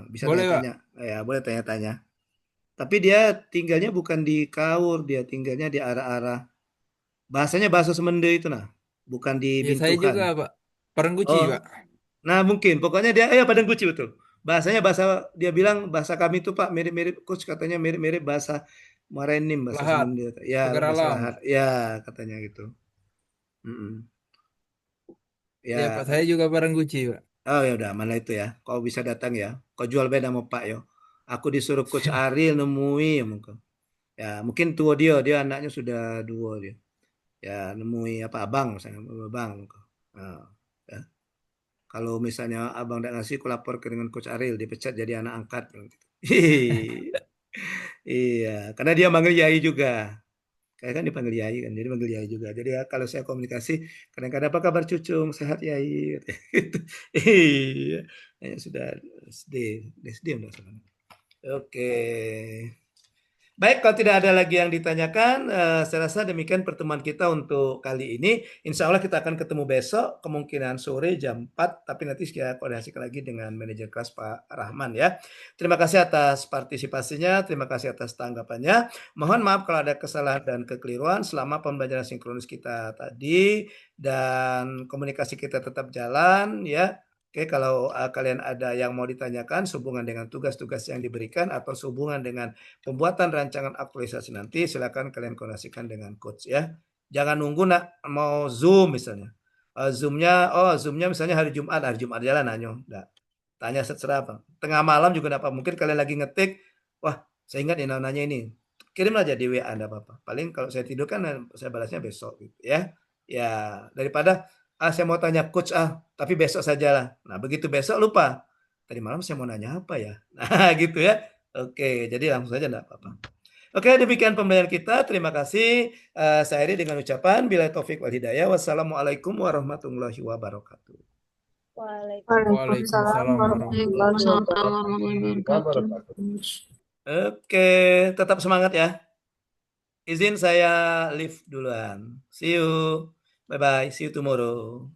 bisa boleh Pak. tanya-tanya. Ya, boleh tanya-tanya. Tapi dia tinggalnya bukan di Kaur, dia tinggalnya di arah-arah. Bahasanya bahasa Semende itu nah, bukan di Ya saya juga Bintuhan. Pak. Perengguci Oh, Pak. nah mungkin. Pokoknya dia, Padang Kuci betul. Bahasanya dia bilang bahasa kami itu Pak mirip-mirip, coach katanya mirip-mirip bahasa Marenim, bahasa Lahat. Semende. Ya, Pagar bahasa alam. Lahat. Ya, katanya gitu. Mm-mm. Ya Pak, Ya, saya juga Perengguci Pak. oh ya udah, mana itu ya. Kau bisa datang ya. Kau jual beda sama Pak yo. Aku disuruh coach Ariel nemui ya mungkin. Ya, mungkin tua dia anaknya sudah dua dia. Ya, nemui apa abang misalnya, abang. Nah, ya. Kalau misalnya abang tidak ngasih, aku lapor ke dengan coach Ariel, dipecat jadi anak angkat. Iya, karena dia manggil Yai juga. Kayak kan dipanggil Yai kan, jadi manggil Yai juga. Jadi ya, kalau saya komunikasi, kadang-kadang apa kabar Cucung, sehat Yai, gitu. Iya, ya, sudah SD, SD udah sana. Oke. Baik, kalau tidak ada lagi yang ditanyakan, saya rasa demikian pertemuan kita untuk kali ini. Insya Allah kita akan ketemu besok, kemungkinan sore jam 4, tapi nanti saya koordinasikan lagi dengan manajer kelas Pak Rahman ya. Terima kasih atas partisipasinya, terima kasih atas tanggapannya. Mohon maaf kalau ada kesalahan dan kekeliruan selama pembelajaran sinkronis kita tadi, dan komunikasi kita tetap jalan ya. Oke, kalau kalian ada yang mau ditanyakan sehubungan dengan tugas-tugas yang diberikan atau sehubungan dengan pembuatan rancangan aktualisasi nanti, silakan kalian koordinasikan dengan coach ya. Jangan nunggu nak mau Zoom misalnya. Zoomnya misalnya hari Jumat jalan nanyo. Nggak. Tanya seterah apa. Tengah malam juga apa. Mungkin kalian lagi ngetik, wah saya ingat nanya ini. Kirim aja di WA, enggak apa-apa. Paling kalau saya tidur kan saya balasnya besok gitu ya. Ya, daripada saya mau tanya coach tapi besok sajalah. Nah, begitu besok lupa. Tadi malam saya mau nanya apa ya? Nah, gitu ya. Oke, jadi langsung saja enggak apa-apa. Oke, demikian pembelajaran kita. Terima kasih. Saya akhiri dengan ucapan bila taufik wal hidayah. Wassalamualaikum warahmatullahi wabarakatuh. Waalaikumsalam Waalaikumsalam warahmatullahi Waalaikumsalam wabarakatuh. warahmatullahi wabarakatuh. Oke, tetap semangat ya. Izin saya live duluan. See you. Bye-bye. See you tomorrow.